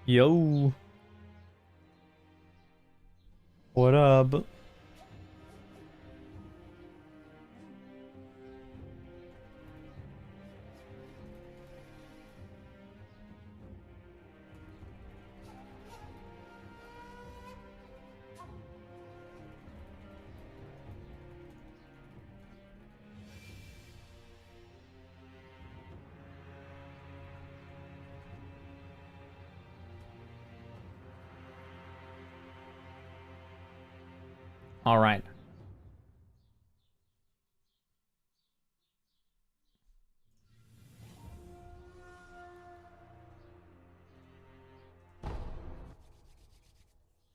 Yo. What up? All right.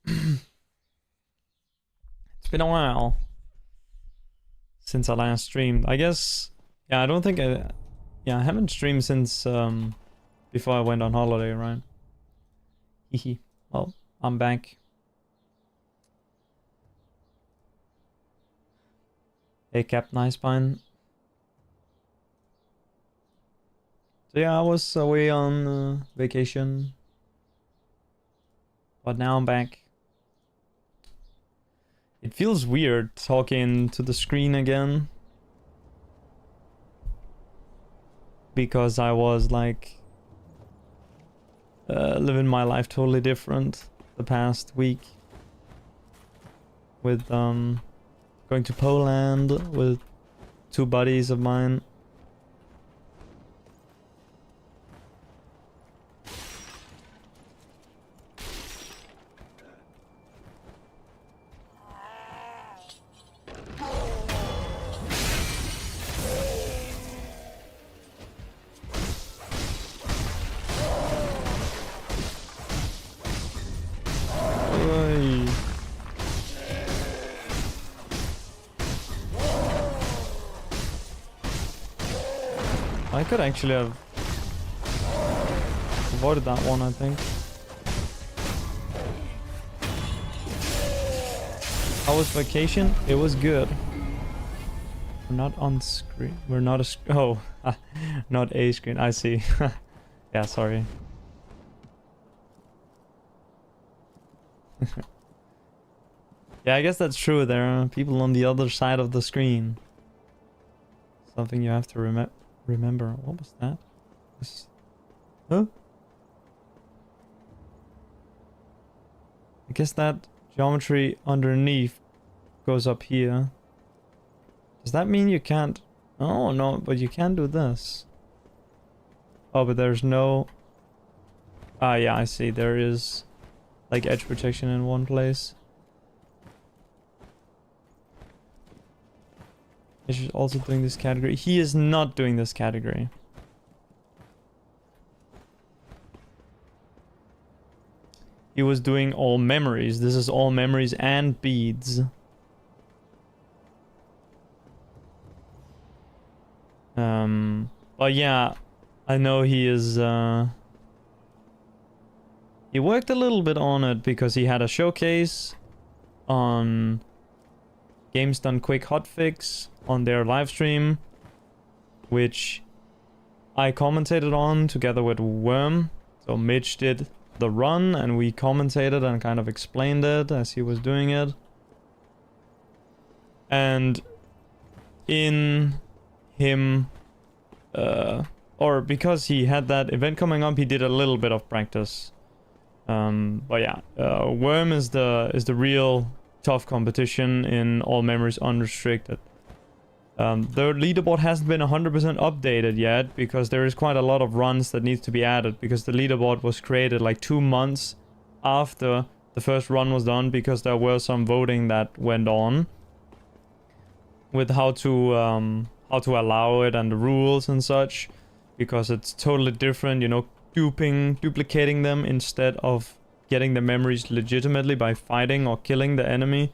It's been a while since I last streamed. I guess, yeah, I don't think I haven't streamed since before I went on holiday, right? Hehe. Well, I'm back. Hey, Cap Nice Pine. So yeah, I was away on vacation, but now I'm back. It feels weird talking to the screen again, because I was like living my life totally different the past week with going to Poland with 2 buddies of mine. Oy. I could actually have avoided that one, I think. How was vacation? It was good. We're not on screen. We're not a oh, not a screen. I see. Yeah, sorry. Yeah, I guess that's true. There are people on the other side of the screen. Something you have to remember. What was that? Huh? I guess that geometry underneath goes up here. Does that mean you can't? Oh, no, but you can do this. Oh, but there's no... Ah, yeah, I see. There is like edge protection in one place. He's also doing this category. He is not doing this category. He was doing all memories. This is all memories and beads. But yeah, I know he is, he worked a little bit on it because he had a showcase on Games Done Quick Hotfix on their live stream, which I commentated on together with Worm. So Mitch did the run and we commentated and kind of explained it as he was doing it. And in him, or because he had that event coming up, he did a little bit of practice. But yeah, Worm is the real tough competition in all memories unrestricted. The leaderboard hasn't been 100% updated yet because there is quite a lot of runs that needs to be added, because the leaderboard was created like 2 months after the first run was done, because there were some voting that went on with how to allow it and the rules and such, because it's totally different, you know, duplicating them instead of getting the memories legitimately by fighting or killing the enemy.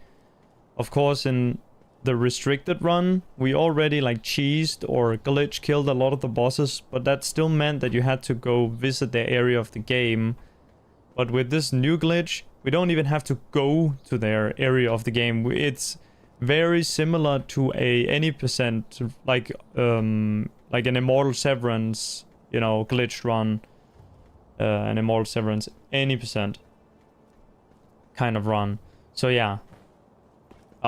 Of course, in the restricted run, we already like cheesed or glitch killed a lot of the bosses, but that still meant that you had to go visit the area of the game. But with this new glitch, we don't even have to go to their area of the game. It's very similar to any percent, like an Immortal Severance, you know, glitch run. an Immortal Severance, any percent kind of run. So yeah.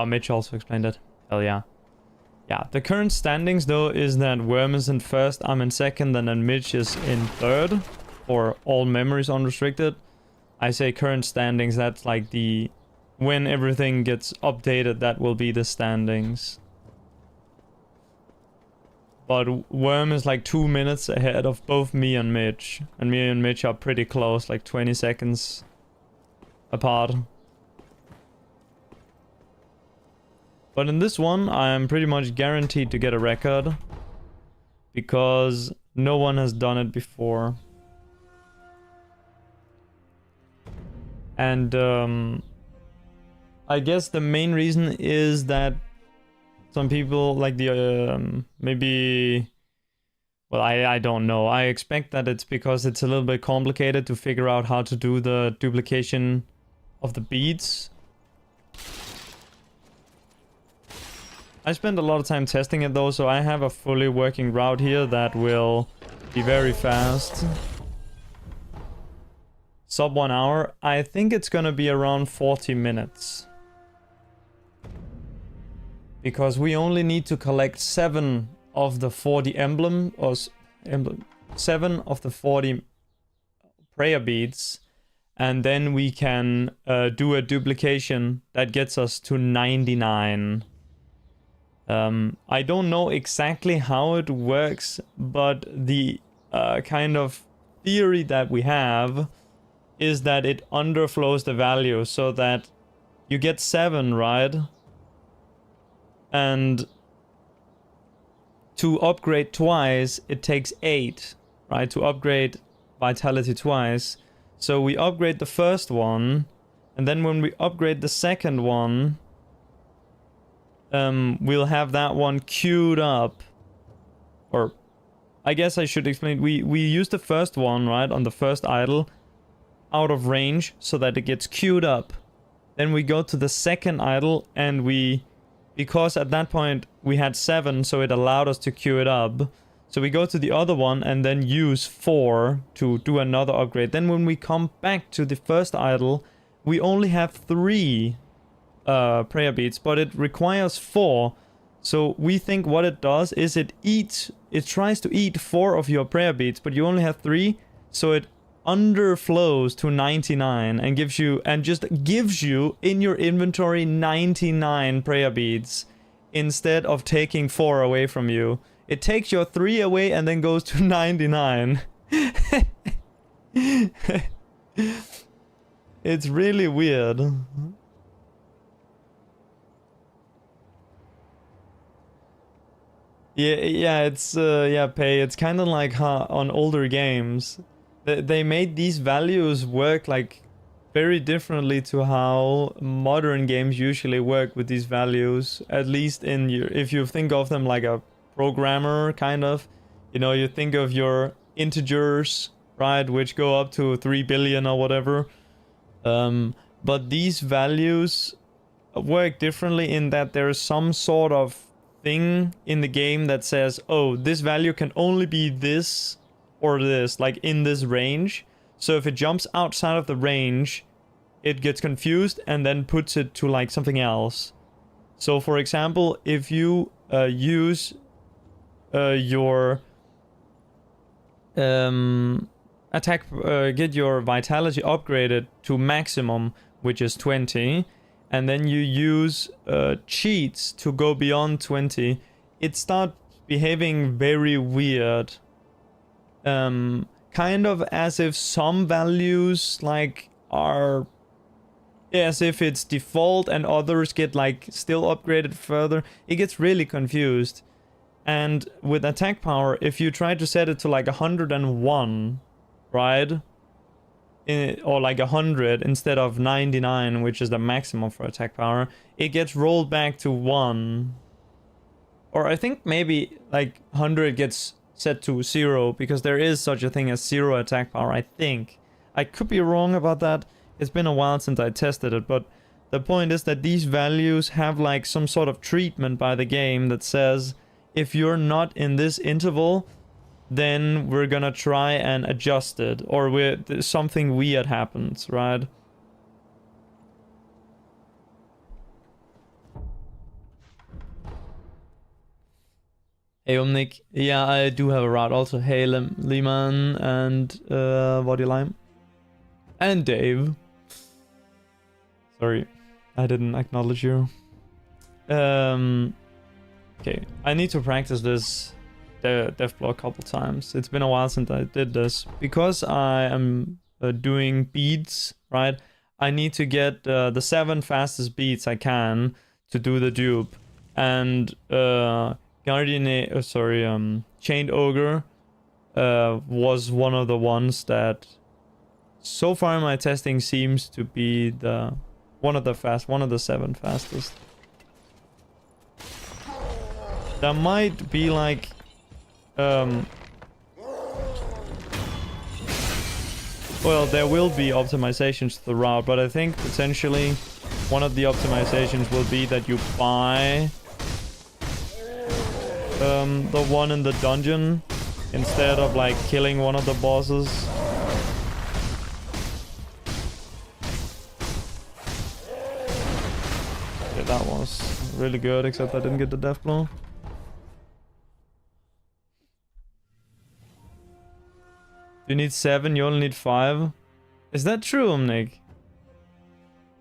Mitch also explained it. Hell yeah. Yeah, the current standings though is that Worm is in first, I'm in second, and then Mitch is in third for all memories unrestricted. I say current standings, that's like the... when everything gets updated, that will be the standings. But Worm is like 2 minutes ahead of both me and Mitch. And me and Mitch are pretty close, like 20 seconds apart. But in this one, I am pretty much guaranteed to get a record. Because no one has done it before. And I guess the main reason is that some people like the maybe... Well, I don't know. I expect that it's because it's a little bit complicated to figure out how to do the duplication of the beads. I spent a lot of time testing it though, so I have a fully working route here that will be very fast. Sub 1 hour. I think it's gonna be around 40 minutes. Because we only need to collect 7 of the 40 emblem, or 7 of the 40 prayer beads. And then we can do a duplication that gets us to 99. I don't know exactly how it works, but the kind of theory that we have is that it underflows the value so that you get 7, right? And to upgrade twice, it takes 8, right? To upgrade vitality twice. So we upgrade the first one, and then when we upgrade the second one, we'll have that one queued up. Or, I guess I should explain. We use the first one, right, on the first idol, out of range, so that it gets queued up. Then we go to the second idol, and we... Because at that point we had 7, so it allowed us to queue it up. So we go to the other one and then use 4 to do another upgrade. Then when we come back to the first idol, we only have 3 prayer beads, but it requires 4. So we think what it does is it tries to eat 4 of your prayer beads, but you only have 3, so it underflows to 99 and just gives you in your inventory 99 prayer beads instead of taking 4 away from you. It takes your 3 away and then goes to 99. It's really weird. Yeah, it's Pay. It's kind of like on older games. They made these values work like very differently to how modern games usually work with these values. At least in if you think of them like a programmer, kind of. You know, you think of your integers, right, which go up to 3 billion or whatever. But these values work differently in that there's some sort of thing in the game that says, oh, this value can only be this or this, like in this range. So if it jumps outside of the range, it gets confused and then puts it to like something else. So for example, if you use your attack, get your vitality upgraded to maximum, which is 20, and then you use cheats to go beyond 20, it starts behaving very weird. Kind of as if some values like are as if it's default and others get like still upgraded further. It gets really confused. And with attack power, if you try to set it to like 101, right? Or like 100 instead of 99, which is the maximum for attack power, it gets rolled back to 1. Or I think maybe like 100 gets set to 0, because there is such a thing as 0 attack power, I think. I could be wrong about that. It's been a while since I tested it, but the point is that these values have like some sort of treatment by the game that says if you're not in this interval, then we're gonna try and adjust it, or something weird happens, right? Hey Omnic, yeah, I do have a route also. Hey Liman and Body Lime. And Dave. Sorry, I didn't acknowledge you. Okay, I need to practice this death blow a couple times. It's been a while since I did this. Because I am doing beads, right? I need to get the 7 fastest beads I can to do the dupe. And Chained Ogre was one of the ones that so far in my testing seems to be one of the 7 fastest. There might be like well, there will be optimizations to the route, but I think potentially one of the optimizations will be that you buy the one in the dungeon instead of like killing one of the bosses. Okay, that was really good, except I didn't get the death blow. You need 7, you only need 5. Is that true, Omnic?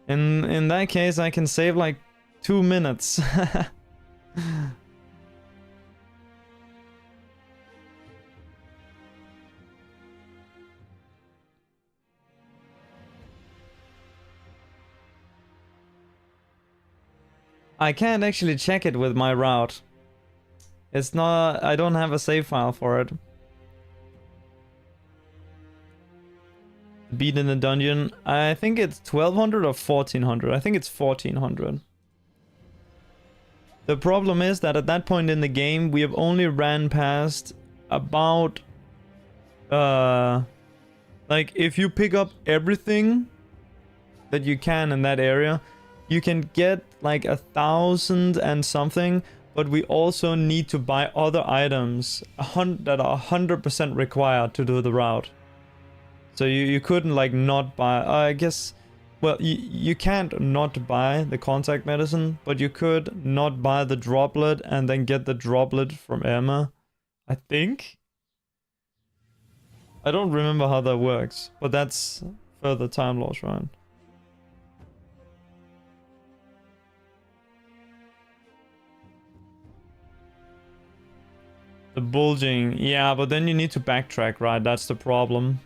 In that case, I can save like 2 minutes. I can't actually check it with my route. It's not... I don't have a save file for it. Beat in the dungeon. I think it's 1200 or 1400. I think it's 1400. The problem is that at that point in the game, we have only ran past about... like, if you pick up everything that you can in that area, you can get like 1,000 and something, but we also need to buy other items that are 100% required to do the route. So you couldn't like not buy, I guess, well, you can't not buy the contact medicine, but you could not buy the droplet and then get the droplet from Emma, I think? I don't remember how that works, but that's further time loss, right? The bulging, yeah, but then you need to backtrack, right? That's the problem.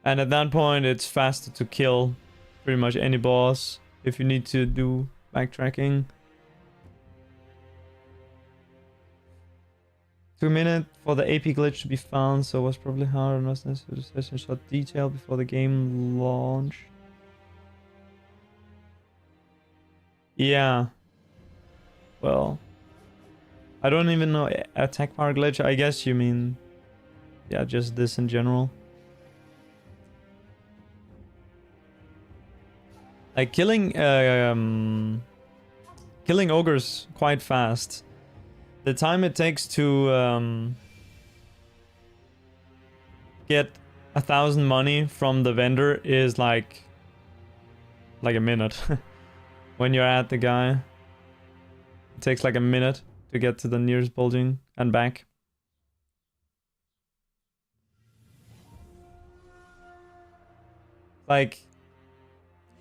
And at that point, it's faster to kill pretty much any boss if you need to do backtracking. 2 minutes for the AP glitch to be found, so it was probably hard on us necessary to session shot detail before the game launched. Yeah. Well, I don't even know attack power glitch. I guess you mean, yeah, just this in general. Like killing ogres quite fast. The time it takes to get 1,000 money from the vendor is like a minute. When you're at the guy, it takes like a minute to get to the nearest bulging and back. Like,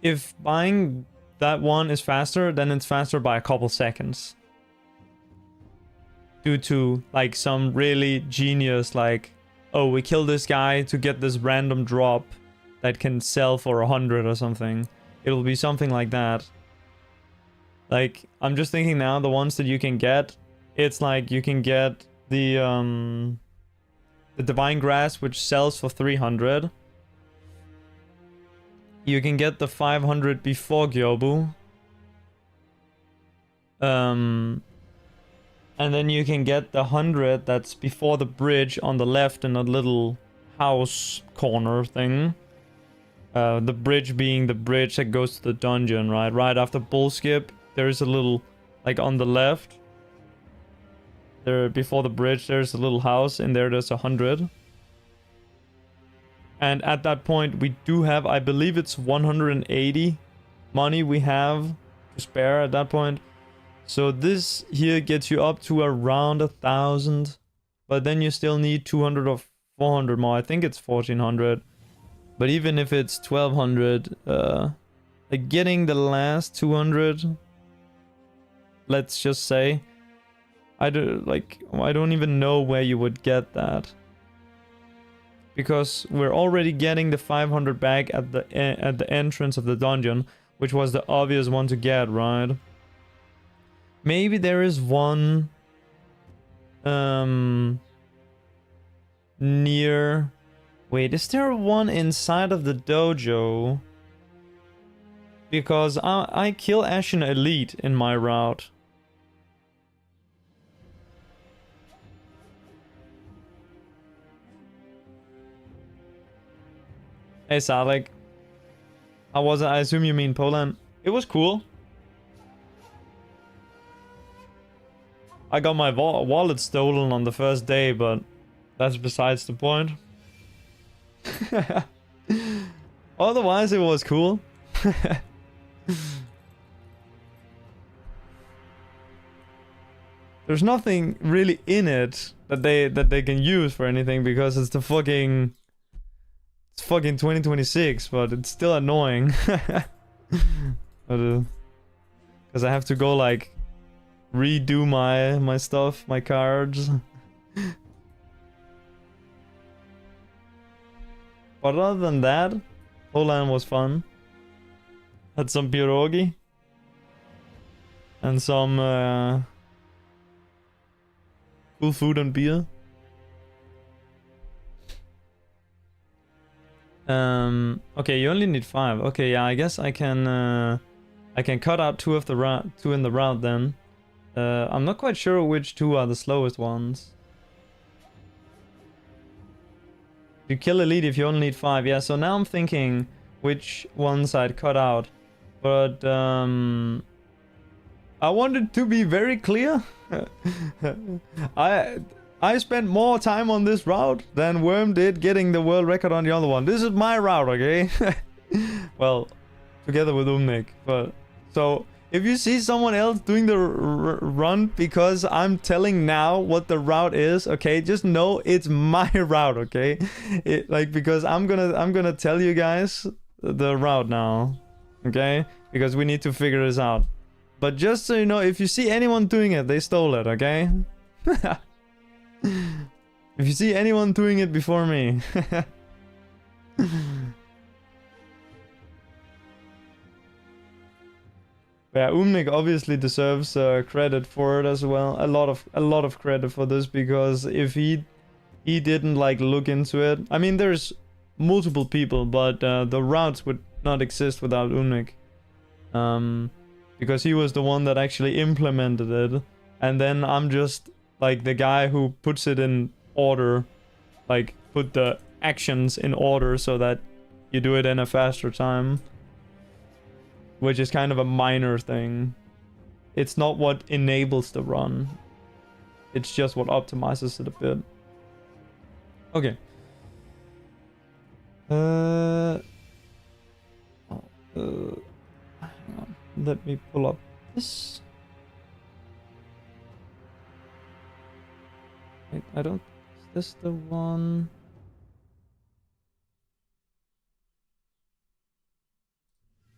if buying that one is faster, then it's faster by a couple seconds. Due to like some really genius, like, oh, we kill this guy to get this random drop that can sell for 100 or something. It'll be something like that. Like, I'm just thinking now, the ones that you can get, it's like you can get the Divine Grass, which sells for 300. You can get the 500 before Gyobu. And then you can get the 100 that's before the bridge on the left in a little house corner thing. The bridge being the bridge that goes to the dungeon, right? Right after Bull Skip, there's a little, like on the left. There, before the bridge, there's a little house. In there, there's 100. And at that point, we do have, I believe it's 180 money we have to spare at that point. So this here gets you up to around 1,000. But then you still need 200 or 400 more. I think it's 1,400. But even if it's 1,200, like getting the last 200, let's just say, I don't even know where you would get that, because we're already getting the 500 back at the entrance of the dungeon, which was the obvious one to get, right? Maybe there is one near. Wait, is there one inside of the dojo? Because I kill Ashen Elite in my route. Hey Salek, how was it? I assume you mean Poland. It was cool. I got my wallet stolen on the first day, but that's besides the point. Otherwise, it was cool. There's nothing really in it that they can use for anything, because it's fucking 2026, but it's still annoying. Because I have to go like redo my stuff, my cards. But other than that, Poland was fun. Had some pierogi and some cool food and beer. Okay, you only need 5. Okay, yeah, I guess I can cut out 2 of the route, 2 in the route then. I'm not quite sure which 2 are the slowest ones. You kill elite if you only need 5. Yeah, so now I'm thinking which ones I'd cut out. But I wanted to be very clear. I spent more time on this route than Worm did getting the world record on the other one. This is my route, okay? Well, together with Umnik. But so if you see someone else doing the run because I'm telling now what the route is, okay, just know it's my route, okay? Because I'm gonna tell you guys the route now, okay? Because we need to figure this out. But just so you know, if you see anyone doing it, they stole it, okay? If you see anyone doing it before me. Yeah, Umnik obviously deserves credit for it as well. A lot of credit for this, because if he didn't like look into it. I mean, there's multiple people, but the routes would not exist without Umnik. Because he was the one that actually implemented it, and then I'm just like the guy who puts it in order, like put the actions in order so that you do it in a faster time. Which is kind of a minor thing. It's not what enables the run. It's just what optimizes it a bit. Okay. Hang on. Let me pull up this. Wait, I don't... Is this the one?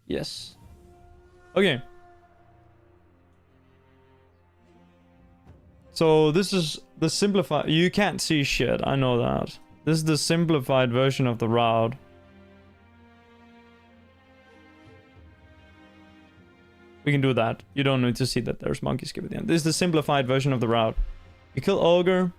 Yes. Okay. So this is the simplified... You can't see shit, I know that. This is the simplified version of the route. We can do that. You don't need to see that there's monkey skip at the end. This is the simplified version of the route. You kill Ogre,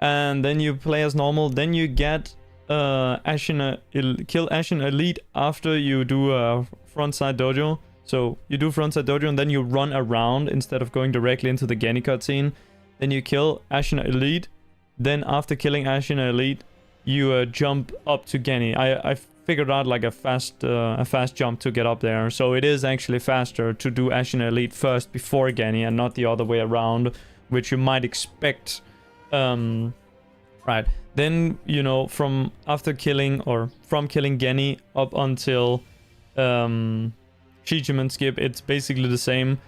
and then you play as normal. Then you get kill Ashen Elite after you do a frontside dojo. So you do frontside dojo and then you run around instead of going directly into the Genny cutscene. Then you kill Ashen Elite. Then after killing Ashen Elite, you jump up to Genny. I figured out like a fast jump to get up there. So it is actually faster to do Ashen Elite first before Genny and not the other way around, which you might expect. Right. Then, you know, from killing Genny up until Shichiman skip, it's basically the same.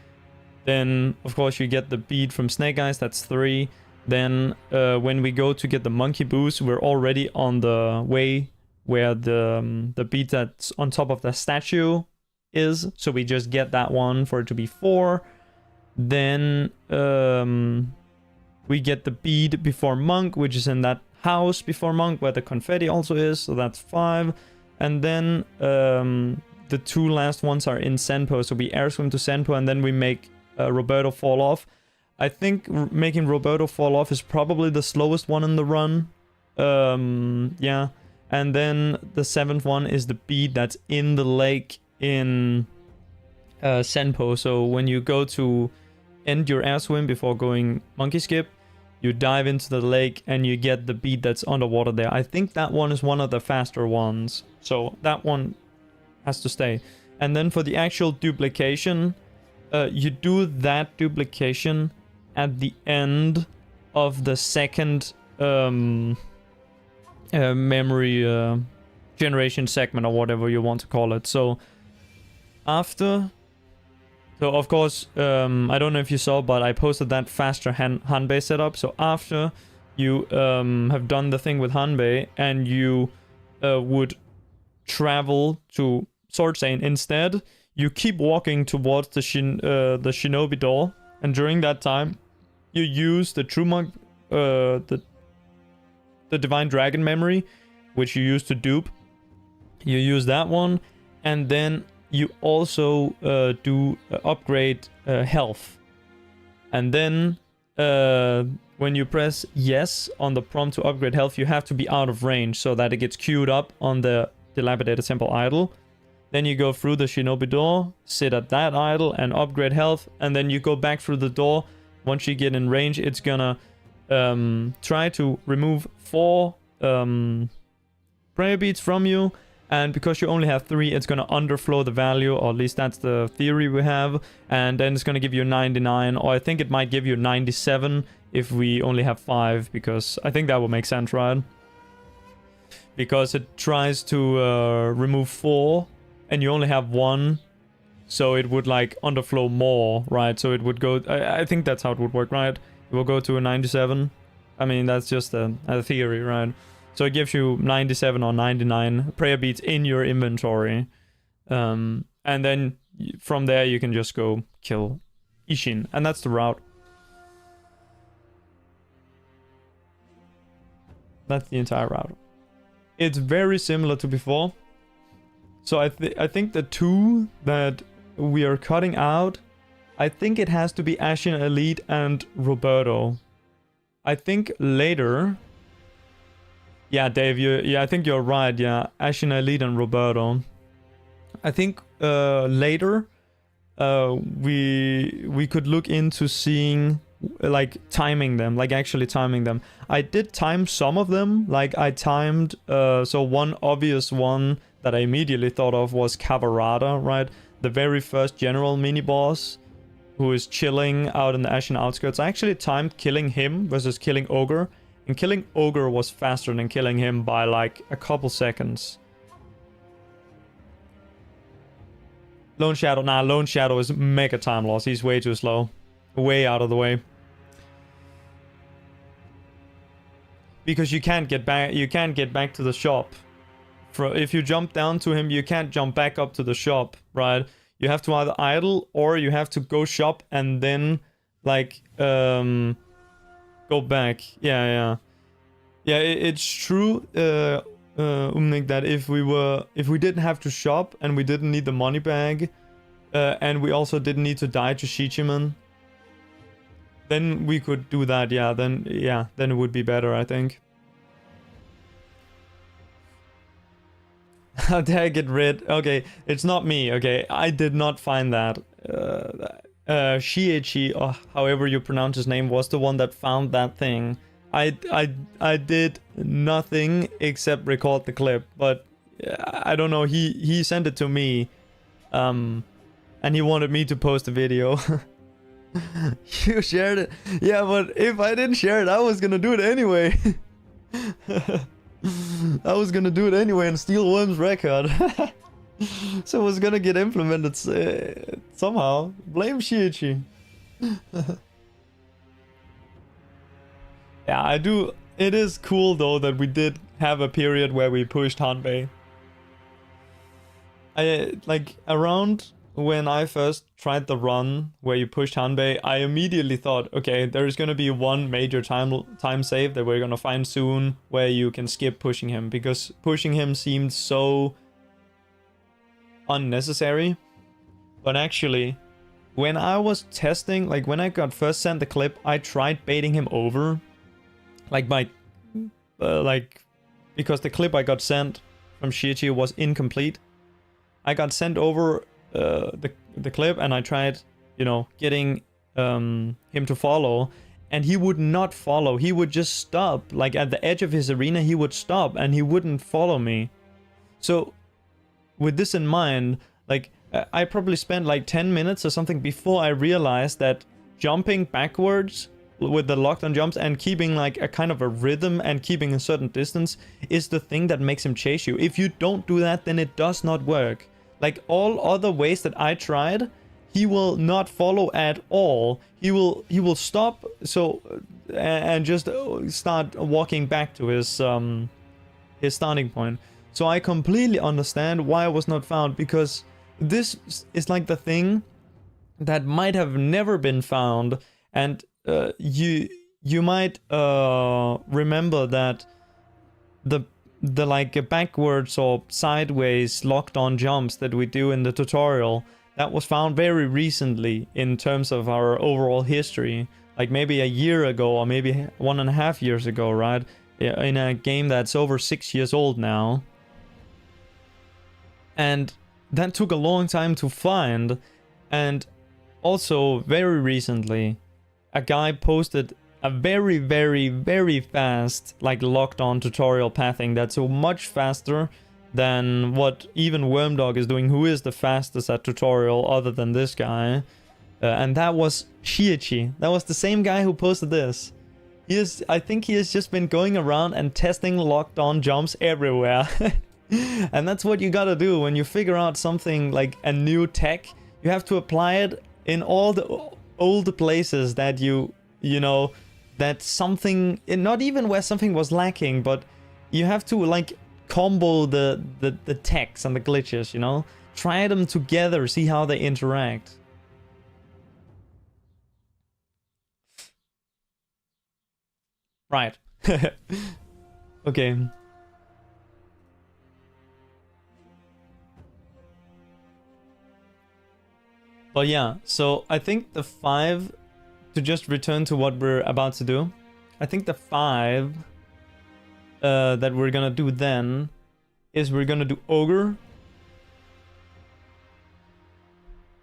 Then, of course, you get the bead from Snake Eyes, that's 3. Then, when we go to get the Monkey Boost, we're already on the way where the bead that's on top of the statue is. So we just get that one for it to be 4. Then, we get the bead before Monk, which is in that house before Monk, where the confetti also is, so that's 5. And then, the 2 last ones are in Senpo, so we air swim to Senpo, and then we make Roberto fall off. I think making Roberto fall off is probably the slowest one in the run. Yeah. And then the 7th one is the bead that's in the lake in Senpo. So when you go to end your air swim before going monkey skip, you dive into the lake and you get the bead that's underwater there. I think that one is one of the faster ones. So that one has to stay. And then for the actual duplication, you do that duplication at the end of the second memory generation segment, or whatever you want to call it. So after... So of course, I don't know if you saw, but I posted that faster Hanbei setup. So after you have done the thing with Hanbei and you would travel to Sword Saint instead, you keep walking towards the Shinobi door, and during that time, you use the True Monk, the Divine Dragon memory, which you use to dupe. You use that one, and then you also do upgrade health. And then when you press yes on the prompt to upgrade health, you have to be out of range so that it gets queued up on the Dilapidated Temple idol. Then you go through the Shinobi door, sit at that idol and upgrade health, and then you go back through the door. Once you get in range, it's gonna try to remove 4 prayer beads from you. And because you only have 3, it's going to underflow the value, or at least that's the theory we have. And then it's going to give you 99, or I think it might give you 97 if we only have 5, because I think that would make sense, right? Because it tries to remove 4, and you only have 1, so it would like underflow more, right? So it would go, I think that's how it would work, right? It will go to a 97. I mean, that's just a theory, right? So it gives you 97 or 99 prayer beads in your inventory. And then from there you can just go kill Ishin. And that's the route. That's the entire route. It's very similar to before. So I think the 2 that we are cutting out, I think it has to be Ashen Elite and Roberto. I think later... Yeah, Dave, I think you're right, yeah. Ashen Elite and Roberto. I think later we could look into seeing, like, timing them, like actually timing them. I did time some of them, like I timed, so one obvious one that I immediately thought of was Cavarada, right? The very first general mini-boss who is chilling out in the Ashen outskirts. I actually timed killing him versus killing Ogre. And killing Ogre was faster than killing him by like a couple seconds. Lone Shadow, nah, Lone Shadow is mega time loss. He's way too slow. Way out of the way. Because you can't get back to the shop. If you jump down to him, you can't jump back up to the shop, right? You have to either idle or you have to go shop and then like go back. Yeah, it's true, Umnik, that if we didn't have to shop and we didn't need the money bag, and we also didn't need to die to Shichiman, then we could do that. Then it would be better, I think. How dare I get rid? Okay, it's not me. Okay, I did not find that. Shiichi, or however you pronounce his name, was the one that found that thing. I did nothing except record the clip, but I don't know, he sent it to me, and he wanted me to post a video. You shared it. Yeah, but if I didn't share it, I was gonna do it anyway. I was gonna do it anyway and steal Worm's record. So it was gonna get implemented somehow. Blame Shiichi. Yeah, I do. It is cool though that we did have a period where we pushed Hanbei. Like around when I first tried the run where you pushed Hanbei, I immediately thought, okay, there's gonna be one major time save that we're gonna find soon where you can skip pushing him, because pushing him seemed so unnecessary. But actually, when I was testing, like when I got first sent the clip, I tried baiting him over, like because the clip I got sent from Shiichi was incomplete. I got sent over the clip and I tried, you know, getting him to follow, and he would not follow. He would just stop, like at the edge of his arena he would stop and he wouldn't follow me. So with this in mind, like I probably spent like 10 minutes or something before I realized that jumping backwards with the locked on jumps and keeping like a kind of a rhythm and keeping a certain distance is the thing that makes him chase you. If you don't do that, then it does not work. Like all other ways that I tried, he will not follow at all. He will stop and just start walking back to his starting point. So I completely understand why I was not found, because this is like the thing that might have never been found. And you might remember that the like backwards or sideways locked on jumps that we do in the tutorial, that was found very recently in terms of our overall history, like maybe a year ago or maybe 1.5 years ago, right? In a game that's over 6 years old now. And that took a long time to find. And also very recently a guy posted a very, very, very fast, like locked on tutorial pathing that's so much faster than what even Wormdog is doing, who is the fastest at tutorial other than this guy. And that was Shiichi. That was the same guy who posted this. I think he has just been going around and testing locked on jumps everywhere. And that's what you gotta do when you figure out something like a new tech. You have to apply it in all the old places that you know, that something, not even where something was lacking, but you have to like combo the techs and the glitches, you know? Try them together, see how they interact. Right. Okay. But yeah, so I think the 5, to just return to what we're about to do, I think the 5 that we're gonna do then is we're gonna do Ogre.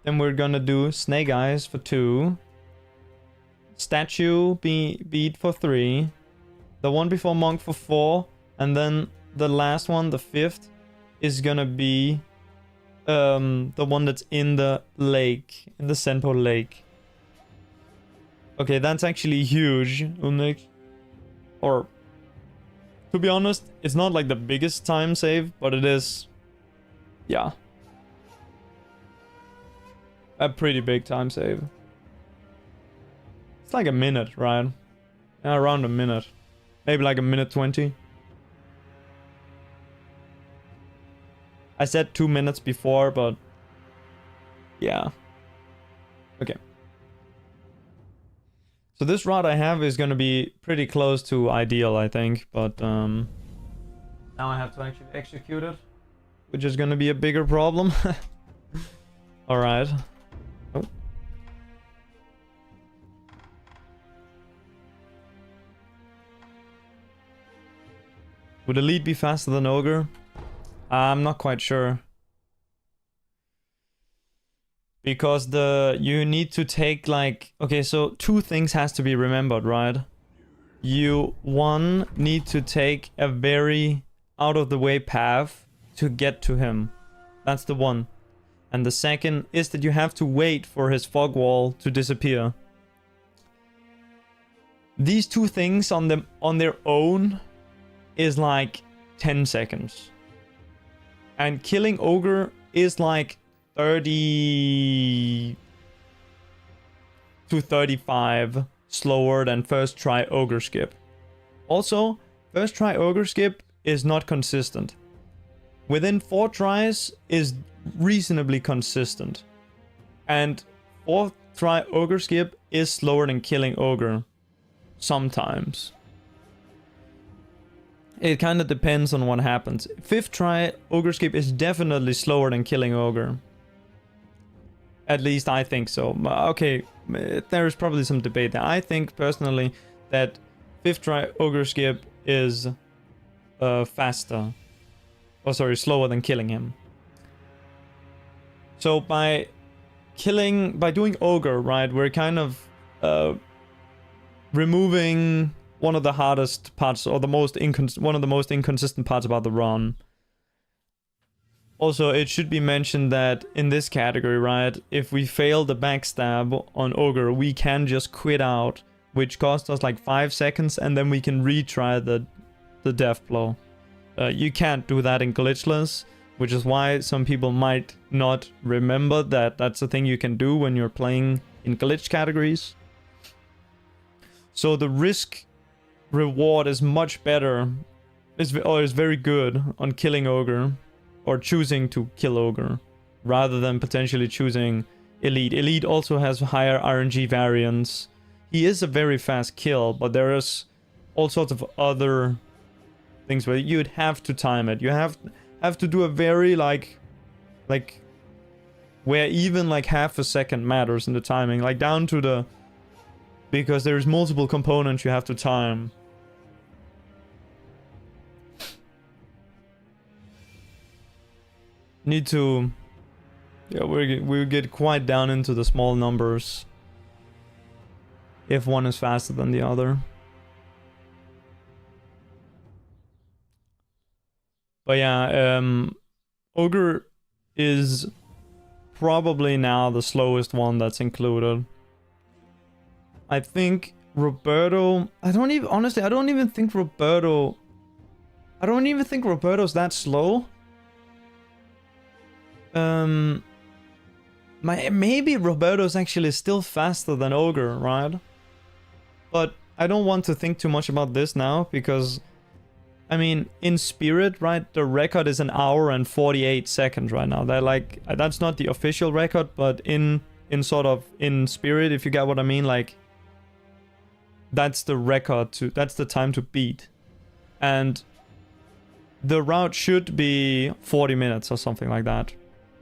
Then we're gonna do Snake Eyes for 2. Statue Bead for 3. The one before Monk for 4. And then the last one, the 5th, is gonna be the one that's in the lake, in the Senpo lake. Okay, that's actually huge, Unik. Or, to be honest, it's not like the biggest time save, but it is, yeah, a pretty big time save. It's like a minute, right? Yeah, around a minute. Maybe like a minute 20. I said 2 minutes before, but yeah. Okay. So this route I have is going to be pretty close to ideal, I think, but now I have to actually execute it, which is going to be a bigger problem. All right. Oh. Would Elite be faster than Ogre? I'm not quite sure. Because you need to take like... Okay, so 2 things has to be remembered, right? You, 1, need to take a very out of the way path to get to him. That's the 1. And the second is that you have to wait for his fog wall to disappear. These two things on their own is like 10 seconds. And killing Ogre is like 30 to 35 slower than first try Ogre skip. Also, first try Ogre skip is not consistent. Within 4 tries is reasonably consistent. And 4th try Ogre skip is slower than killing Ogre. Sometimes. It kind of depends on what happens. 5th try Ogre skip is definitely slower than killing Ogre. At least I think so. Okay, there is probably some debate there. I think personally that 5th try Ogre skip is faster. Oh, sorry, slower than killing him. So by doing Ogre, right, we're kind of removing one of the hardest parts, or one of the most inconsistent parts about the run. Also, it should be mentioned that in this category, right, if we fail the backstab on Ogre, we can just quit out, which costs us like 5 seconds, and then we can retry the death blow. You can't do that in glitchless, which is why some people might not remember that that's a thing you can do when you're playing in glitch categories. So the risk reward is much better, is very good on killing Ogre, or choosing to kill Ogre, rather than potentially choosing Elite. Elite also has higher RNG variance. He is a very fast kill, but there is all sorts of other things where you'd have to time it. You have to do a very like where even like half a second matters in the timing, like down to the, because there's multiple components you have to time. Need to, yeah, we get quite down into the small numbers if one is faster than the other. But yeah, Ogre is probably now the slowest one that's included. I think Roberto's that slow. Maybe Roberto's actually still faster than Ogre, right? But I don't want to think too much about this now, because I mean, in Spirit, right, the record is 1 hour and 48 seconds right now. That's not the official record, but in Spirit, if you get what I mean, like, that's the record that's the time to beat. And the route should be 40 minutes or something like that.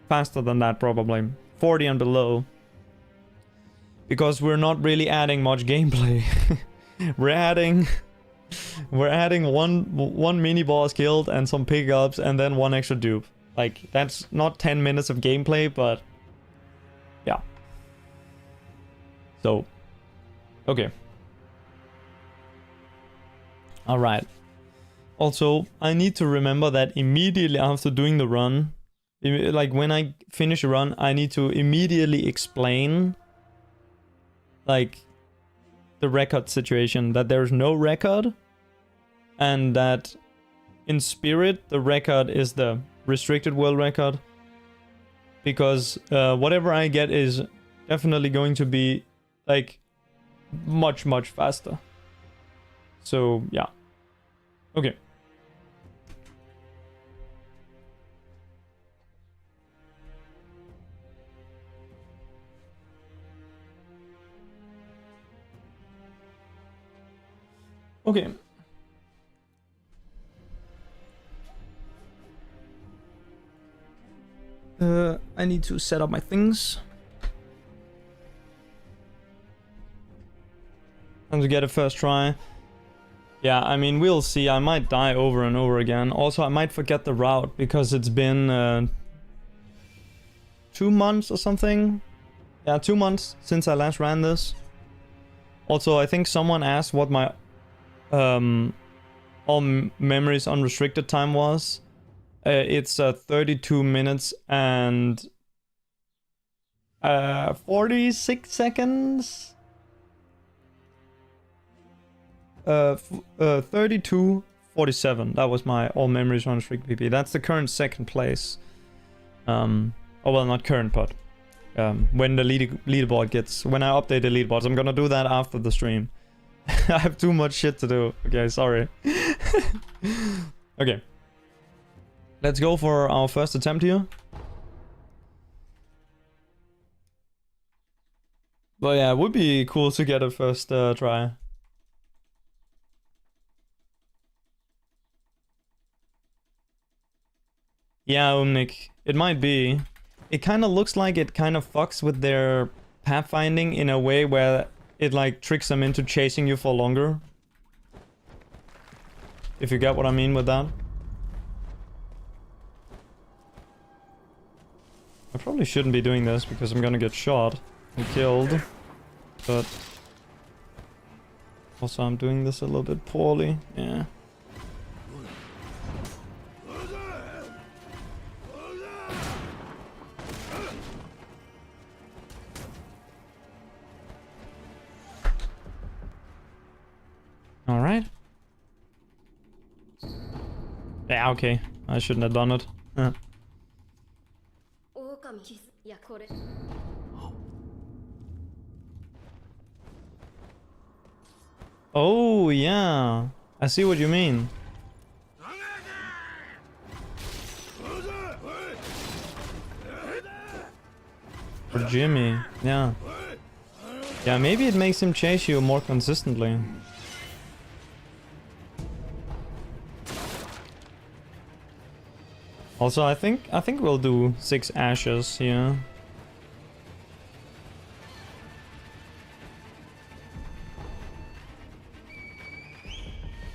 Faster than that, probably. 40 and below. Because we're not really adding much gameplay. We're adding one mini boss killed and some pickups and then 1 extra dupe. Like, that's not 10 minutes of gameplay, but yeah. So, okay. Alright. Also, I need to remember that immediately after doing the run, like when I finish a run, I need to immediately explain, like, the record situation, that there's no record, and that in Spirit the record is the restricted world record, because whatever I get is definitely going to be like much faster. So yeah, okay. Okay. I need to set up my things. And to get a first try. Yeah, I mean, we'll see. I might die over and over again. Also, I might forget the route because it's been 2 months or something. Yeah, 2 months since I last ran this. Also, I think someone asked what my all memories unrestricted time was. It's 32 minutes and 46 seconds. 32:47. That was my all memories unrestricted PP. That's the current second place. Oh well, not current, but when the leaderboard gets, when I update the leaderboards, I'm gonna do that after the stream. I have too much shit to do. Okay, sorry. Okay. Let's go for our first attempt here. But yeah, it would be cool to get a first try. Yeah, Nick, it might be. It kind of looks like it kind of fucks with their pathfinding in a way where it like tricks them into chasing you for longer. If you get what I mean with that. I probably shouldn't be doing this because I'm gonna get shot and killed. But also I'm doing this a little bit poorly. Yeah. All right. Yeah, okay. I shouldn't have done it. Huh. Oh, yeah. I see what you mean. For Jimmy, yeah. Yeah, maybe it makes him chase you more consistently. Also, I think we'll do 6 ashes here.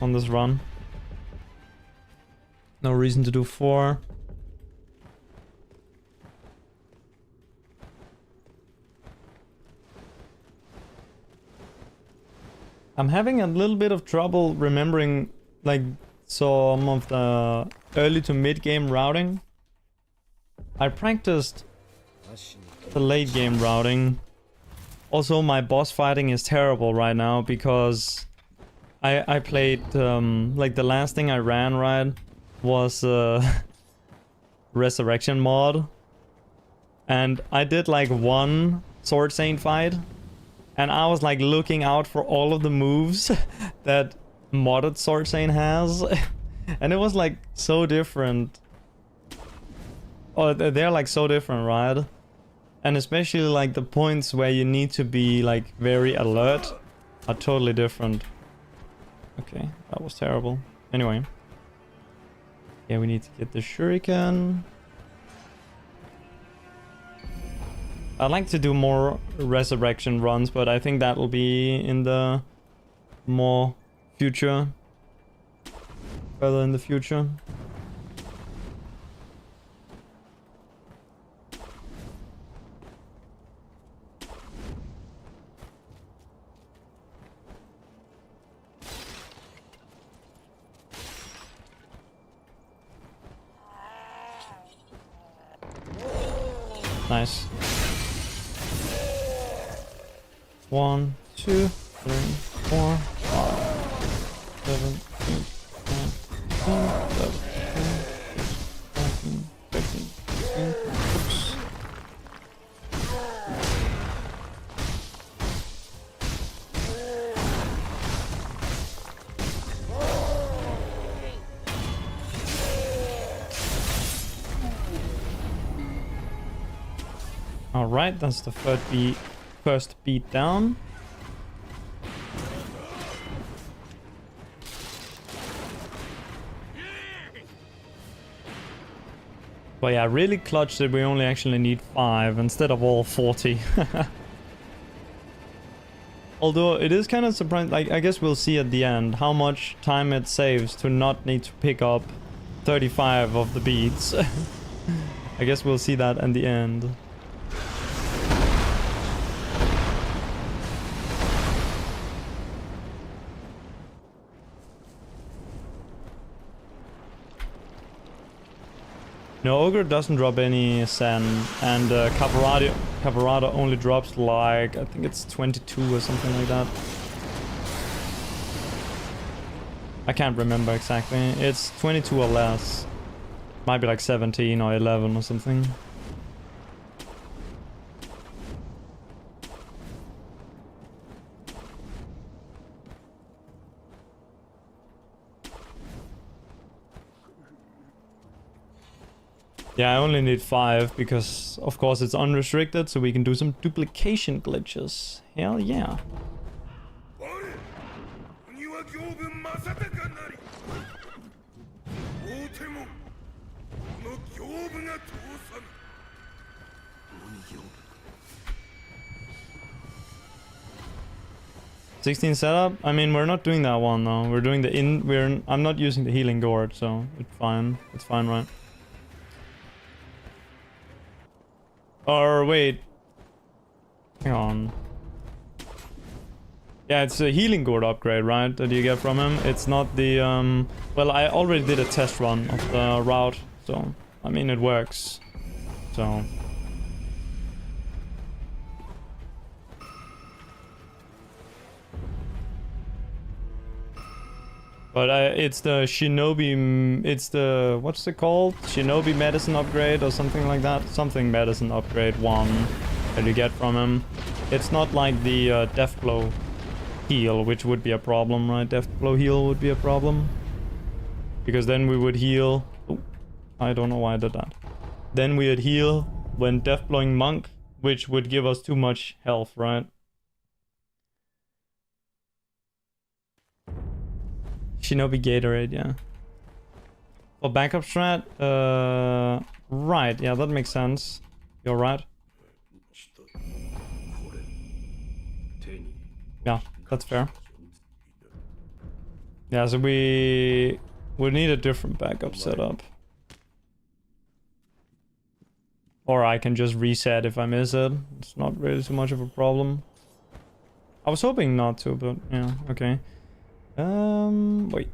On this run. No reason to do 4. I'm having a little bit of trouble remembering like some of the early to mid game routing. I practiced the late game routing. Also, my boss fighting is terrible right now because I played like the last thing I ran, right, was Resurrection mod, and I did like one Sword Saint fight, and I was like looking out for all of the moves that modded Sword Saint has, and it was like so different. Oh, they're like so different, right? And especially like the points where you need to be like very alert are totally different. Okay, that was terrible. Anyway. Yeah, we need to get the shuriken. I'd like to do more resurrection runs, but I think that will be in the more future. Further in the future. Nice. 1, 2, 3, 4, 5, 7, 8, 9, 10, 11, 12, 13, 14, 15, 16. Alright, that's the first beat down. But yeah, really clutch that we only actually need 5 instead of all 40. Although it is kind of surprising, like I guess we'll see at the end how much time it saves to not need to pick up 35 of the beats. I guess we'll see that in the end. No, Ogre doesn't drop any sand, and Caparado only drops like, I think it's 22 or something like that. I can't remember exactly. It's 22 or less. Might be like 17 or 11 or something. Yeah, I only need 5 because, of course, it's unrestricted, so we can do some duplication glitches. Hell yeah. $16 setup? I mean, we're not doing that one though. We're doing the I'm not using the healing gourd, so it's fine. It's fine, right? Or wait. Hang on. Yeah, it's a healing gourd upgrade, right? That you get from him. It's not the well, I already did a test run of the route, so I mean it works. So but it's the Shinobi, it's the, what's it called? Shinobi medicine upgrade or something like that. Something medicine upgrade 1 that you get from him. It's not like the death blow heal, which would be a problem, right? Death blow heal would be a problem. Because then we would heal... Oh, I don't know why I did that. Then we would heal when death blowing monk, which would give us too much health, right? Shinobi Gatorade, yeah. For backup strat, right, yeah, that makes sense. You're right. Yeah, that's fair. Yeah, so we need a different backup setup. Or I can just reset if I miss it. It's not really too much of a problem. I was hoping not to, but yeah, okay. Wait.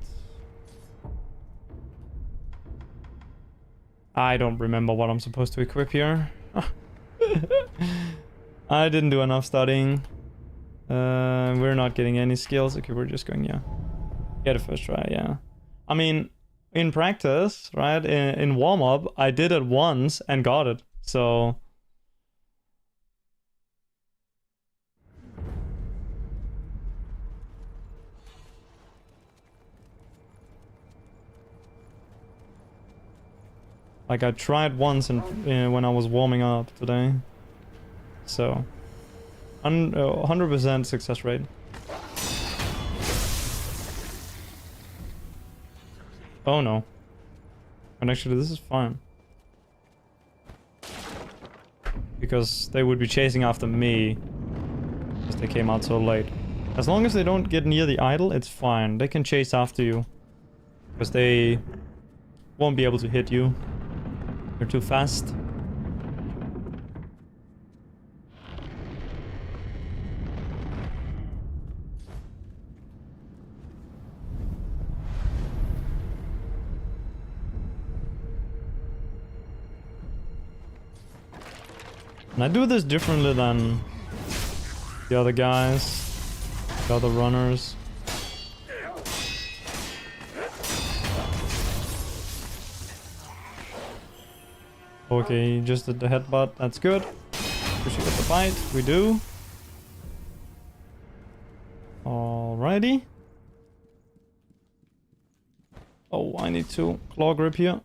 I don't remember what I'm supposed to equip here. I didn't do enough studying. We're not getting any skills. Okay, we're just going, yeah. Get it first try, yeah. I mean, in practice, right, in warm-up, I did it once and got it, so... Like, I tried once when I was warming up today. So... 100% success rate. Oh no. And actually this is fine. Because they would be chasing after me. Because they came out so late. As long as they don't get near the idol, it's fine. They can chase after you. Because they won't be able to hit you. You're too fast. And I do this differently than the other guys, the other runners. Okay, just did the headbutt, that's good. We should get the bite, we do. Alrighty. Oh, I need to claw grip here.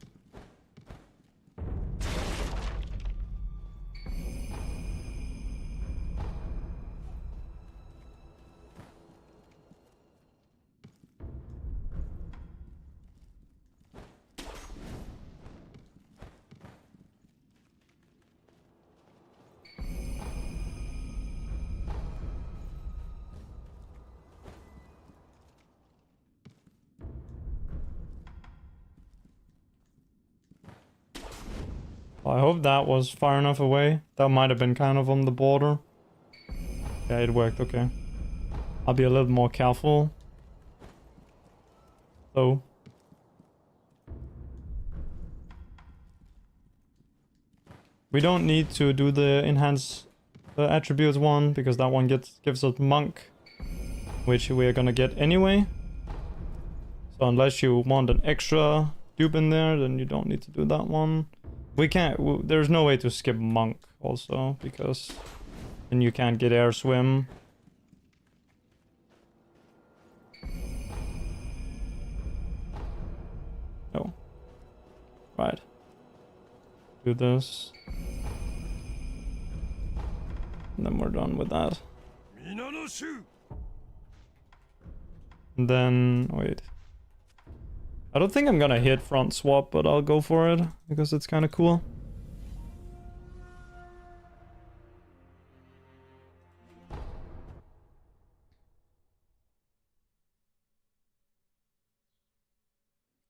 I hope that was far enough away. That might have been kind of on the border. Yeah, it worked, okay. I'll be a little more careful. So. We don't need to do the enhance attributes one, because that one gives us monk, which we're gonna get anyway. So unless you want an extra dupe in there, then you don't need to do that one. We can't, there's no way to skip monk also, because then you can't get air swim. Oh. Right. Do this. And then we're done with that. And then, wait. I don't think I'm gonna hit front swap, but I'll go for it, because it's kind of cool.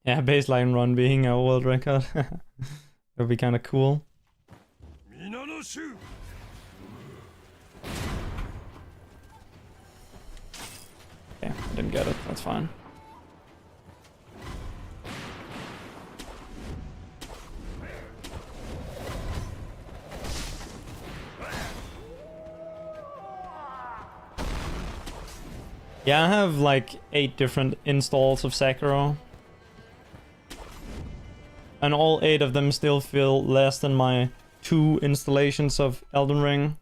Yeah, baseline run being a world record. That'd be kind of cool. Yeah, I didn't get it. That's fine. Yeah, I have like 8 different installs of Sekiro. And all 8 of them still feel less than my 2 installations of Elden Ring.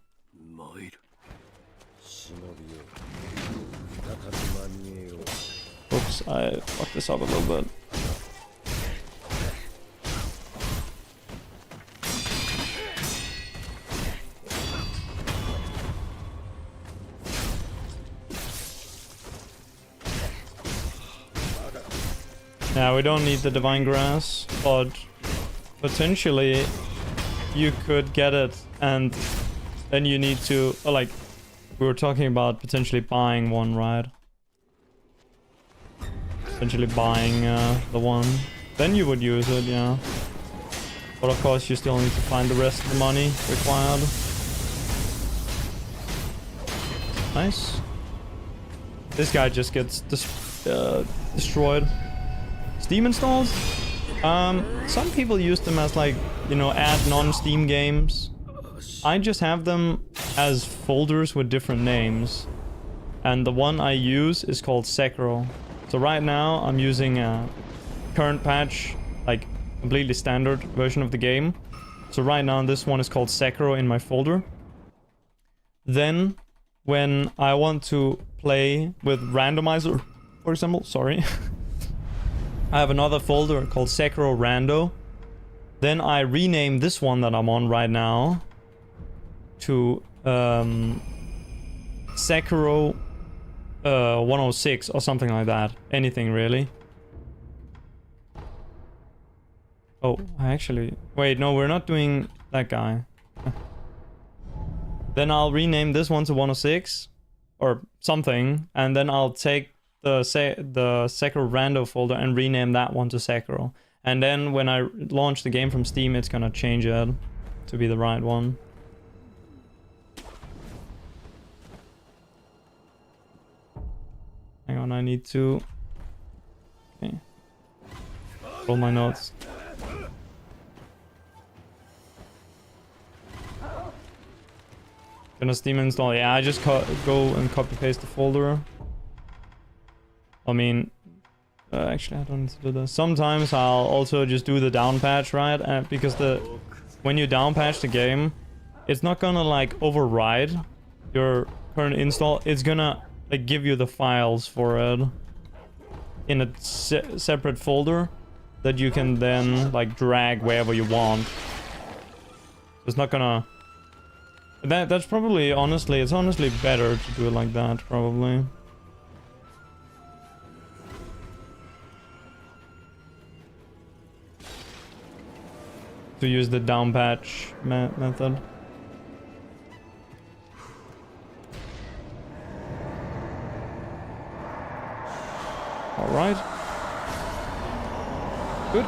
Oops, I fucked this up a little bit. Yeah, we don't need the Divine Grass, but potentially you could get it, and then you need to, like, we were talking about potentially buying one, right? Potentially buying the one. Then you would use it, yeah. But of course you still need to find the rest of the money required. Nice. This guy just gets destroyed. Steam installs? Some people use them as, like, you know, add non-Steam games. I just have them as folders with different names. And the one I use is called Sekiro. So right now I'm using a current patch, like completely standard version of the game. So right now this one is called Sekiro in my folder. Then when I want to play with randomizer, for example, sorry. I have another folder called Sekiro Rando. Then I rename this one that I'm on right now to Sekiro 106 or something like that. Anything really. Oh, I actually... Wait, no, we're not doing that guy. Then I'll rename this one to 106 or something, and then I'll take the Sekiro Rando folder and rename that one to Sekiro. And then when I launch the game from Steam, it's gonna change it to be the right one. Hang on, I need to... Okay. Roll my notes. Gonna Steam install. Yeah, I just go and copy paste the folder. I mean, actually I don't need to do this. Sometimes I'll also just do the down patch, right? Because when you down patch the game, it's not gonna like override your current install. It's gonna like give you the files for it in a separate folder that you can then like drag wherever you want. It's not gonna... That's probably, honestly, it's honestly better to do it like that, probably. To use the down patch method. Alright. Good.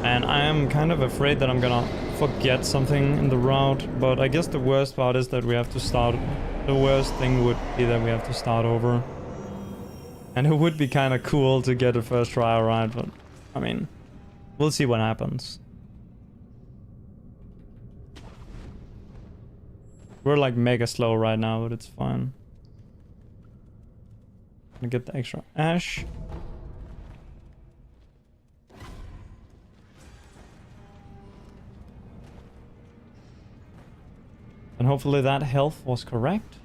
And I am kind of afraid that I'm gonna forget something in the route, but I guess the worst part is that we have to start... The worst thing would be that we have to start over. And it would be kind of cool to get a first try right, but I mean, we'll see what happens. We're like mega slow right now, but it's fine. Gonna get the extra ash. And hopefully that health was correct.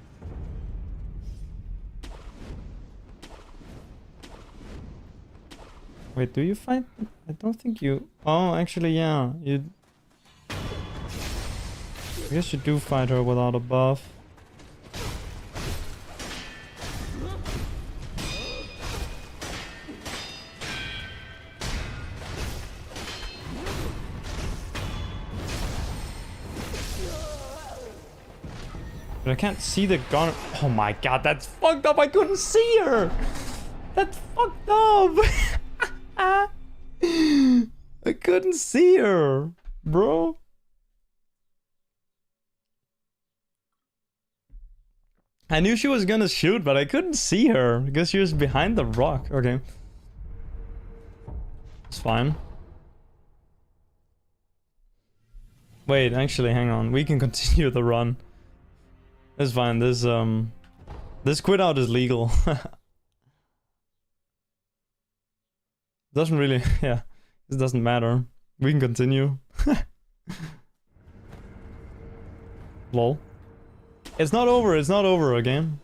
Wait, do you fight? I don't think you... Oh, actually, yeah. You... I guess you do fight her without a buff. But I can't see the gun. Oh my god, that's fucked up. I couldn't see her. That's fucked up. I couldn't see her, bro. I knew she was gonna shoot, but I couldn't see her because she was behind the rock. Okay. It's fine. Wait, actually, hang on. We can continue the run. It's fine. This quit out is legal. Doesn't really, yeah. It doesn't matter. We can continue. Lol. It's not over. It's not over again.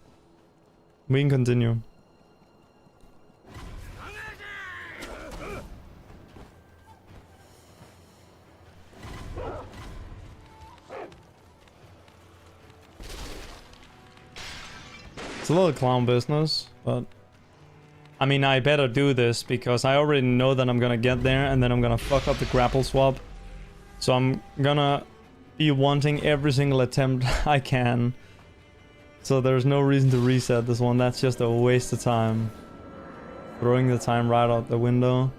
We can continue. It's a little clown business, but I mean, I better do this because I already know that I'm gonna get there and then I'm gonna fuck up the grapple swap. So I'm gonna be wanting every single attempt I can. So there's no reason to reset this one. That's just a waste of time. Throwing the time right out the window.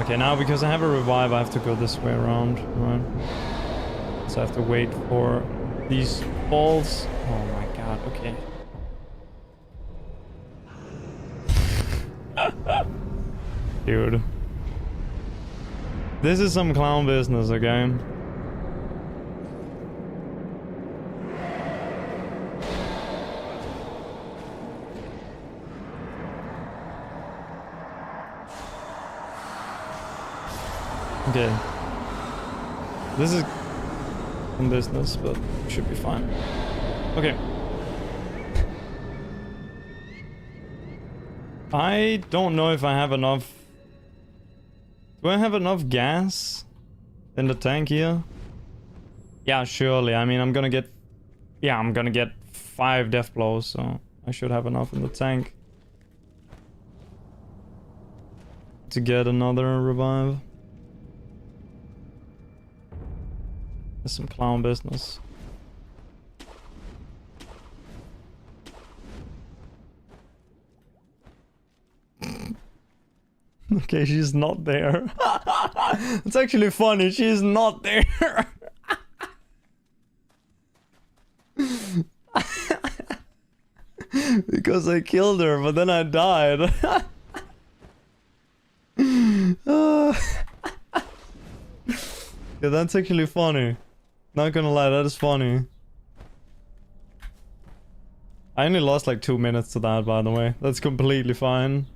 Okay, now because I have a revive, I have to go this way around, right? So I have to wait for these balls. Oh my god, okay. Dude. This is some clown business, okay? Okay. This is some business, but should be fine. Okay. I don't know if I have enough. Do I have enough gas in the tank here? Yeah, surely. I mean, I'm gonna get... Yeah, I'm gonna get 5 death blows, so I should have enough in the tank to get another revive. There's some clown business. Okay, she's not there. It's actually funny, she's not there. Because I killed her, but then I died. Yeah, that's actually funny. Not gonna lie, that is funny. I only lost like 2 minutes to that, by the way. That's completely fine.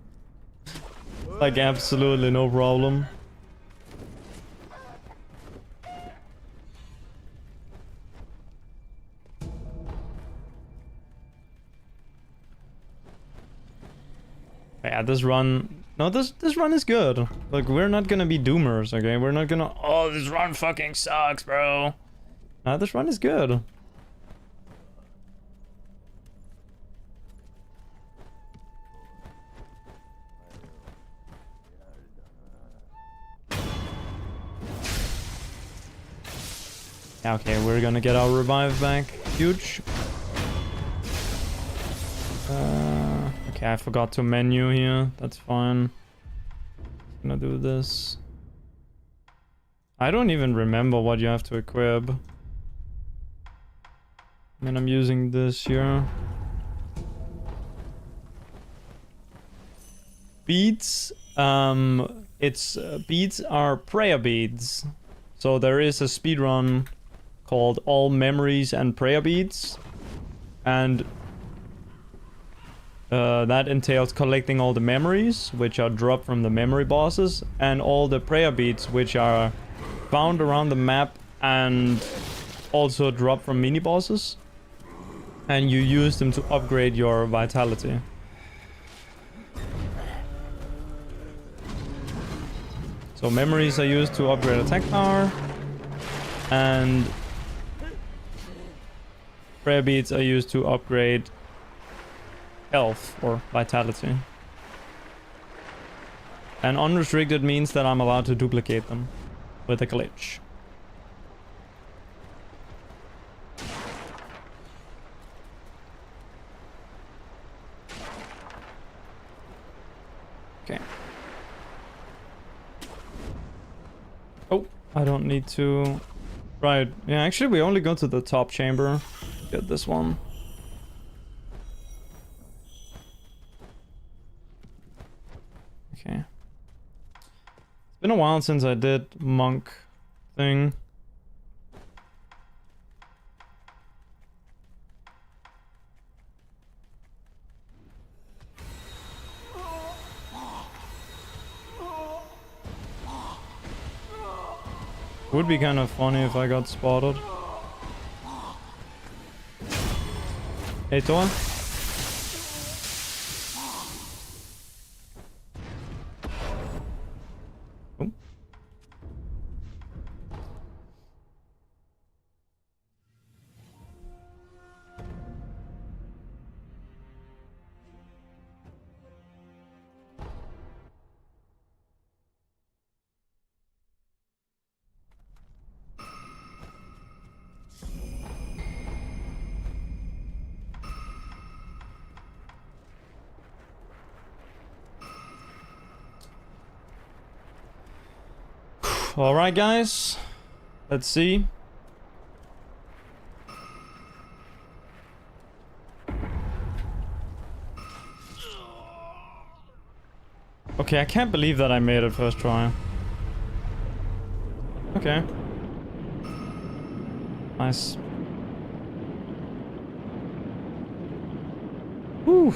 Like, absolutely no problem. Yeah, this run... No, this run is good. Like, we're not gonna be doomers, okay? We're not gonna... Oh, this run fucking sucks, bro. Nah, this run is good. Okay, we're gonna get our revive back. Huge. Okay, I forgot to menu here. That's fine. Gonna do this. I don't even remember what you have to equip. I mean, I'm using this here. beads, beads are prayer beads. So there is a speedrun called All Memories and Prayer Beads. And that entails collecting all the memories, which are dropped from the memory bosses, and all the prayer beads, which are found around the map and also dropped from mini bosses. And you use them to upgrade your vitality. So memories are used to upgrade attack power, and prayer beads are used to upgrade health or vitality. And unrestricted means that I'm allowed to duplicate them with a glitch. Okay. Oh, I don't need to... Right, yeah, actually we only go to the top chamber. Get this one. Okay. It's been a while since I did monk thing. Would be kind of funny if I got spotted. Hey, Thor. Oh. Alright guys, let's see. Okay, I can't believe that I made it first try. Okay. Nice. Whew.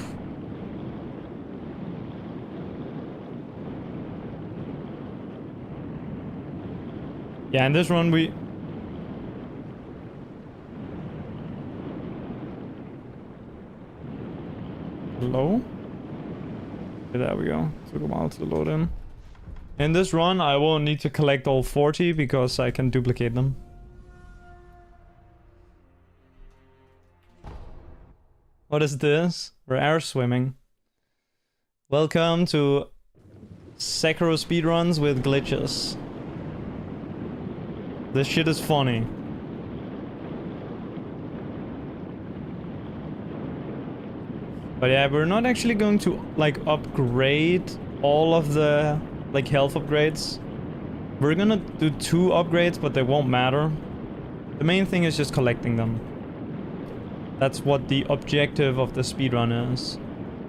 Yeah, in this run we... Hello? Okay, there we go. Took a while to load in. In this run I won't need to collect all 40 because I can duplicate them. What is this? We're air swimming. Welcome to Sekiro speedruns with glitches. This shit is funny. But yeah, we're not actually going to like upgrade all of the like health upgrades. We're gonna do 2 upgrades, but they won't matter. The main thing is just collecting them. That's what the objective of the speedrun is.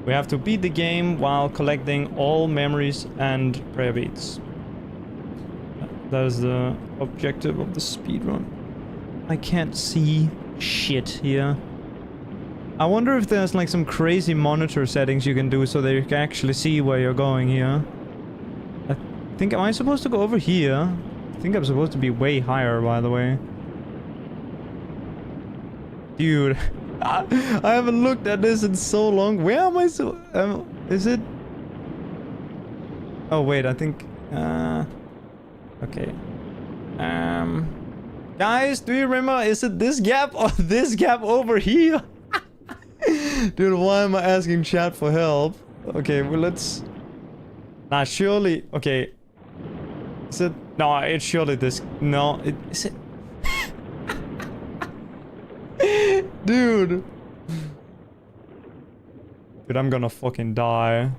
We have to beat the game while collecting all memories and prayer beads. That is the objective of the speedrun. I can't see shit here. I wonder if there's like some crazy monitor settings you can do so that you can actually see where you're going here. I think, am I supposed to go over here? I think I'm supposed to be way higher, by the way. Dude, I haven't looked at this in so long. Where am I is it? Oh wait, I think, okay. Guys, do you remember, is it this gap or this gap over here? Dude, why am I asking chat for help? Okay, well let's... Nah, surely... Okay. Is it... No, it's surely this... No, is it... Dude. Dude, I'm gonna fucking die.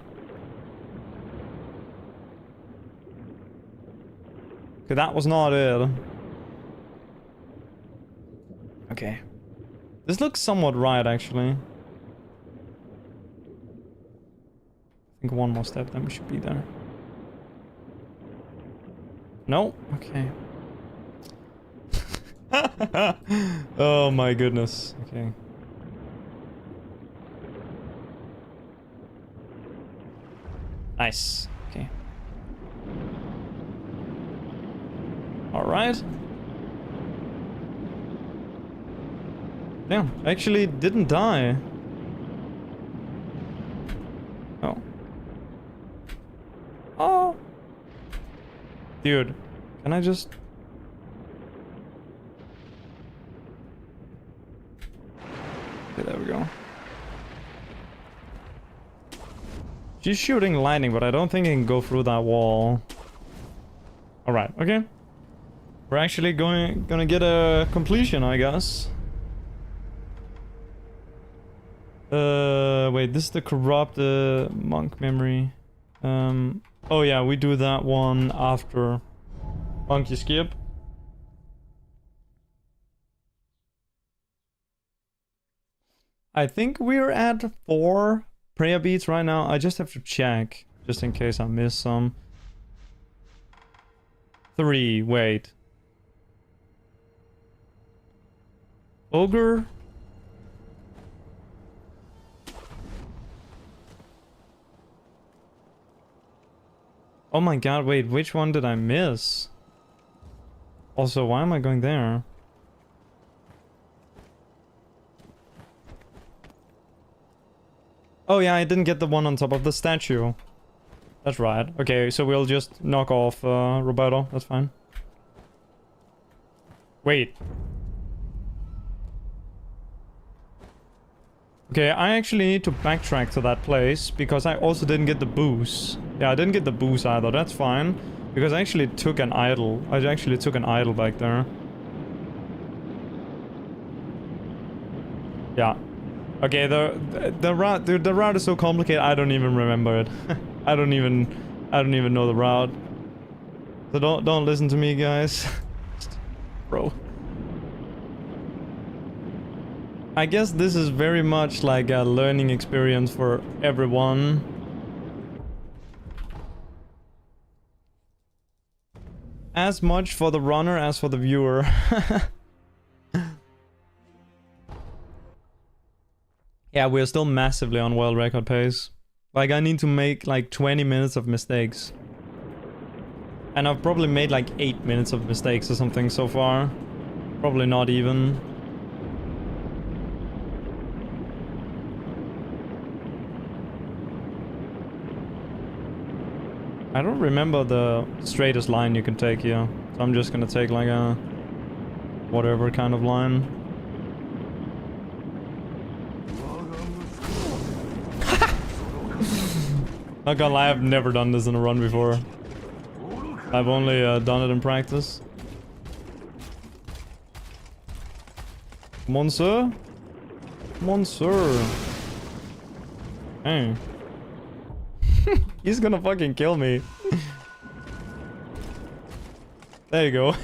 Okay, that was not it. Okay. This looks somewhat right, actually. I think one more step, then we should be there. No? Okay. Oh my goodness. Okay. Nice. Okay. Alright. Damn, I actually didn't die. Oh. Oh. Dude, can I just... Okay, there we go. She's shooting lightning, but I don't think I can go through that wall. Alright, okay. We're actually gonna get a completion, I guess. Wait, this is the corrupt monk memory. Oh yeah, we do that one after monk you skip. I think we're at 4 prayer beads right now. I just have to check, just in case I miss some. 3, wait. Ogre? Oh my god, wait, which one did I miss? Also, why am I going there? Oh yeah, I didn't get the one on top of the statue. That's right. Okay, so we'll just knock off Roberto. That's fine. Wait. Okay, I actually need to backtrack to that place because I also didn't get the boost. Yeah, I didn't get the boost either. That's fine. Because I actually took an idol. I actually took an idol back there. Yeah. Okay, the route, dude, the route is so complicated. I don't even remember it. I don't even know the route. So don't listen to me, guys. Bro. I guess this is very much like a learning experience for everyone. As much for the runner as for the viewer. Yeah, we're still massively on world record pace. Like, I need to make like 20 minutes of mistakes. And I've probably made like 8 minutes of mistakes or something so far. Probably not even. I don't remember the straightest line you can take here. So I'm just gonna take like a... whatever kind of line. Not gonna lie, I've never done this in a run before. I've only done it in practice. Come on, sir. Come on, sir. Hey. He's gonna fucking kill me. There you go.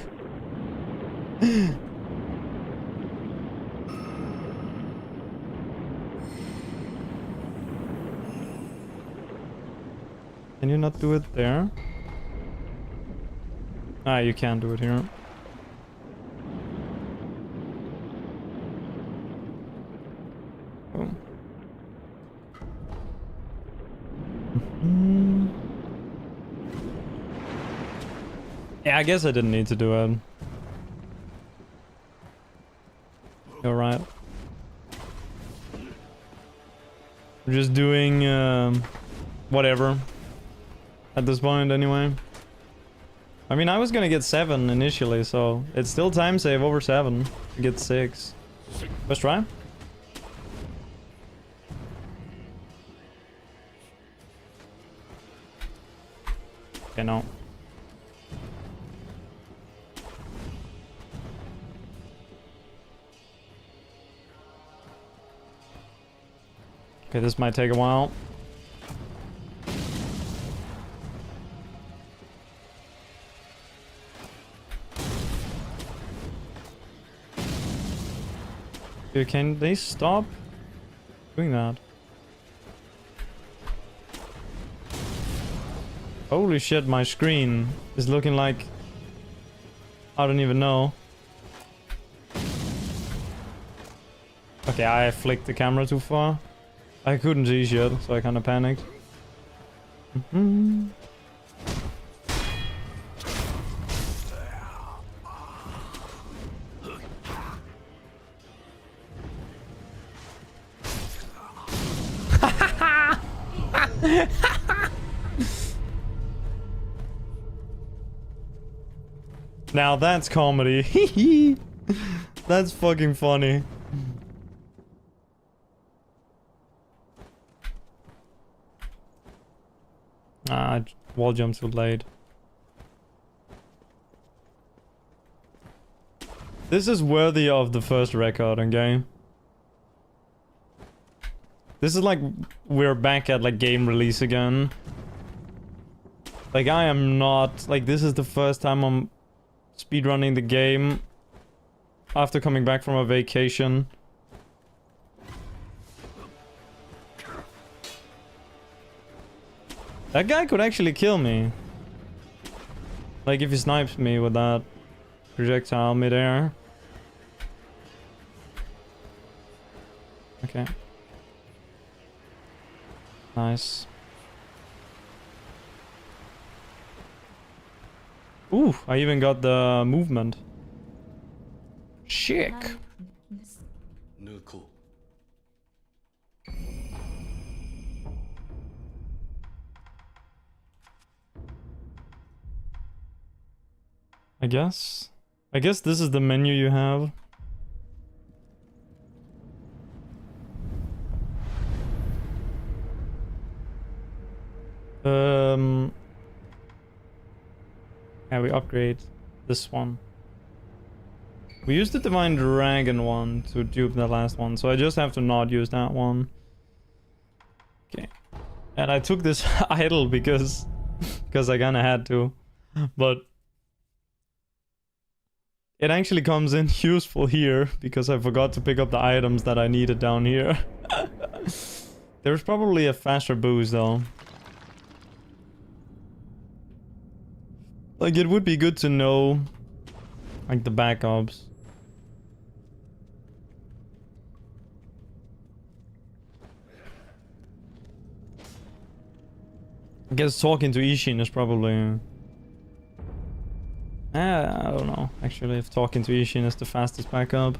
Can you not do it there? Ah, you can't do it here. Oh. Yeah, I guess I didn't need to do it. You're right. I'm just doing whatever at this point anyway. I mean, I was gonna get 7 initially, so it's still time save over 7 to get 6. First try. Okay, no. Okay, this might take a while. Dude, can they stop doing that? Holy shit, my screen is looking like... I don't even know. Okay, I flicked the camera too far. I couldn't see shit, so I kind of panicked. Now that's comedy. That's fucking funny. Ah, wall jump too late. This is worthy of the first record, okay? This is like we're back at like game release again. Like I am not like this is the first time I'm speedrunning the game after coming back from a vacation. That guy could actually kill me. Like if he snipes me with that projectile midair. Okay. Nice. Ooh, I even got the movement. Chic. I guess this is the menu you have. Yeah, we upgrade this one. We used the Divine Dragon one to dupe the last one, so I just have to not use that one. Okay. And I took this idol because I kinda had to. But it actually comes in useful here because I forgot to pick up the items that I needed down here. There's probably a faster boost though. Like it would be good to know like the backups. I guess talking to Ishin is probably... I don't know, actually, if talking to Ishin is the fastest backup.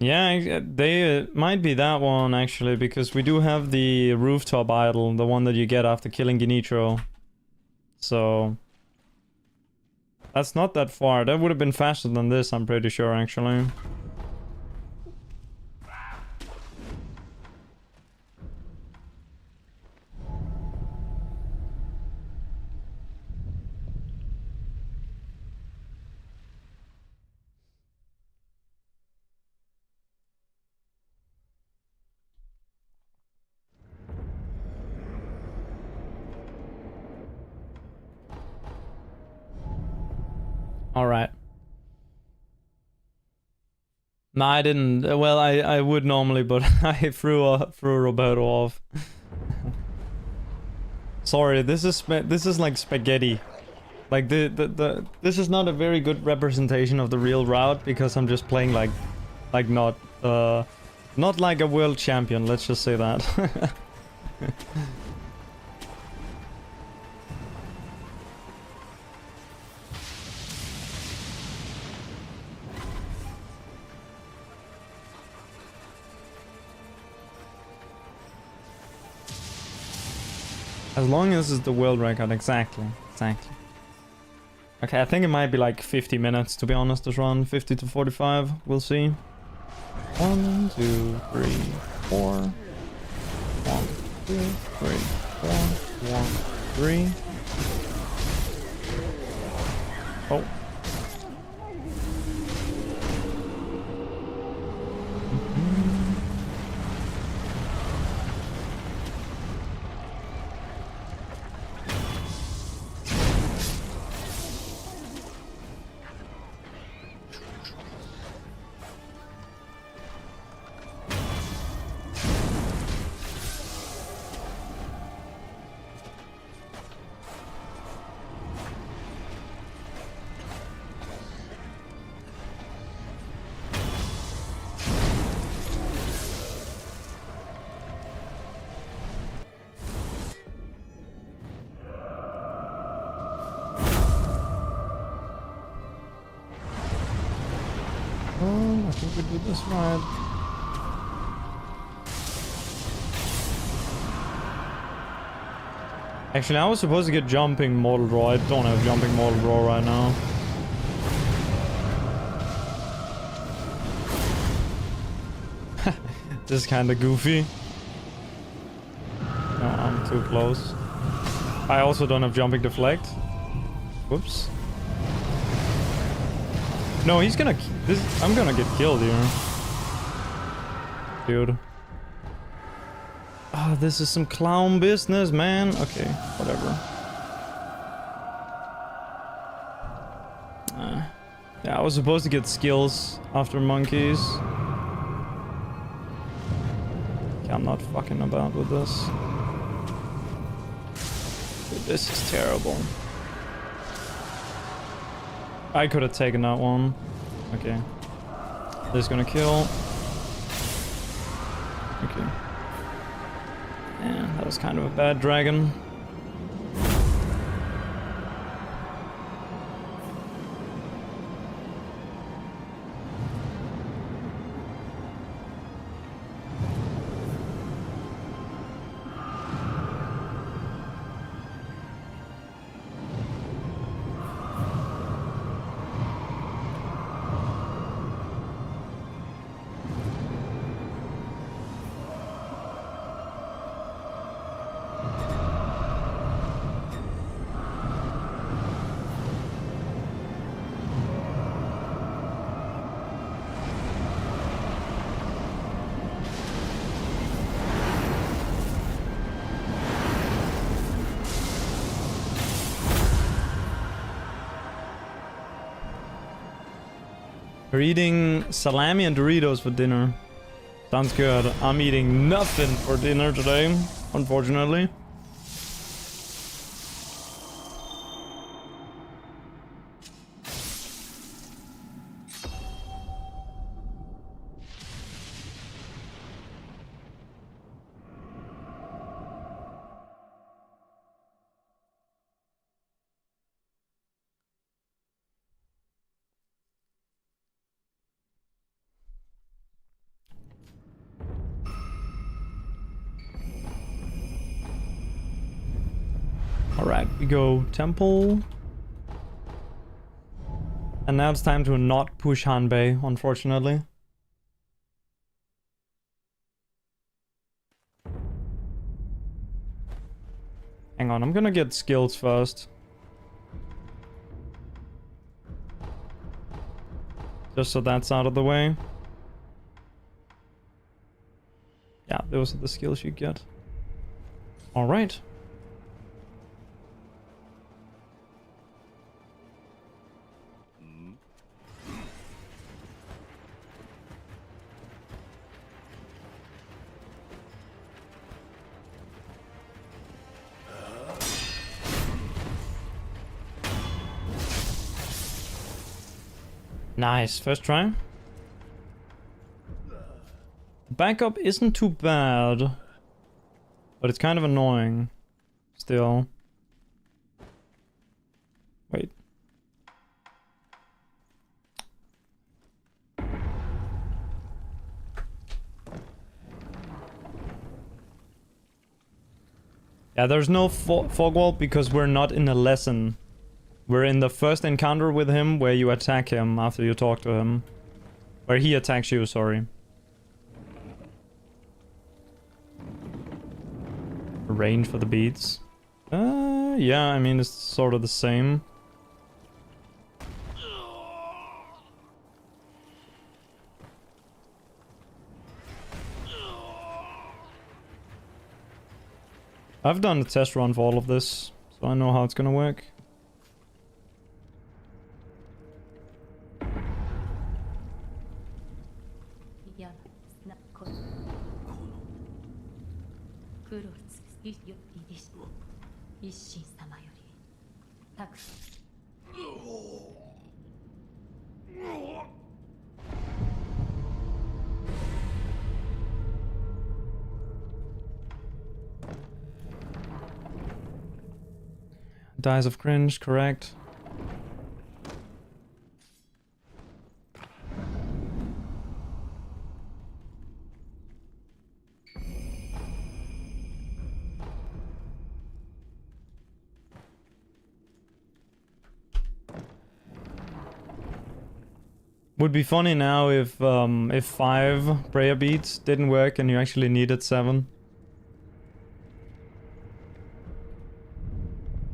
Yeah, they might be that one, actually, because we do have the rooftop idol, the one that you get after killing Ginitro. So... that's not that far. That would have been faster than this, I'm pretty sure, actually. Alright. No, I didn't. Well, I would normally, but I threw Roberto off. Sorry, this is like spaghetti. Like this is not a very good representation of the real route because I'm just playing like not like a world champion, let's just say that. As long as it's the world record, exactly. Okay, I think it might be like 50 minutes to be honest, this run. 50 to 45, we'll see. 1, 2, 3, 4. 1, 2, 3, 4, 1, 3. Oh. Oh, I think we did this right. Actually, I was supposed to get jumping mortal draw. I don't have jumping mortal draw right now. This is kinda goofy. No, I'm too close. I also don't have jumping deflect. Whoops. No, he's gonna... I'm gonna get killed here. Dude. Oh, this is some clown business, man. Okay, whatever. Yeah, I was supposed to get skills after monkeys. Okay, I'm not fucking about with this. Dude, this is terrible. I could have taken that one. Okay. This is gonna kill. Okay. Yeah, that was kind of a bad dragon. We're eating salami and Doritos for dinner. Sounds good. I'm eating nothing for dinner today, unfortunately. Alright, we go temple. And now it's time to not push Hanbei, unfortunately. Hang on, I'm gonna get skills first. Just so that's out of the way. Yeah, those are the skills you get. Alright. Nice, first try. The backup isn't too bad, but it's kind of annoying still. Wait. Yeah, there's no fog wall because we're not in a lesson. We're in the first encounter with him where you attack him after you talk to him. Where he attacks you, sorry. Range for the beads. Yeah, I mean, it's sort of the same. I've done a test run for all of this, so I know how it's gonna work. Dies of cringe, correct. Would be funny now if 5 prayer beads didn't work and you actually needed 7.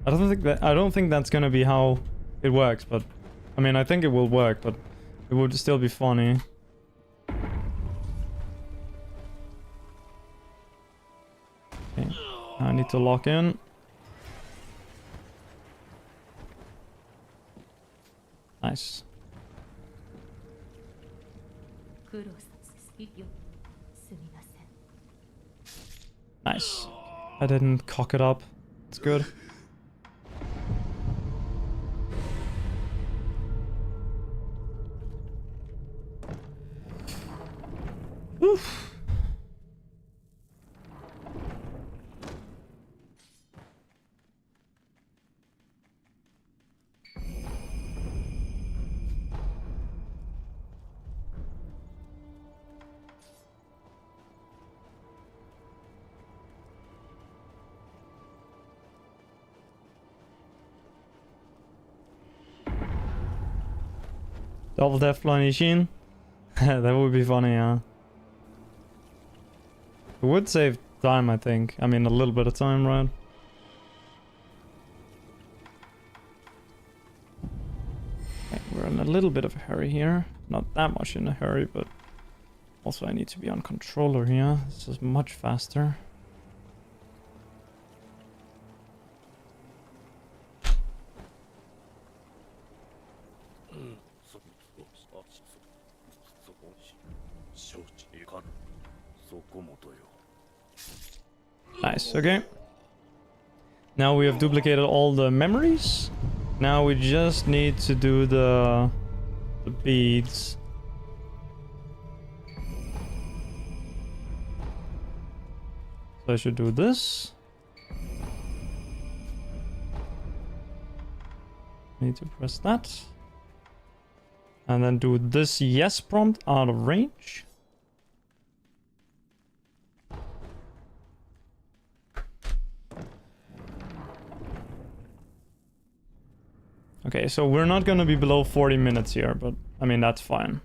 I don't think that's gonna be how it works, but I mean I think it will work, but it would still be funny. Okay. I need to lock in. Nice. Nice. I didn't cock it up. It's good. Oof. Double death flying machine. That would be funny, yeah. It would save time, I think. I mean, a little bit of time, right? Okay, we're in a little bit of a hurry here. Not that much in a hurry, but also I need to be on controller here. This is much faster. Nice, okay. Now we have duplicated all the memories. Now we just need to do the beads. So I should do this. Need to press that. And then do this yes prompt out of range. Okay, so we're not gonna be below 40 minutes here, but I mean, that's fine.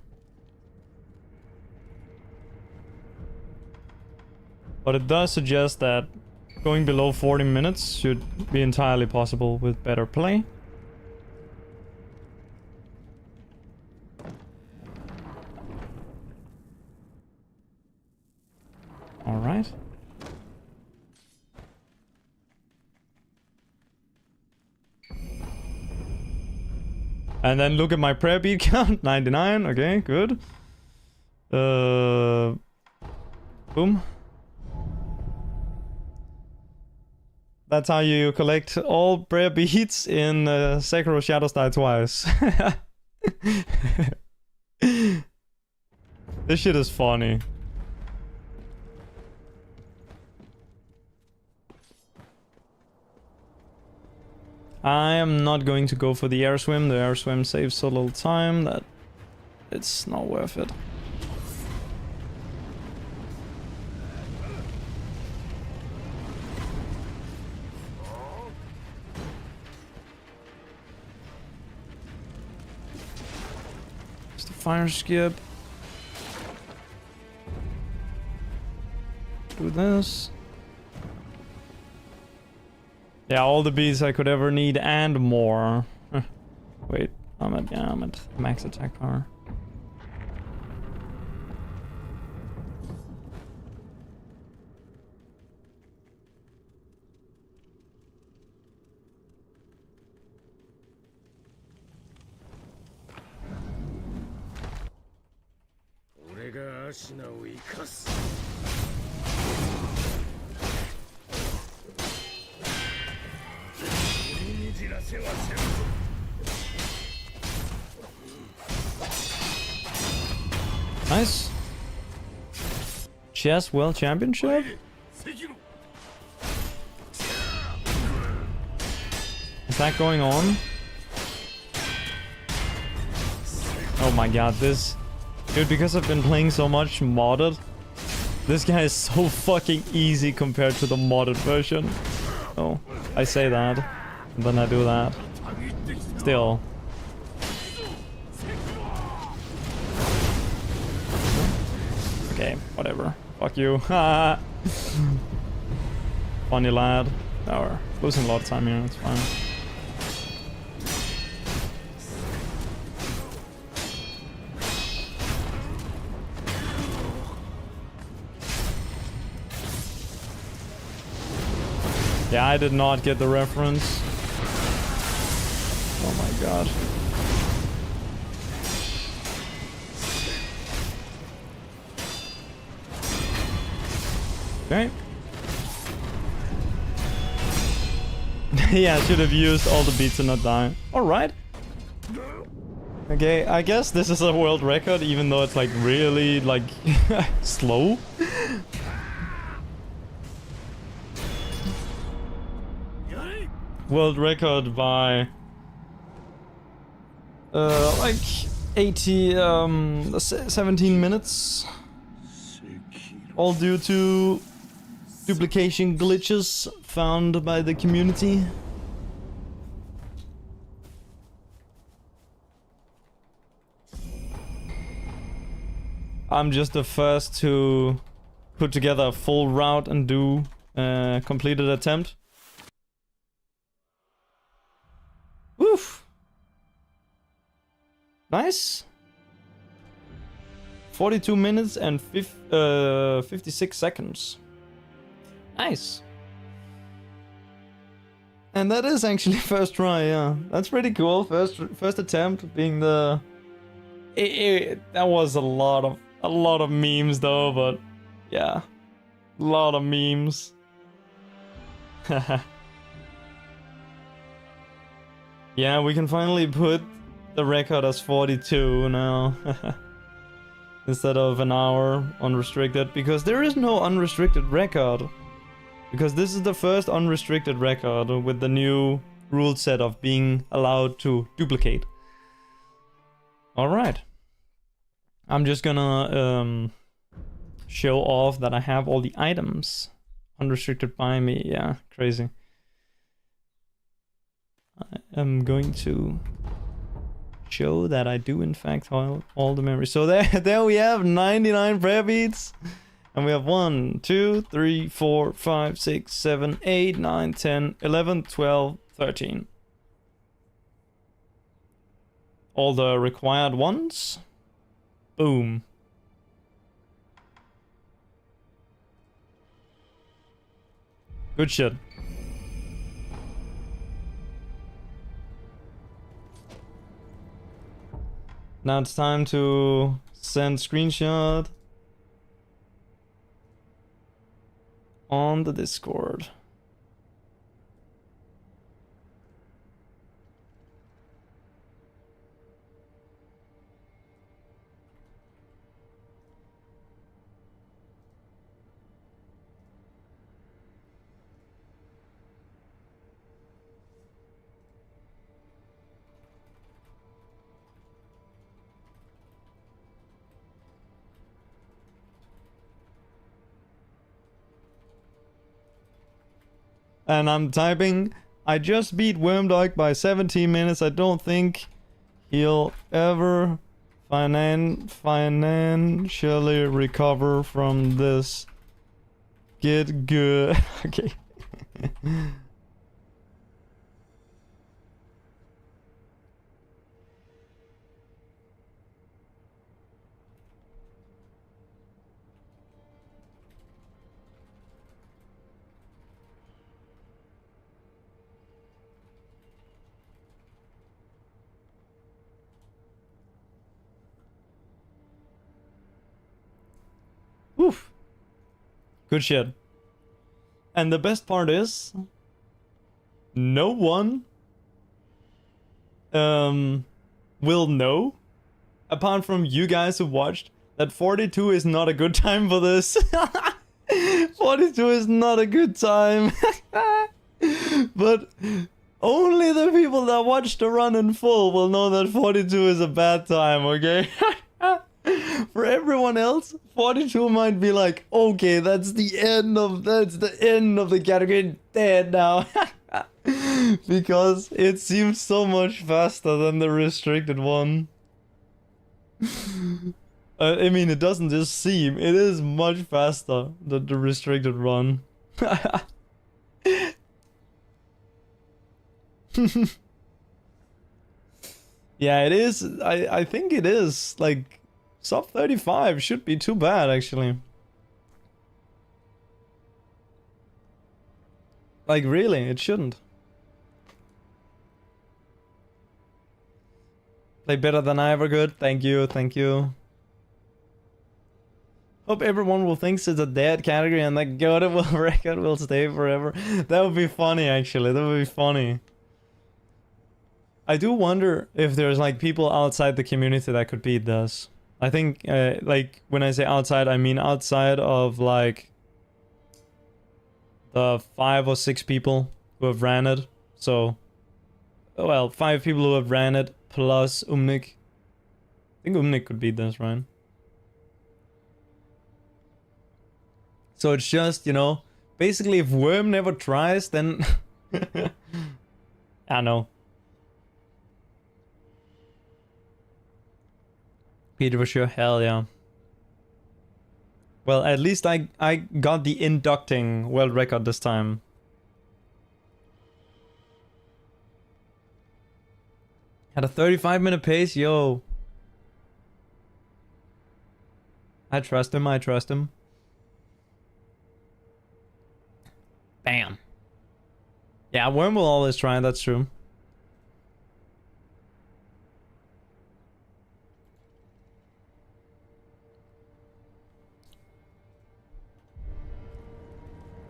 But it does suggest that going below 40 minutes should be entirely possible with better play. All right. And then look at my prayer bead count, 99, okay, good. Boom. That's how you collect all prayer beads in Sekiro Shadows Die Twice. This shit is funny. I am not going to go for the air swim. The air swim saves so little time that it's not worth it. Just a fire skip. Do this. Yeah, all the beads I could ever need and more. Wait, I'm at max attack power. Nice. Chess World Championship? Is that going on? Oh my god, this... Dude, because I've been playing so much modded, this guy is so fucking easy compared to the modded version. Oh, I say that, and then I do that. Still. Okay, whatever. Fuck you. Funny lad. No, we're losing a lot of time here, it's fine. Yeah, I did not get the reference. Oh my god. Okay. Yeah, I should have used all the beats and not die. Alright. Okay, I guess this is a world record, even though it's like really like slow. World record by like 17 minutes. All due to duplication glitches found by the community. I'm just the first to put together a full route and do a completed attempt. Woof! Nice. 42 minutes and 56 seconds. Nice. And that is actually first try, yeah. That's pretty cool. First attempt being the... that was a lot of memes though, but yeah. A lot of memes. Yeah, we can finally put the record as 42 now. Instead of an hour unrestricted, because there is no unrestricted record. Because this is the first unrestricted record with the new rule set of being allowed to duplicate. Alright. I'm just gonna show off that I have all the items unrestricted by me. Yeah, crazy. I am going to show that I do in fact have all the memories. So there we have 99 prayer beads. And we have 1, 2, 3, 4, 5, 6, 7, 8, 9, 10, 11, 12, 13. All the required ones. Boom. Good shit. Now it's time to send screenshot on the Discord. And I'm typing, I just beat Wormdog by 17 minutes. I don't think he'll ever financially recover from this. Get good. Okay. Oof. Good shit. And the best part is, no one will know, apart from you guys who watched, that 42 is not a good time for this. 42 is not a good time. But only the people that watched the run in full will know that 42 is a bad time, okay? For everyone else, 42 might be like, okay, that's the end of the category, dead now. Because it seems so much faster than the restricted one. I mean, it doesn't just seem, it is much faster than the restricted run. Yeah, it is. I think it is. Like, sub 35 should be too bad, actually. Like, really, it shouldn't. Play better than I ever could. Thank you, thank you. Hope everyone will think it's a dead category and that goatable record will stay forever. That would be funny, actually. That would be funny. I do wonder if there's like people outside the community that could beat this. I think, like, when I say outside, I mean outside of like the 5 or 6 people who have ran it. So, well, 5 people who have ran it plus Umnik. I think Umnik could beat this, right? So it's just, you know, basically if Worm never tries, then... I know. Peter for sure, hell yeah. Well, at least I got the inducting world record this time. Had a 35-minute pace, yo. I trust him, I trust him. Bam. Yeah, Worm will always try, that's true.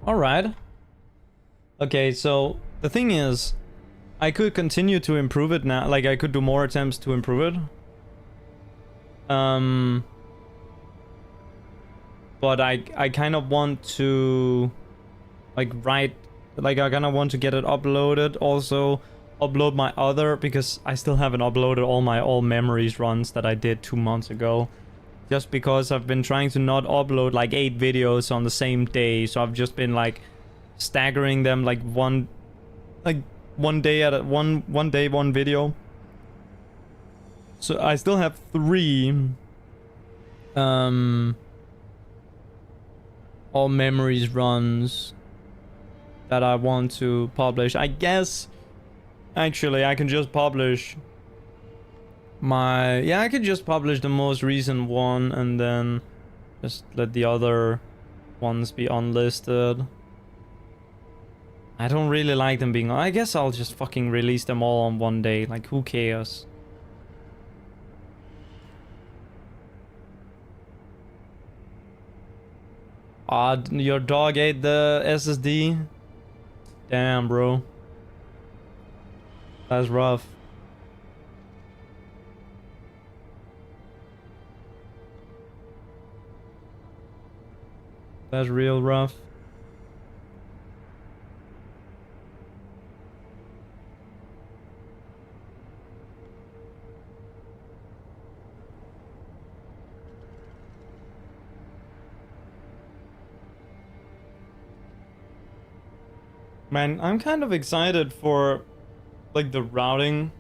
Alright. Okay, so the thing is, I could continue to improve it now. Like, I could do more attempts to improve it. But I kind of want to, like, I kind of want to get it uploaded. Also, upload my other, because I still haven't uploaded all my all memories runs that I did 2 months ago. Just because I've been trying to not upload like 8 videos on the same day, so I've just been like staggering them like one day at one day, one video. So I still have 3 all memories runs that I want to publish. I guess actually I can just publish I could just publish the most recent one and then just let the other ones be unlisted. I don't really like them being... I guess I'll just fucking release them all on one day. Like, who cares? Your dog ate the SSD? Damn, bro. That's rough. That's real rough. Man, I'm kind of excited for like the routing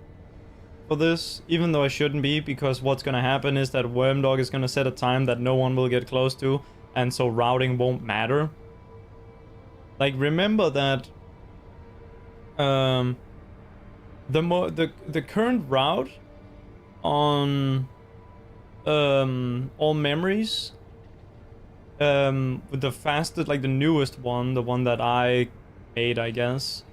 for this, even though I shouldn't be, because what's gonna happen is that Wormdog is gonna set a time that no one will get close to, and so routing won't matter. Like, remember that the current route on all memories, with the fastest, like the newest one, the one that I made, I guess,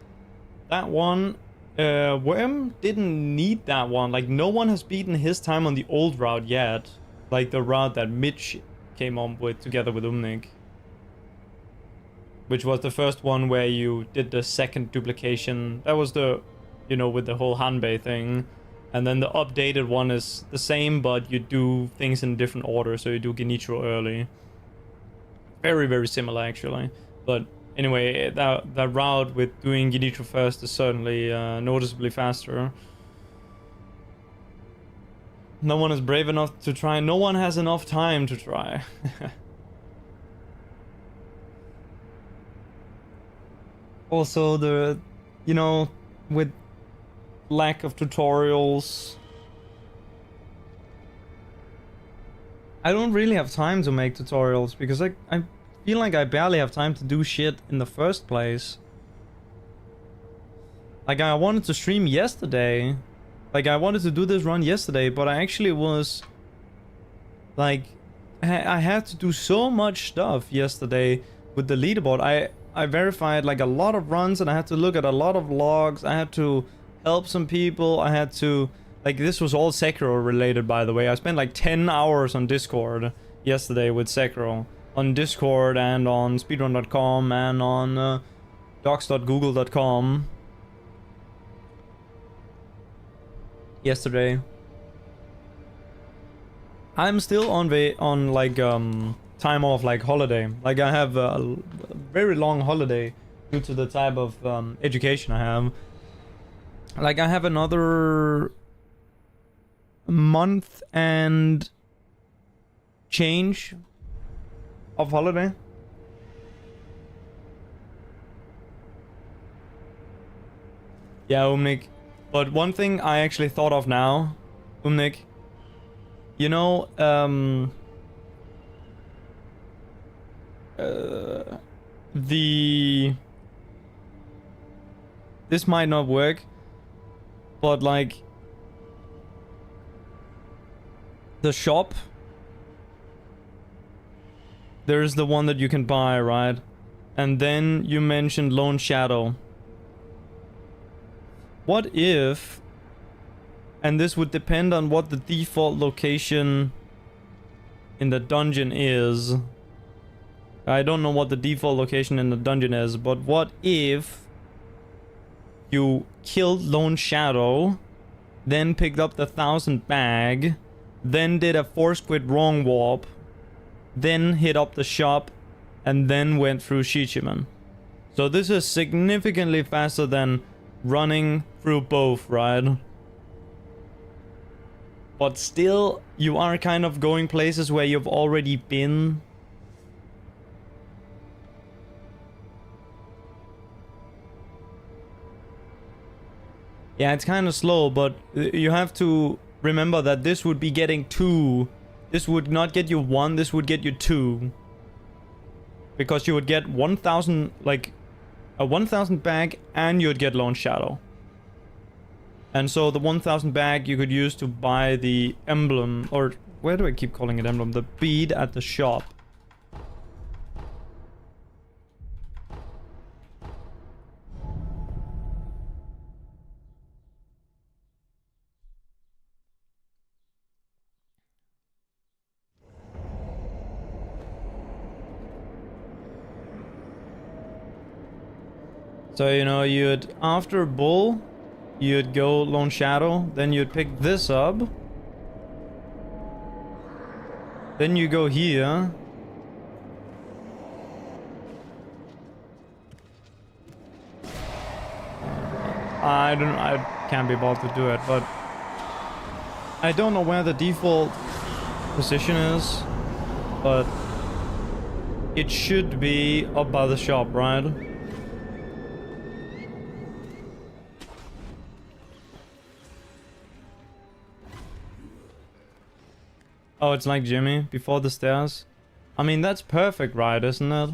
that one, Worm didn't need that one. Like, no one has beaten his time on the old route yet, like the route that Mitch came on with together with Umnik, which was the first one where you did the second duplication. That was the, you know, with the whole Hanbei thing. And then the updated one is the same, but you do things in a different order, so you do Genichiro early. Very, very similar, actually. But anyway, that route with doing Genichiro first is certainly noticeably faster. No one is brave enough to try. No one has enough time to try. Also, the, you know, with lack of tutorials, I don't really have time to make tutorials because I feel like I barely have time to do shit in the first place. Like, I wanted to stream yesterday. Like, I wanted to do this run yesterday, but I actually was... Like, I had to do so much stuff yesterday with the leaderboard. I verified, like, a lot of runs, and I had to look at a lot of logs. I had to help some people. I had to... Like, this was all Sekiro related, by the way. I spent, like, 10 hours on Discord yesterday with Sekiro. On Discord, and on speedrun.com, and on docs.google.com. Yesterday. I'm still on like time off, like holiday. Like, I have a very long holiday due to the type of education I have. Like, I have another month and change of holiday. Yeah, Umnik. But one thing I actually thought of now, Umnik, you know, this might not work, but like, the shop, there's the one that you can buy, right? And then you mentioned Lone Shadow. What if, and this would depend on what the default location in the dungeon is. I don't know what the default location in the dungeon is, but what if you killed Lone Shadow, then picked up the 1000 bag, then did a force quit wrong warp, then hit up the shop, and then went through Shichiman. So this is significantly faster than running through both, right? But still, you are kind of going places where you've already been. Yeah, it's kind of slow, but you have to remember that this would be getting 2. This would not get you 1, this would get you 2. Because you would get 1000, like, a 1000 bag, and you'd get Lone Shadow. And so the 1000 bag you could use to buy the emblem, or where do I keep calling it emblem? The bead at the shop. So, you know, you'd, after Bull, you'd go Lone Shadow, then you'd pick this up. Then you go here. I can't be bothered to do it, but I don't know where the default position is, but it should be up by the shop, right? Oh, it's like Jimmy, before the stairs. I mean, that's perfect, right, isn't it?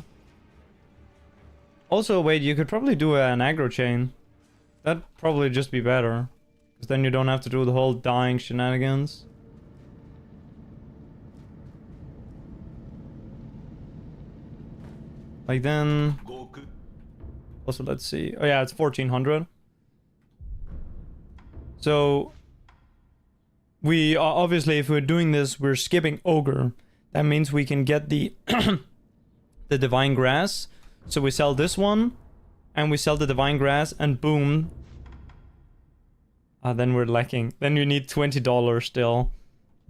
Also, wait, you could probably do an aggro chain. That'd probably just be better. Because then you don't have to do the whole dying shenanigans. Like then... Also, let's see. Oh yeah, it's 1400. So... we are obviously, if we're doing this, we're skipping Ogre. That means we can get the the Divine Grass. So we sell this one, and we sell the Divine Grass, and boom. Then we're lacking. Then you need $20 still.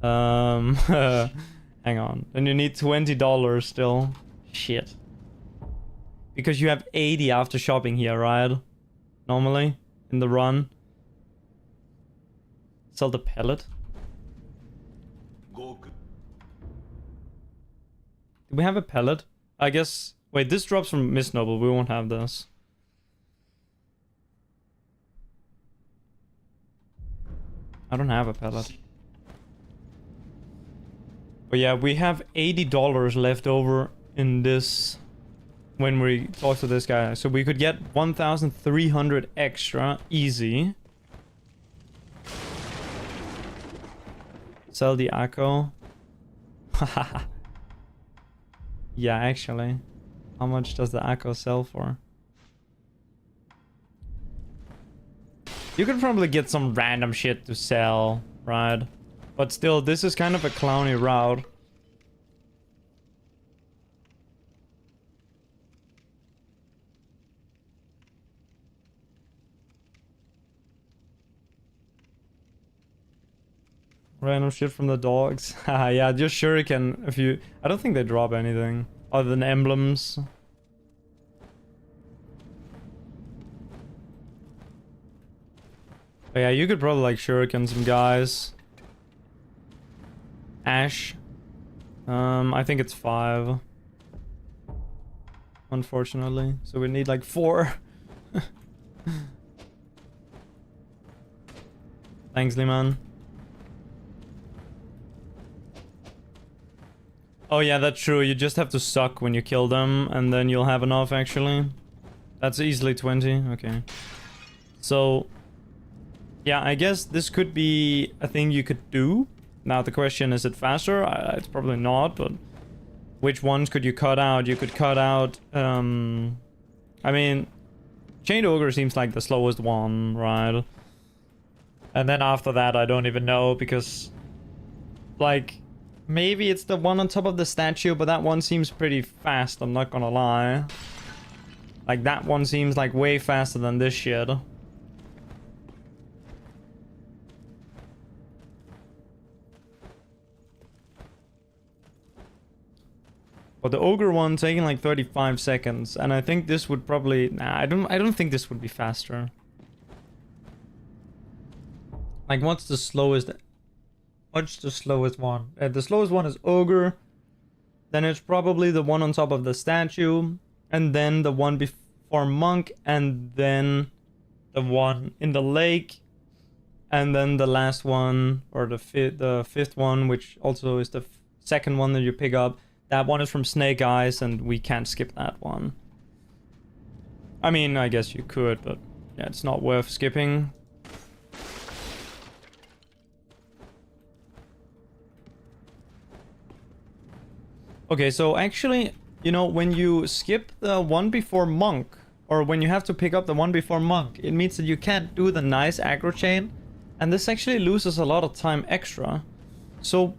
Hang on. Then you need $20 still. Shit. Because you have 80 after shopping here, right? Normally, in the run. Sell the pellet. Do we have a pellet? I guess... Wait, this drops from Miss Noble. We won't have this. I don't have a pellet. But yeah, we have $80 left over in this when we talk to this guy. So we could get 1,300 extra, easy. Sell the Akko. Yeah, actually. How much does the Akko sell for? You could probably get some random shit to sell, right? But still, this is kind of a clowny route. Random shit from the dogs. Yeah, just shuriken if you... I don't think they drop anything other than emblems. But yeah, you could probably like shuriken some guys. Ash. I think it's 5. Unfortunately. So we need like 4. Thanks, Liman. Oh yeah, that's true. You just have to suck when you kill them, and then you'll have enough, actually. That's easily 20. Okay. So... yeah, I guess this could be a thing you could do. Now the question, is it faster? It's probably not, but... which ones could you cut out? You could cut out... I mean... Chained Ogre seems like the slowest one, right? And then after that, I don't even know, because... like... maybe it's the one on top of the statue, but that one seems pretty fast, I'm not gonna lie. Like, that one seems like way faster than this shit. But the ogre one taking like 35 seconds, and I think this would probably... nah, I don't think this would be faster. Like, what's the slowest... what's the slowest one? The slowest one is ogre. Then it's probably the one on top of the statue, and then the one before monk, and then the one in the lake, and then the last one, or the fifth one, which also is the second one that you pick up. That one is from Snake Eyes, and we can't skip that one. I mean, I guess you could, but yeah, it's not worth skipping. Okay, so actually, you know, when you skip the one before monk, or when you have to pick up the one before monk, it means that you can't do the nice aggro chain, and this actually loses a lot of time extra. So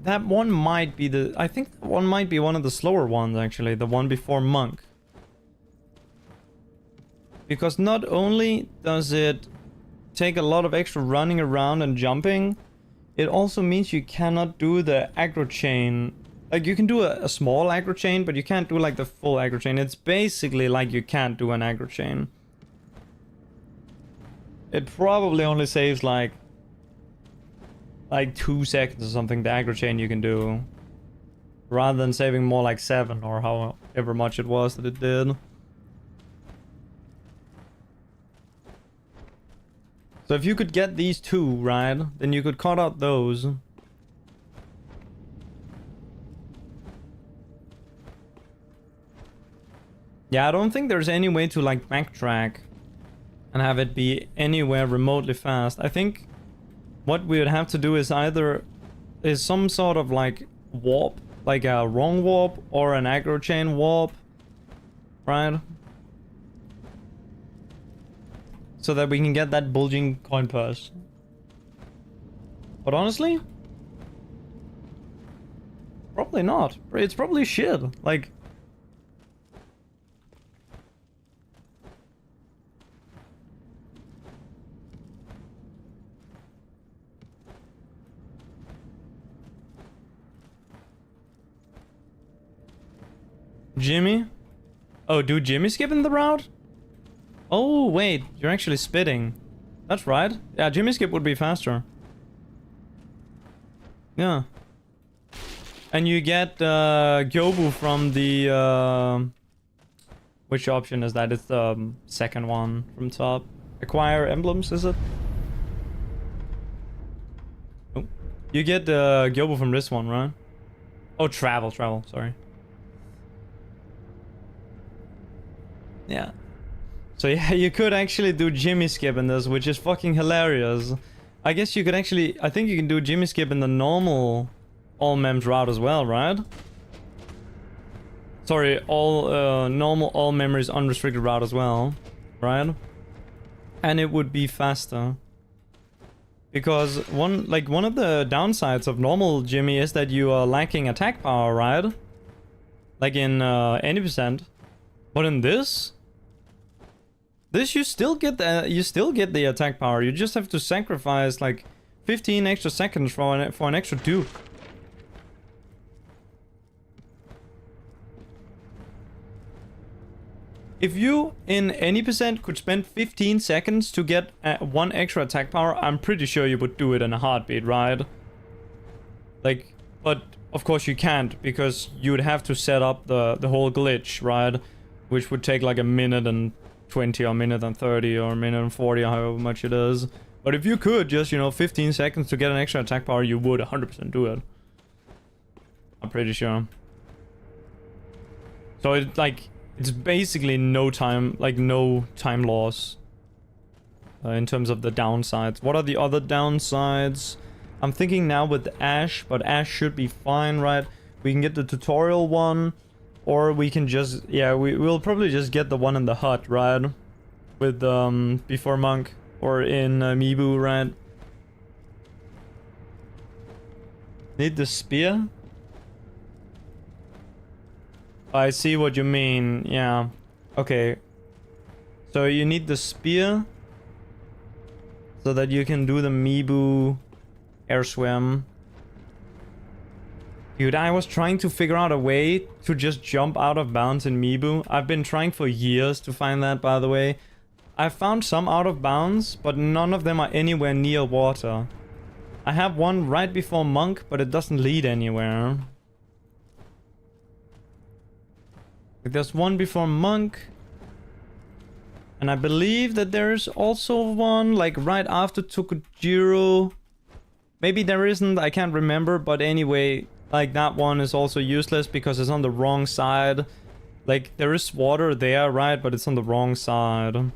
that one might be the... I think that one might be one of the slower ones, actually, the one before monk. Because not only does it take a lot of extra running around and jumping, it also means you cannot do the aggro chain. Like, you can do a small aggro chain, but you can't do like the full aggro chain. It's basically like you can't do an aggro chain. It probably only saves like 2 seconds or something, the aggro chain you can do. Rather than saving more like 7 or however much it was that it did. So if you could get these 2, right, then you could cut out those. Yeah, I don't think there's any way to like backtrack and have it be anywhere remotely fast. I think what we would have to do is either some sort of like warp, like a wrong warp or an aggro chain warp, right? So that we can get that bulging coin purse. But honestly, probably not. It's probably shit. Like, Jimmy? Oh, dude, Jimmy skipping the route? Oh, wait, you're actually spitting. That's right. Yeah, Jimmy skip would be faster. Yeah. And you get Gyobu from the... which option is that? It's the second one from top. Acquire emblems, is it? Oh. You get Gyobu from this one, right? Oh, travel, sorry. Yeah. So yeah, you could actually do Jimmy skip in this, which is fucking hilarious. I guess you could actually... I think you can do Jimmy skip in the normal all mems route as well, right? Sorry, all normal all memories unrestricted route as well, right? And it would be faster. Because one of the downsides of normal Jimmy is that you are lacking attack power, right? Like in any percent. But in this you still get the attack power. You just have to sacrifice like 15 extra seconds for an extra dupe. If you in any percent could spend 15 seconds to get one extra attack power, I'm pretty sure you would do it in a heartbeat, right? Like, but of course you can't, because you would have to set up the whole glitch, right? Which would take like a minute and 20 or a minute and 30 or a minute and 40 or however much it is. But if you could just, you know, 15 seconds to get an extra attack power, you would 100% do it. I'm pretty sure. So it like... It's basically no time loss in terms of the downsides. What are the other downsides? I'm thinking now with Ash, but Ash should be fine, right? We can get the tutorial one, or we can just, yeah, we'll probably just get the one in the hut, right? With before Monk or in Mibu, right? Need the spear? I see what you mean, yeah. Okay. So you need the spear so that you can do the Mibu air swim. Dude, I was trying to figure out a way to just jump out of bounds in Mibu. I've been trying for years to find that, by the way. I found some out of bounds, but none of them are anywhere near water. I have one right before Monk, but it doesn't lead anywhere. There's one before Monk. And I believe that there's also one like right after Tokujiro. Maybe there isn't, I can't remember, but anyway, like that one is also useless because it's on the wrong side. Like there is water there, right? But it's on the wrong side.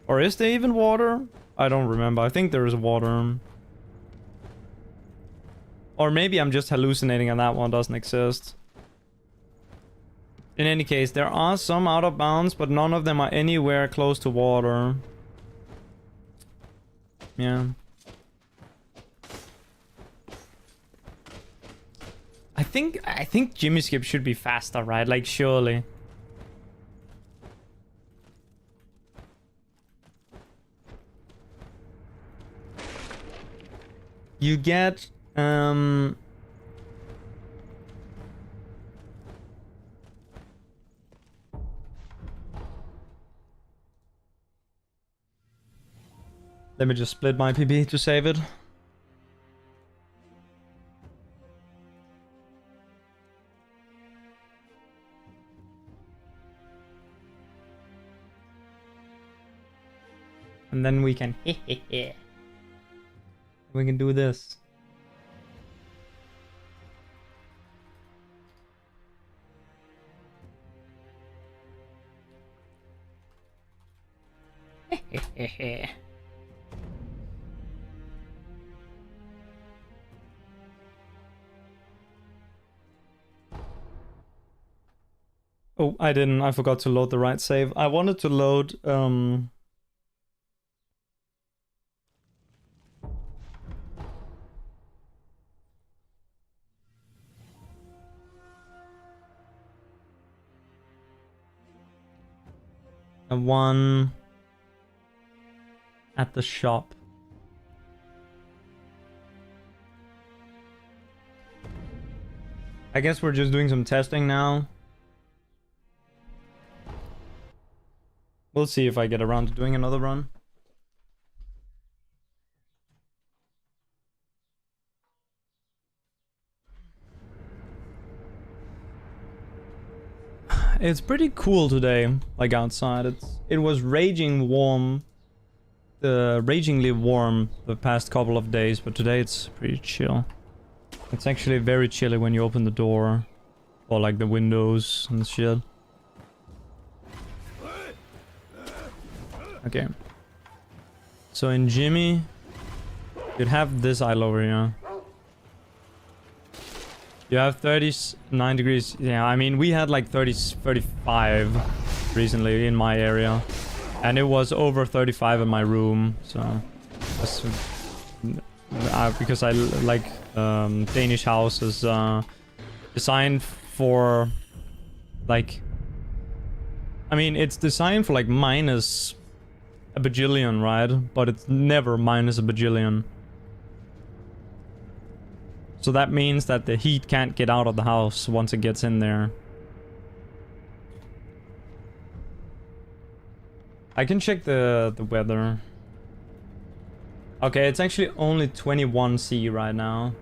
Or is there even water? I don't remember. I think there is water. Or maybe I'm just hallucinating and that one doesn't exist. In any case, there are some out of bounds, but none of them are anywhere close to water. Yeah. I think Jimmy Skip should be faster, right? Like, surely. You get... Let me just split my PB to save it. And then we can we can do this. Oh, I didn't. I forgot to load the right save. I wanted to load a one at the shop. I guess we're just doing some testing now. We'll see if I get around to doing another run. It's pretty cool today, like outside. It was raging warm. ragingly warm the past couple of days, but today it's pretty chill. It's actually very chilly when you open the door. Or like the windows and shit. Okay. So in Jimmy, you'd have this isle over here. You have 39 degrees. Yeah, I mean, we had like 35 recently in my area. And it was over 35 in my room. So, that's, because I like Danish houses designed for like, I mean, it's designed for like minus a bajillion, right? But it's never minus a bajillion. So that means that the heat can't get out of the house once it gets in there. I can check the weather. Okay, it's actually only 21°C right now.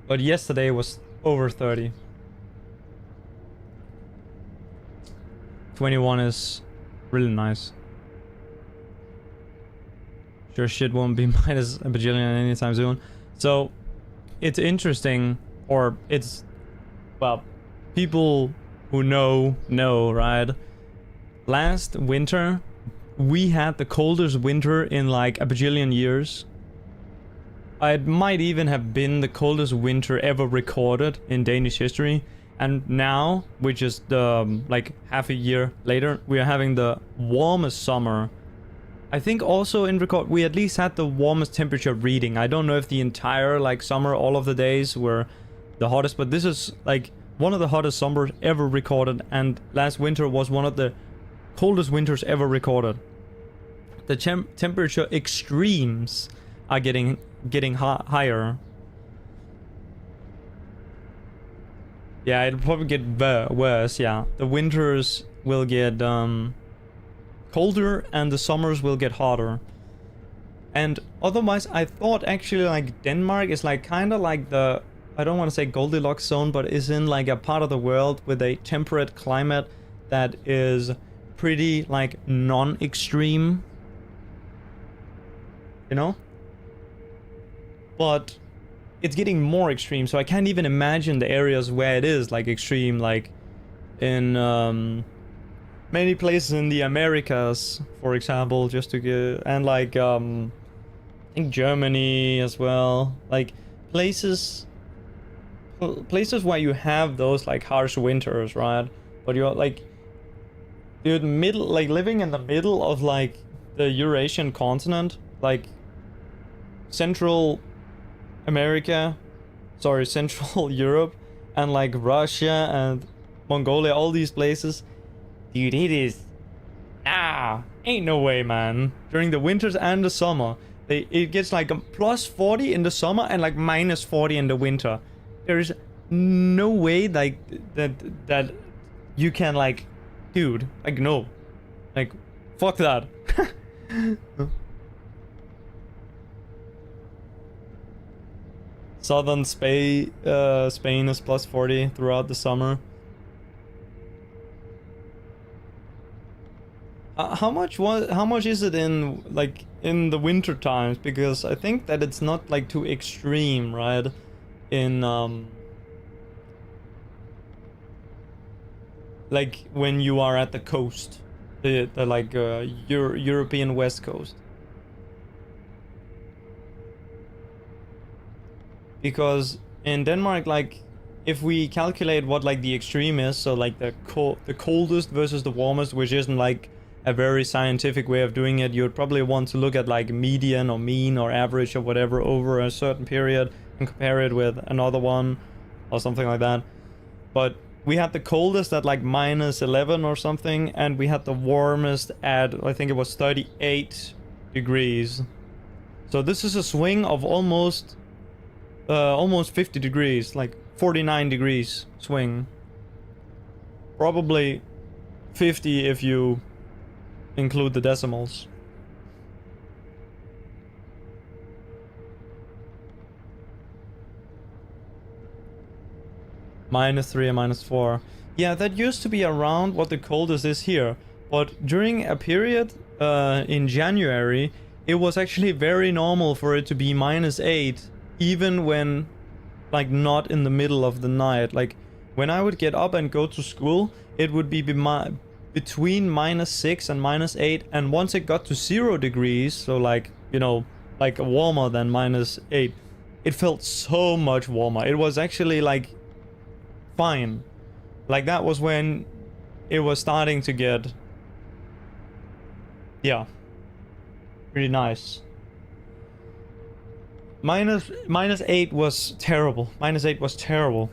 But yesterday was over 30. 21 is really nice. Sure shit won't be minus a bajillion anytime soon. So, it's interesting, or it's, well, people who know, right? Last winter, we had the coldest winter in like a bajillion years. It might even have been the coldest winter ever recorded in Danish history. And now, which is like half a year later, we are having the warmest summer. I think also in record, we at least had the warmest temperature reading. I don't know if the entire like summer, all of the days were the hottest, but this is like one of the hottest summers ever recorded. And last winter was one of the coldest winters ever recorded. The temperature extremes are getting higher. Yeah, it'll probably get worse, yeah. The winters will get colder and the summers will get hotter. And otherwise, I thought actually like Denmark is like kind of like the, I don't want to say Goldilocks zone, but is in like a part of the world with a temperate climate that is pretty like non-extreme. You know? But it's getting more extreme, so I can't even imagine the areas where it is like extreme, like in many places in the Americas, for example, just to get, and like I think Germany as well, like places where you have those like harsh winters, right? But you're like, dude, living in the middle of like the Eurasian continent, like Central Europe, and like Russia and Mongolia, all these places, dude, it is, ain't no way, man. During the winters and the summer, it gets like a plus 40 in the summer and like minus 40 in the winter. There is no way like that you can like, dude, like no, like fuck that. Southern Spain is plus 40 throughout the summer. How much is it in like in the winter times? Because I think that it's not like too extreme, right? In like when you are at the coast, the like European West Coast. Because in Denmark, like, if we calculate what like the extreme is, so like the coldest versus the warmest, which isn't like a very scientific way of doing it, you would probably want to look at like median or mean or average or whatever over a certain period and compare it with another one or something like that. But we had the coldest at like minus 11 or something, and we had the warmest at, I think it was 38 degrees. So this is a swing of almost 50 degrees, like 49 degrees swing. Probably 50 if you include the decimals. -3 and -4. Yeah, that used to be around what the coldest is here. But during a period in January, it was actually very normal for it to be -8, even when, like, not in the middle of the night. Like, when I would get up and go to school, it would be between -6 and -8, and once it got to 0 degrees, so like, you know, like warmer than -8, it felt so much warmer. It was actually like fine. Like, that was when it was starting to get, yeah, pretty nice. -8 was terrible. -8 was terrible.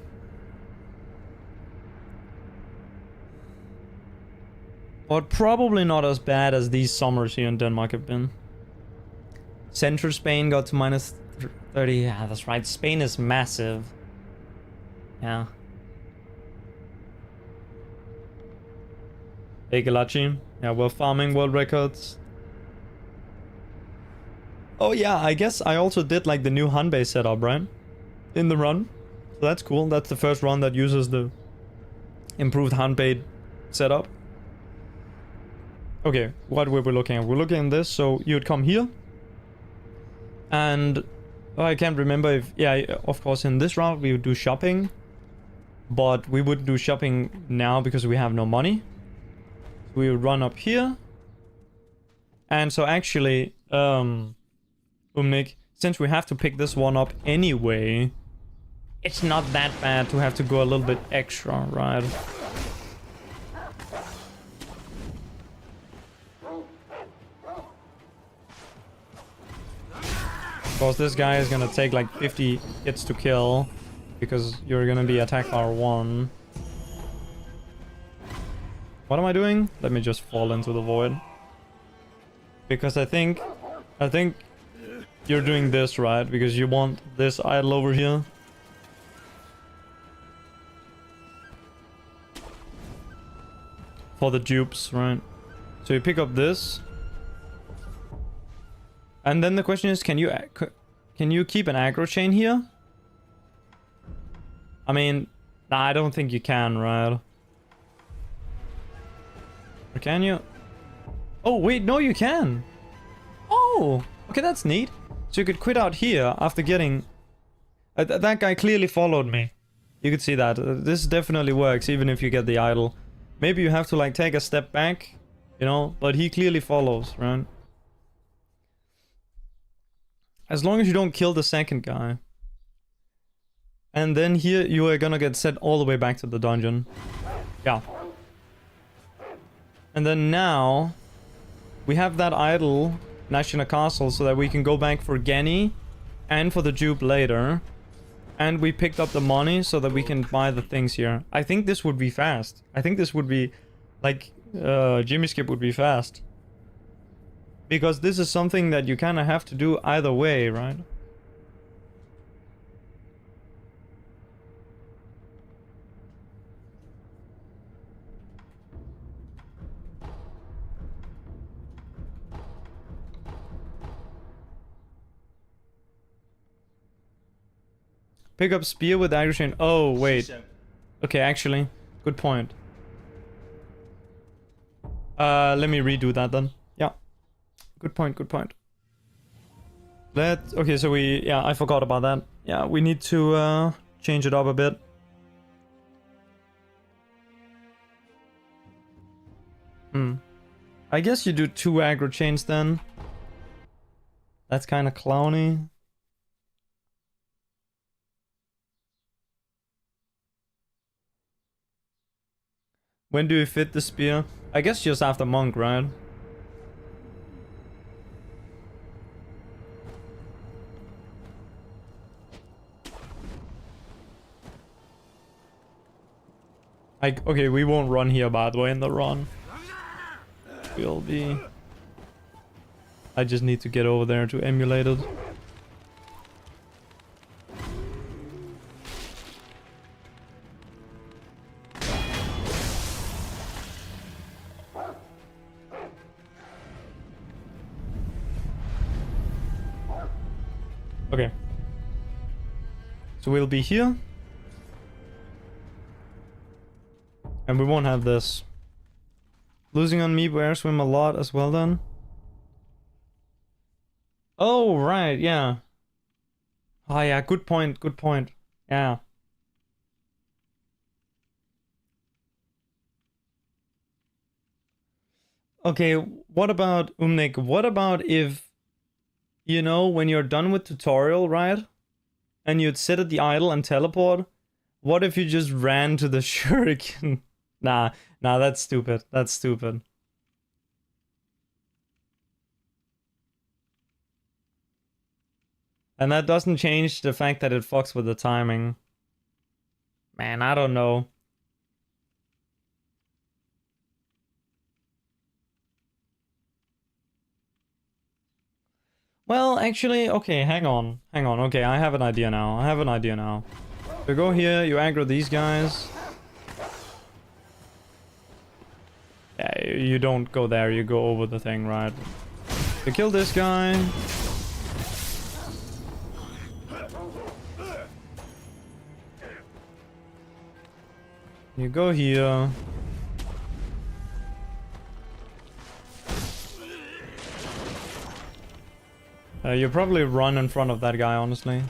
But probably not as bad as these summers here in Denmark have been. Central Spain got to -30. Yeah, that's right. Spain is massive. Yeah. Hey, Galachi. Yeah, we're farming world records. Oh yeah, I guess I also did like the new Hanbei setup, right? In the run. So that's cool. That's the first run that uses the improved Hanbei setup. Okay, what were we looking at? We're looking at this, so you'd come here. And I can't remember if, yeah, of course in this round we would do shopping. But we wouldn't do shopping now because we have no money. So we would run up here. And so actually, Umnik, since we have to pick this one up anyway, it's not that bad to have to go a little bit extra, right? Of course, this guy is gonna take like 50 hits to kill, because you're gonna be attack power 1. What am I doing? Let me just fall into the void. Because I think you're doing this, right? Because you want this idol over here. For the dupes, right? So you pick up this. And then the question is, can you keep an aggro chain here? I mean, nah, I don't think you can, right? Or can you? Oh, wait, no, you can. Oh, okay, that's neat. So you could quit out here after getting... that guy clearly followed me. You could see that. This definitely works, even if you get the idol. Maybe you have to, like, take a step back, you know? But he clearly follows, right? As long as you don't kill the second guy. And then here you are gonna get sent all the way back to the dungeon. Yeah. And then now... we have that idol, National Castle, so that we can go back for Genny and for the dupe later. And we picked up the money so that we can buy the things here. I think this would be fast. I think this would be... like, Jimmy Skip would be fast. Because this is something that you kind of have to do either way, right? Pick up spear with aggro chain. Oh, wait. Okay, actually, good point. Let me redo that then. Yeah. Good point, good point. Okay, so yeah, I forgot about that. Yeah, we need to change it up a bit. I guess you do 2 aggro chains then. That's kind of clowny. When do you fit the spear? I guess just after monk, right? Okay, we won't run here, by the way, in the run. We'll be... I just need to get over there to emulate it. Okay. So we'll be here. And we won't have this. Losing on me air swim a lot as well then. Oh, right, yeah. Oh, yeah, good point, good point. Yeah. Okay, what about, Umnik, what about if, you know, when you're done with tutorial, right? And you'd sit at the idle and teleport? What if you just ran to the shuriken? Nah, that's stupid. That's stupid. And that doesn't change the fact that it fucks with the timing. Man, I don't know. Well, actually, okay, hang on. Okay, I have an idea now. So go here, you aggro these guys. Yeah, you don't go there, you go over the thing, right? You kill this guy. You go here. You probably run in front of that guy, honestly.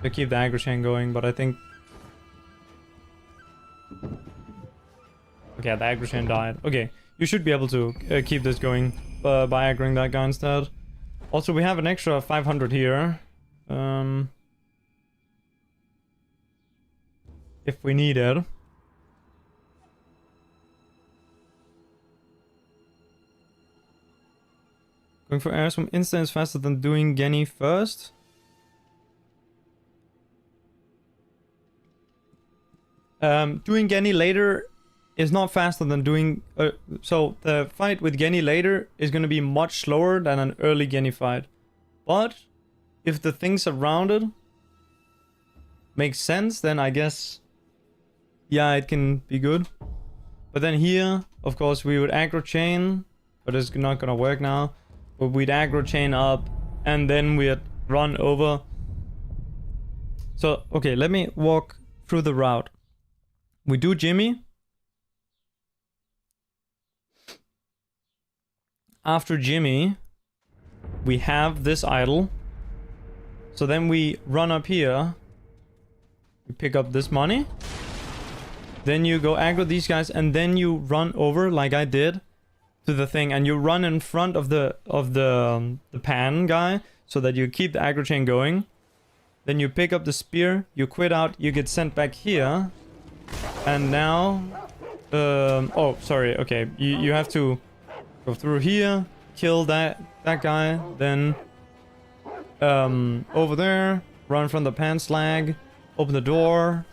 To keep the aggro chain going, but I think... Okay, the aggro chain died. Okay, you should be able to keep this going by aggroing that guy instead. Also, we have an extra 500 here. If we need it. Going for air swim instant is faster than doing Genny first. Doing Genny later is not faster than doing... so the fight with Genny later is going to be much slower than an early Genny fight. But if the things around it make sense, then I guess... Yeah, it can be good. But then here, of course, we would aggro chain. But it's not going to work now. But we'd aggro chain up. And then we'd run over. So, okay, let me walk through the route. We do Jimmy. After Jimmy, we have this idol. So then we run up here. We pick up this money. Then you go aggro these guys, and then you run over like I did to the thing, and you run in front of the pan guy so that you keep the aggro chain going. Then you pick up the spear, you quit out, you get sent back here. And now oh, sorry, okay. You have to go through here, kill that guy, then over there, run from the pan slag, open the door,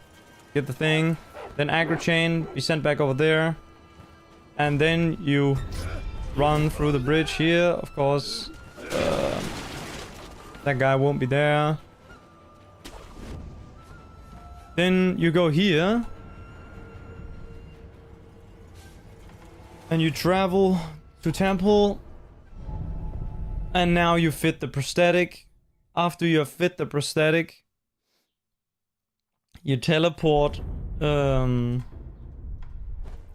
get the thing, then aggro chain, be sent back over there, and then you run through the bridge here. Of course, that guy won't be there. Then you go here. And you travel to temple. And now you fit the prosthetic. After you have fit the prosthetic, you teleport. So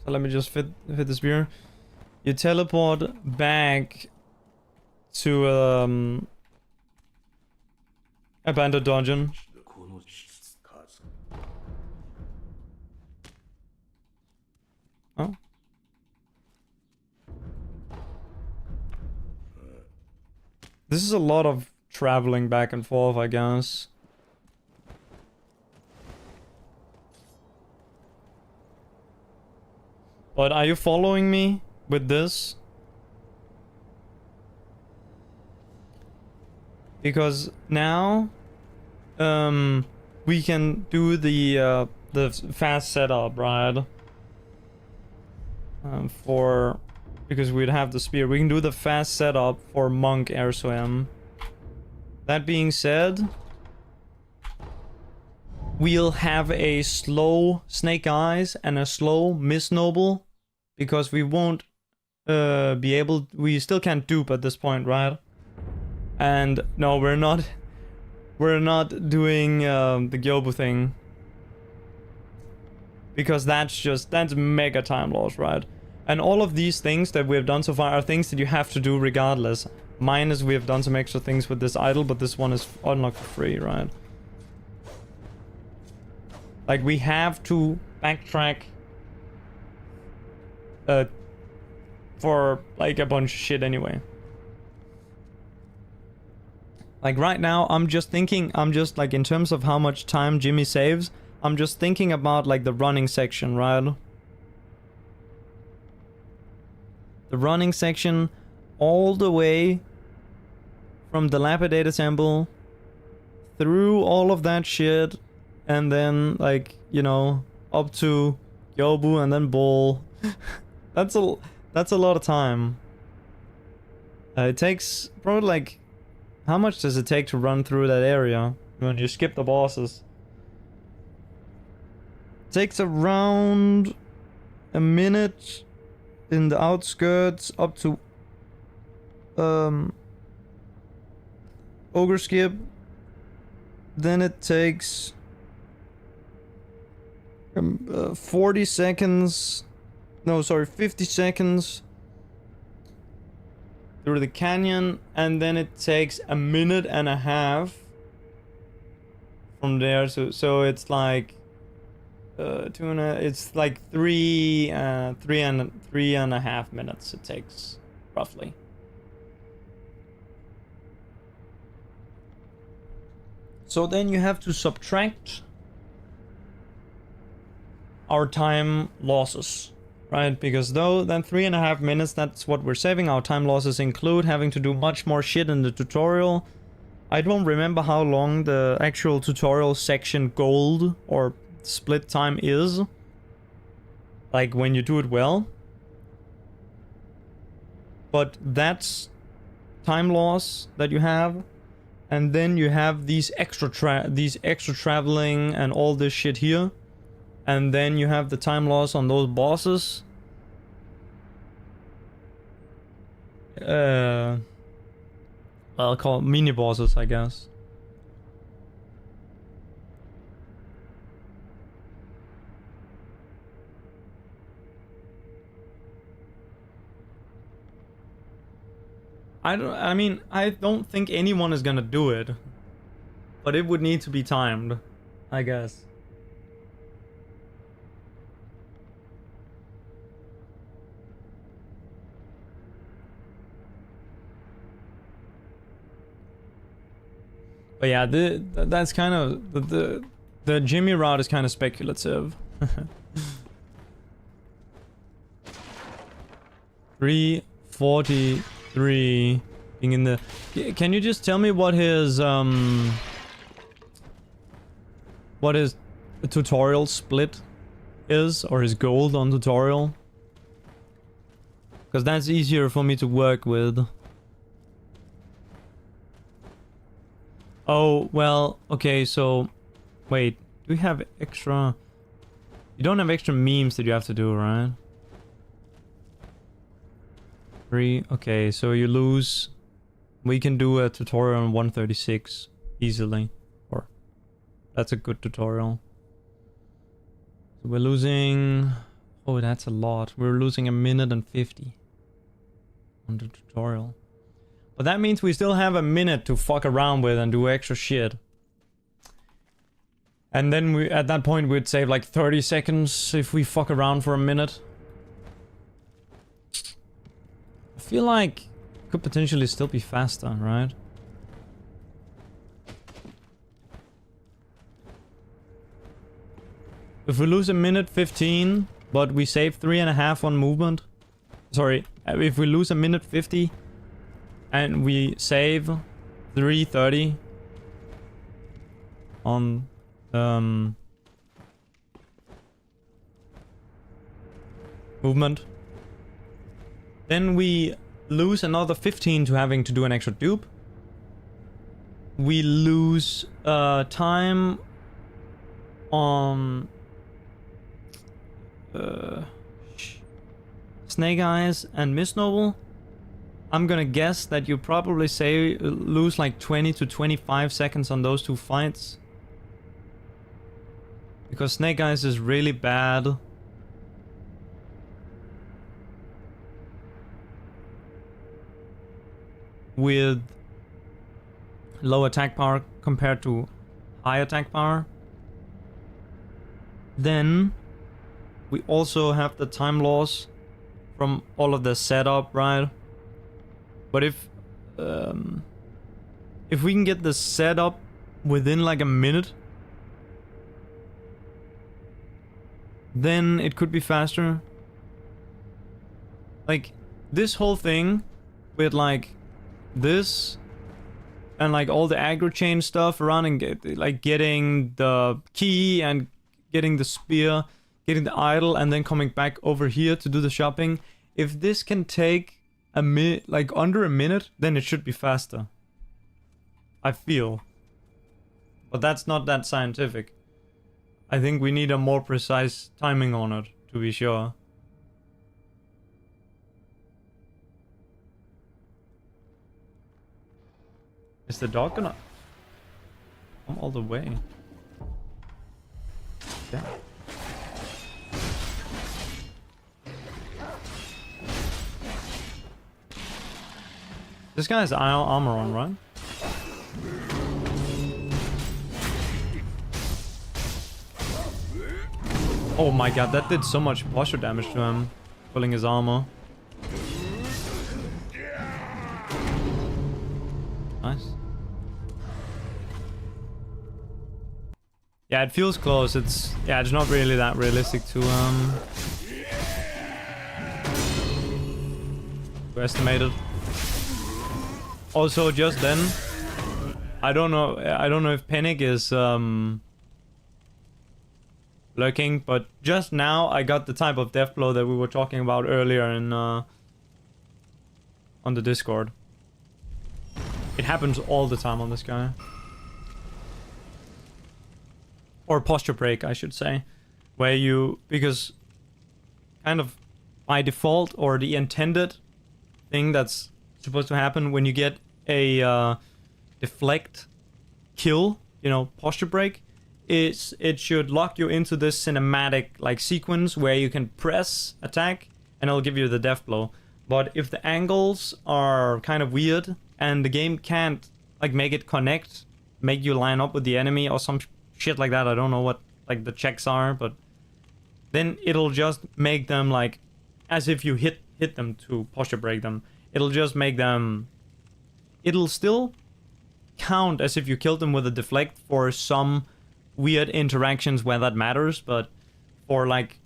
let me just fit the spear. You teleport back to abandoned dungeon. Oh. This is a lot of traveling back and forth, I guess. But are you following me with this? Because now we can do the fast setup, right? Because we'd have the spear. We can do the fast setup for monk air swim. That being said, we'll have a slow snake eyes and a slow miss noble, because we won't be able. We still can't dupe at this point, right? And no, we're not doing the Gyobu thing, because that's mega time loss, right? And all of these things that we have done so far are things that you have to do regardless. Minus we have done some extra things with this idol, but this one is unlocked for free, right? Like, we have to backtrack for like a bunch of shit anyway. Like right now, I'm just like in terms of how much time Jimmy saves, I'm just thinking about like the running section, right? The running section all the way from the Dilapidated Temple through all of that shit, and then like, you know, up to Yobu and then Bull. That's a lot of time. It takes probably like, how much does it take to run through that area when you skip the bosses? It takes around a minute in the outskirts up to Ogre Skip. Then it takes 40 seconds. No, sorry, 50 seconds through the canyon, and then it takes a minute and a half from there. So it's like it's like three and a half minutes it takes roughly. So then you have to subtract our time losses, right? Because though then 3.5 minutes, that's what we're saving. Our time losses include having to do much more shit in the tutorial. I don't remember how long the actual tutorial section gold or split time is, like when you do it well. But that's time loss that you have. And then you have these extra traveling and all this shit here. And then you have the time loss on those bosses. I'll call it mini bosses, I guess. I don't think anyone is gonna do it. But it would need to be timed, I guess. But yeah, that's kind of the Jimmy route is kind of speculative. 343 being in the. Can you just tell me what his tutorial split is, or his gold on tutorial? Because that's easier for me to work with. Oh, well, okay, so... Wait, do we have extra... You don't have extra memes that you have to do, right? 3, okay, so you lose... We can do a tutorial on 136 easily. Or... That's a good tutorial. So we're losing... Oh, that's a lot. We're losing 1:50 on the tutorial. But that means we still have a minute to fuck around with and do extra shit. And then we, at that point, we'd save like 30 seconds if we fuck around for a minute. I feel like it could potentially still be faster, right? If we lose 1:15, but we save 3.5 on movement. Sorry, if we lose 1:50 and we save 3:30 on movement, then we lose another 15 to having to do an extra dupe. We lose time on Snake Eyes and Miss Noble. I'm gonna guess that you probably lose like 20 to 25 seconds on those two fights. Because Snake Eyes is really bad. with low attack power compared to high attack power. Then we also have the time loss from all of the setup, right? But if we can get the setup within like a minute, then it could be faster. Like this whole thing with like this and like all the aggro chain stuff around and like getting the key and getting the spear, getting the idol, and then coming back over here to do the shopping. If this can take a minute, like under a minute, then it should be faster, I feel. But that's not that scientific. I think we need a more precise timing on it, to be sure. Is the dog gonna come all the way? Yeah. This guy has armor on, right? Oh my god, that did so much posture damage to him, pulling his armor. Nice. Yeah, it feels close. It's not really that realistic to estimate it. Also, just then, I don't know if Panic is lurking, but just now I got the type of death blow that we were talking about earlier in on the Discord. It happens all the time on this guy. Or posture break, I should say. Where you, because kind of by default, or the intended thing that's supposed to happen when you get a deflect kill, you know, posture break, is it should lock you into this cinematic like sequence where you can press attack and it'll give you the death blow. But if the angles are kind of weird and the game can't like make it connect, make you line up with the enemy or some shit like that, I don't know what like the checks are, but then it'll just make them like as if you hit them to posture break them. It'll just make them, it'll still count as if you killed them with a deflect for some weird interactions where that matters, but for like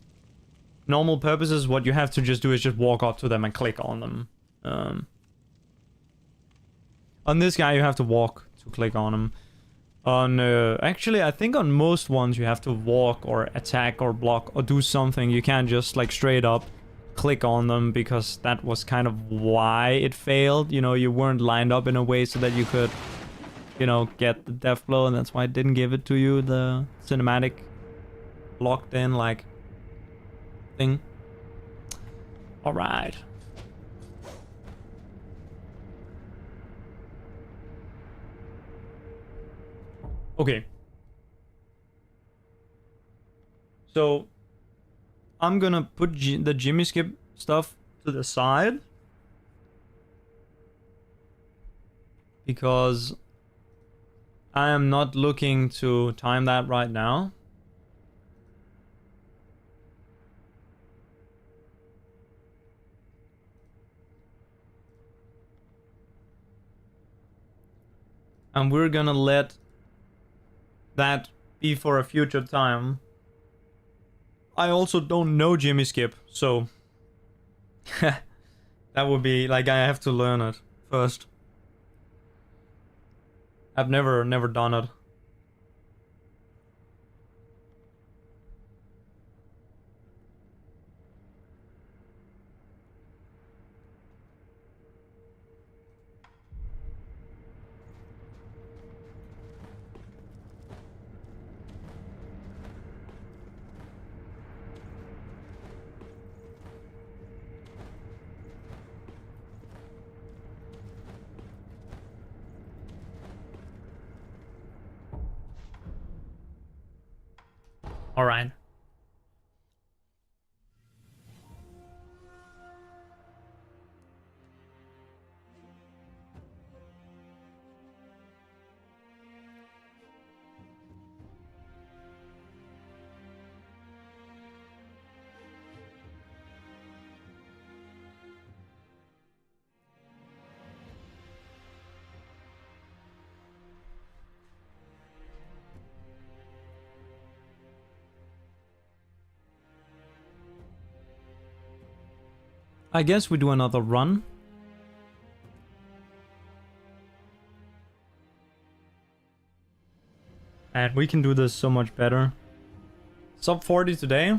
normal purposes, what you have to just do is just walk up to them and click on them. On this guy, you have to walk to click on him. On actually, I think on most ones you have to walk or attack or block or do something. You can't just like straight up click on them, because that was kind of why it failed. You know, you weren't lined up in a way so that you could, you know, get the death blow, and that's why it didn't give it to you, the cinematic locked in like thing. All right. Okay. So I'm gonna put the Jimmy Skip stuff to the side, because I am not looking to time that right now. And we're gonna let that be for a future time. I also don't know Jimmy Skip, so that would be like, I have to learn it first. I've never done it. All right. I guess we do another run. And we can do this so much better. Sub 40 today.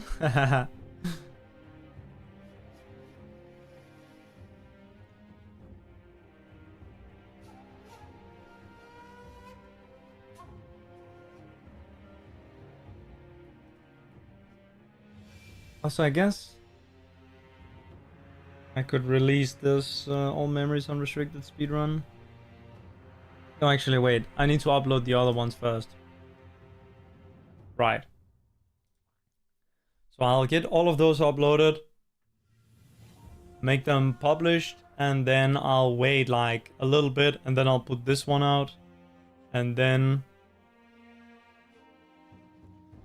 Also, I guess I could release this all memories unrestricted speedrun. No, actually, wait. I need to upload the other ones first. Right. So I'll get all of those uploaded, make them published, and then I'll wait like a little bit, and then I'll put this one out, and then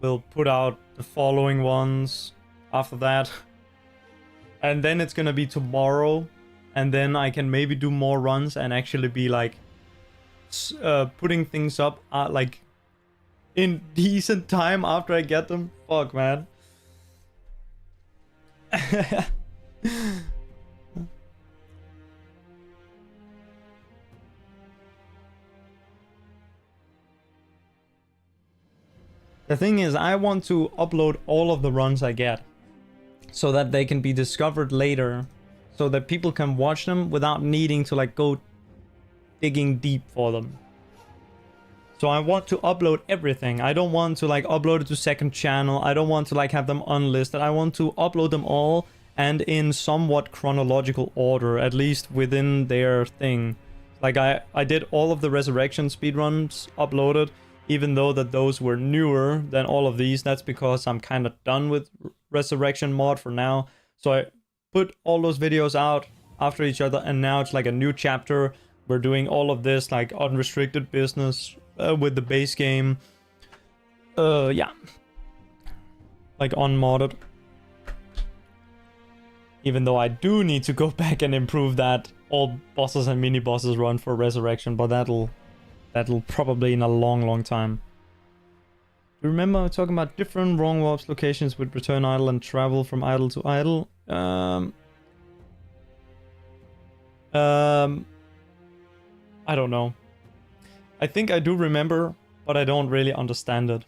we'll put out the following ones after that. And then it's gonna be tomorrow, and then I can maybe do more runs and actually be like putting things up like in decent time after I get them. Fuck, man. The thing is, I want to upload all of the runs I get so that they can be discovered later, so that people can watch them without needing to like go digging deep for them. So I want to upload everything. I don't want to like upload it to second channel. I don't want to like have them unlisted. I want to upload them all and in somewhat chronological order, at least within their thing. Like I did all of the Resurrection speedruns uploaded, even though that those were newer than all of these. That's because I'm kind of done with Resurrection mod for now. So I put all those videos out after each other, and now it's like a new chapter. We're doing all of this like unrestricted business with the base game. Yeah. Like unmodded. Even though I do need to go back and improve that all bosses and mini bosses run for Resurrection, but that'll probably in a long time. Do you remember talking about different wrong warps locations with return idle and travel from idle to idle? I don't know. I think I do remember, but I don't really understand it.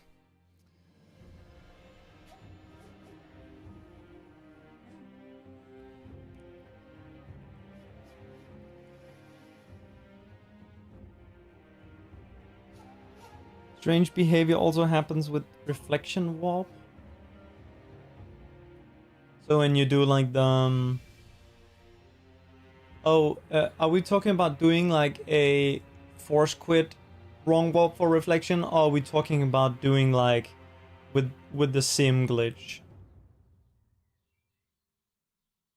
Strange behavior also happens with reflection warp. So when you do like the... are we talking about doing like a force quit wrong warp for reflection, or are we talking about doing like with the sim glitch?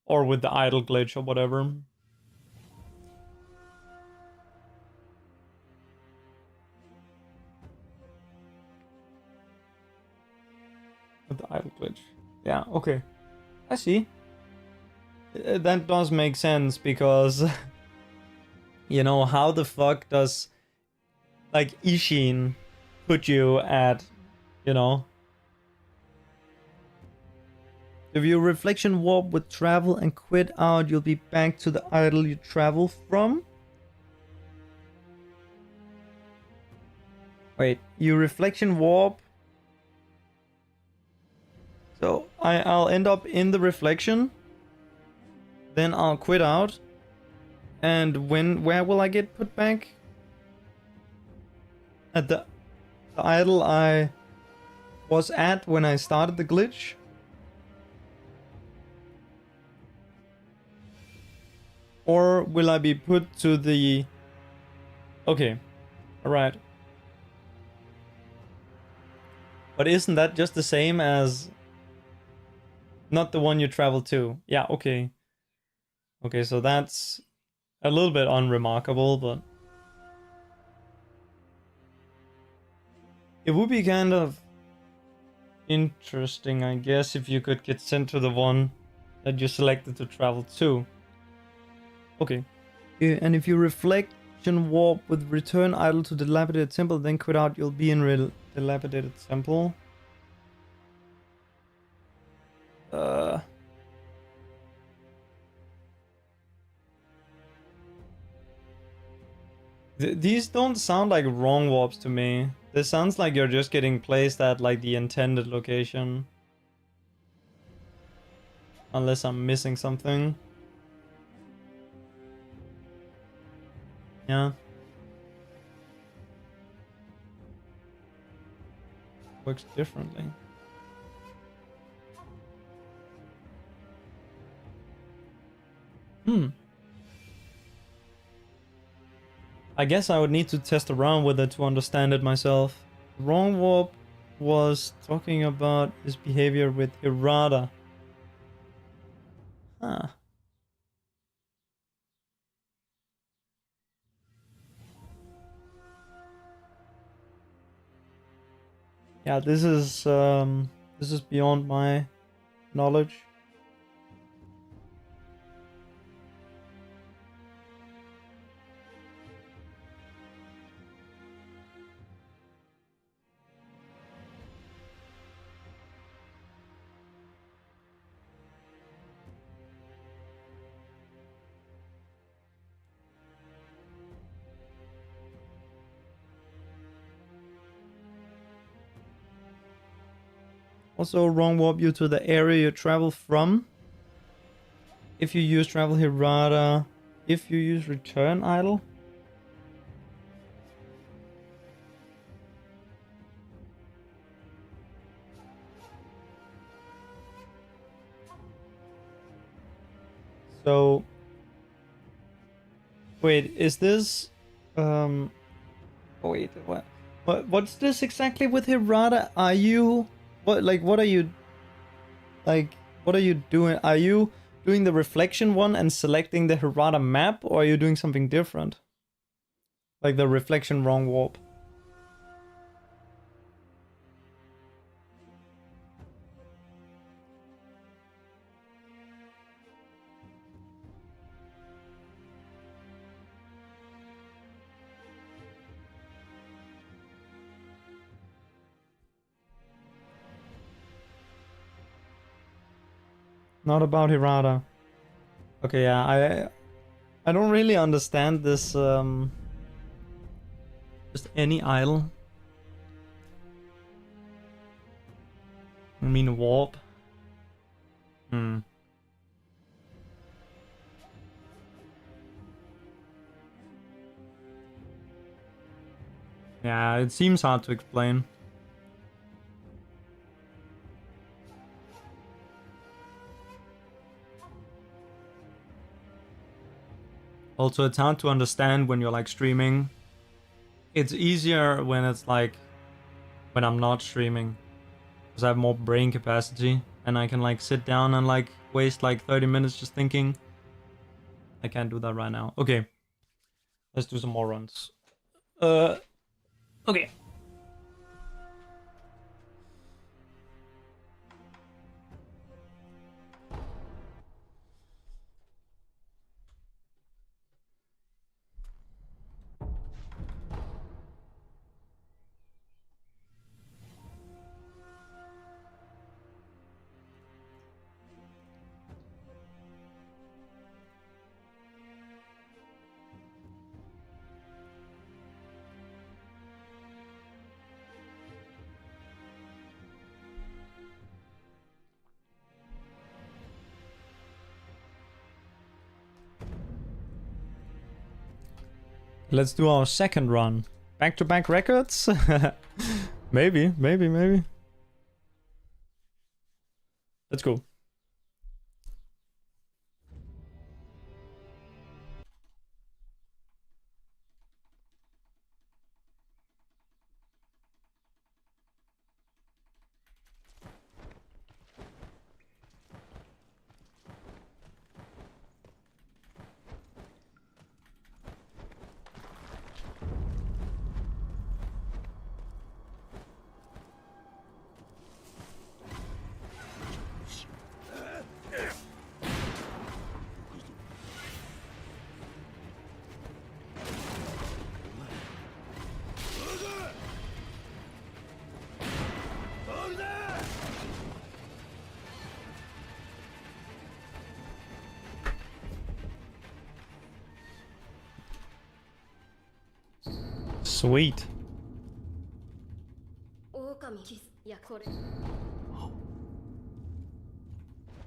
Or with the idle glitch or whatever? With the idle glitch. Yeah, okay. I see. That does make sense, because you know, how the fuck does like Ishin put you at, you know, if you reflection warp with travel and quit out, you'll be back to the idle you travel from. Wait, you reflection warp, so I'll end up in the reflection, then I'll quit out, and where will I get put back? At the idle I was at when I started the glitch? Or will I be put to the... Okay, alright. But isn't that just the same as... Not the one you travel to? Yeah, okay. Okay, so that's a little bit unremarkable, but... It would be kind of interesting, I guess, if you could get sent to the one that you selected to travel to. Okay. And if you reflection warp with return idle to dilapidated temple, then quit out, you'll be in dilapidated temple. These don't sound like wrong warps to me. This sounds like you're just getting placed at like the intended location. Unless I'm missing something. Yeah. Works differently. I guess I would need to test around with it to understand it myself. Wrong warp was talking about his behavior with Hirata. Huh. Yeah, this is beyond my knowledge. Also, wrong warp you to the area you travel from. If you use travel Hirata, if you use return idle. So, wait, is this wait, what's this exactly with Hirata? Are you what are you what are you doing? Are you doing the reflection one and selecting the Hirata map, or are you doing something different? Like the reflection wrong warp. Not about Hirata. Okay, yeah, I don't really understand this just any idle. I mean warp. Hmm. Yeah, it seems hard to explain. Also, it's hard to understand when you're like streaming. It's easier when it's like when I'm not streaming, because I have more brain capacity and I can like sit down and like waste like 30 minutes just thinking. I can't do that right now. Okay, let's do some more runs. Okay. Let's do our second run. Back-to-back records? Maybe. Let's go. Sweet.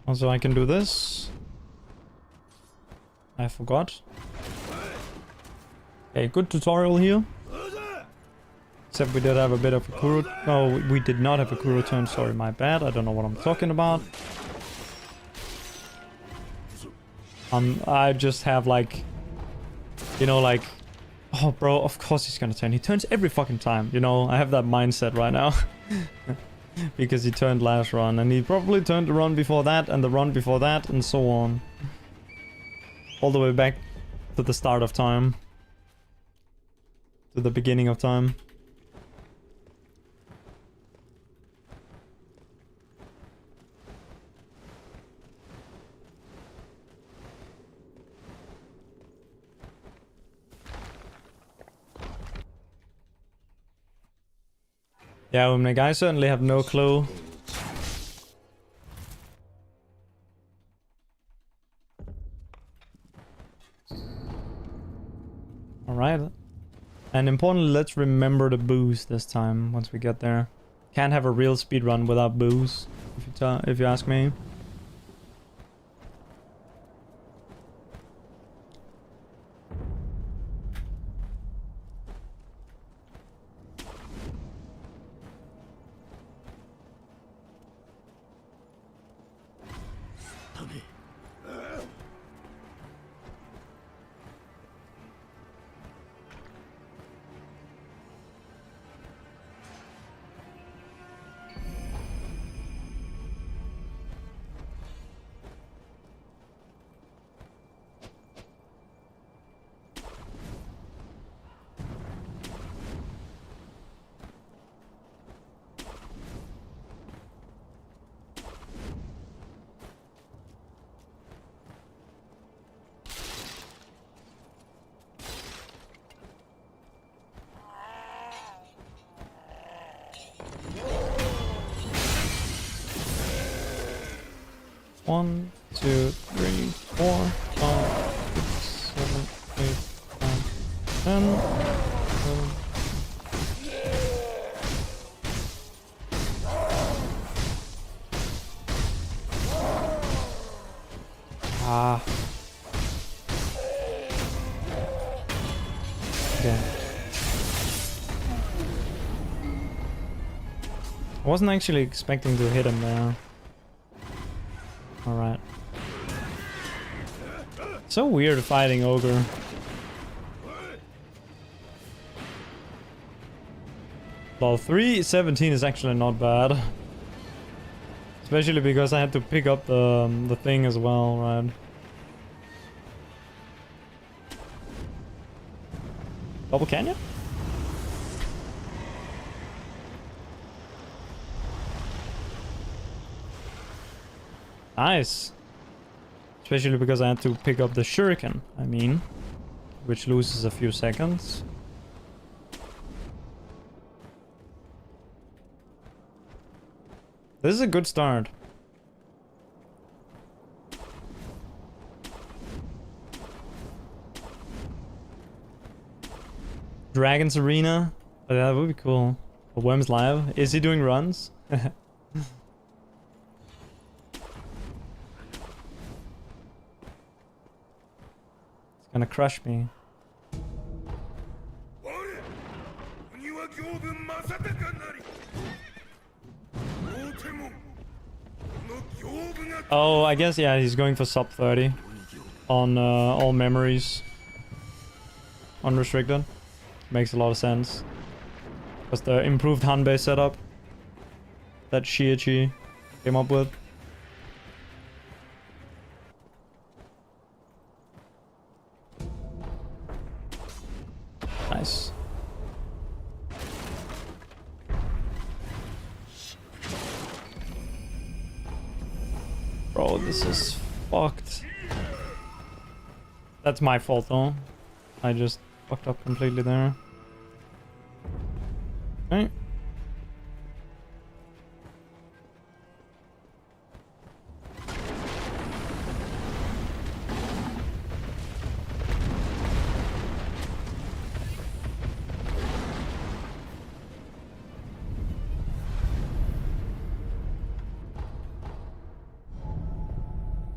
Also, I can do this. I forgot. Okay, good tutorial here. Except we did have a bit of a Kuro... No, we did not have a Kuro turn. Sorry, my bad. I don't know what I'm talking about. I just have like... You know, like... Oh, bro, of course he's gonna turn. He turns every fucking time. You know, I have that mindset right now. Because he turned last run. And he probably turned the run before that. And the run before that. And so on. All the way back to the start of time. To the beginning of time. Yeah, like, I certainly have no clue. Alright. And importantly, let's remember the boost this time once we get there. Can't have a real speedrun without boost, if you ask me. One, two, three, 4, 5, 6, 7, 8, 9, 10. Ah. Okay. I wasn't actually expecting to hit him there. Alright. So weird fighting Ogre. Well, 317 is actually not bad. Especially because I had to pick up the thing as well, right? Double canyon? Nice. Especially because I had to pick up the shuriken, I mean. Which loses a few seconds. This is a good start. Dragon's Arena? Oh, that would be cool. For Worms Live. Is he doing runs? Gonna crush me. Oh, I guess, yeah, he's going for sub 30 on all memories. Unrestricted. Makes a lot of sense. Because the improved Hanbei setup that Shiichi came up with. Nice. Bro, this is fucked. That's my fault though. I just fucked up completely there. Okay.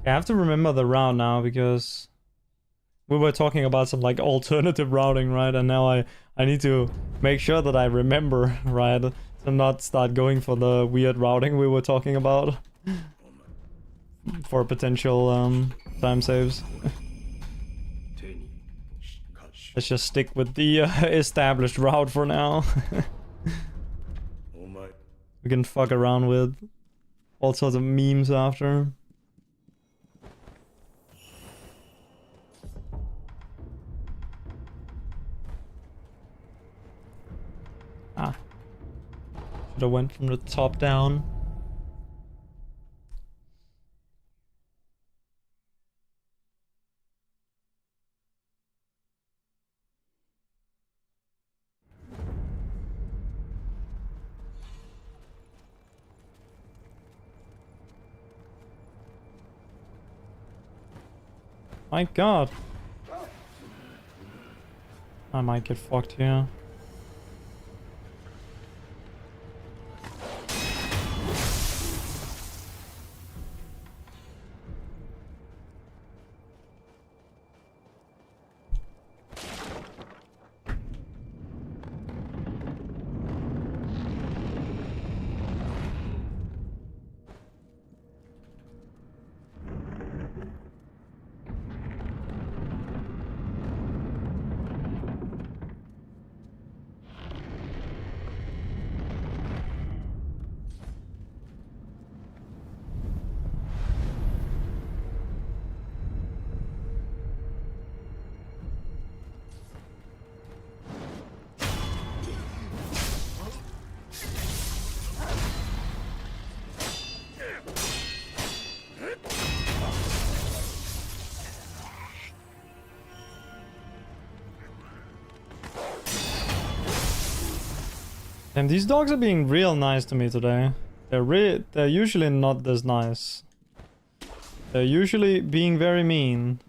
I have to remember the route now because we were talking about some like alternative routing, right? And now I need to make sure that I remember, right? To not start going for the weird routing we were talking about for potential time saves. Let's just stick with the established route for now. We can fuck around with all sorts of memes after. Ah. Should have went from the top down. My god. I might get fucked here. And these dogs are being real nice to me today. They're usually not this nice. They're usually being very mean.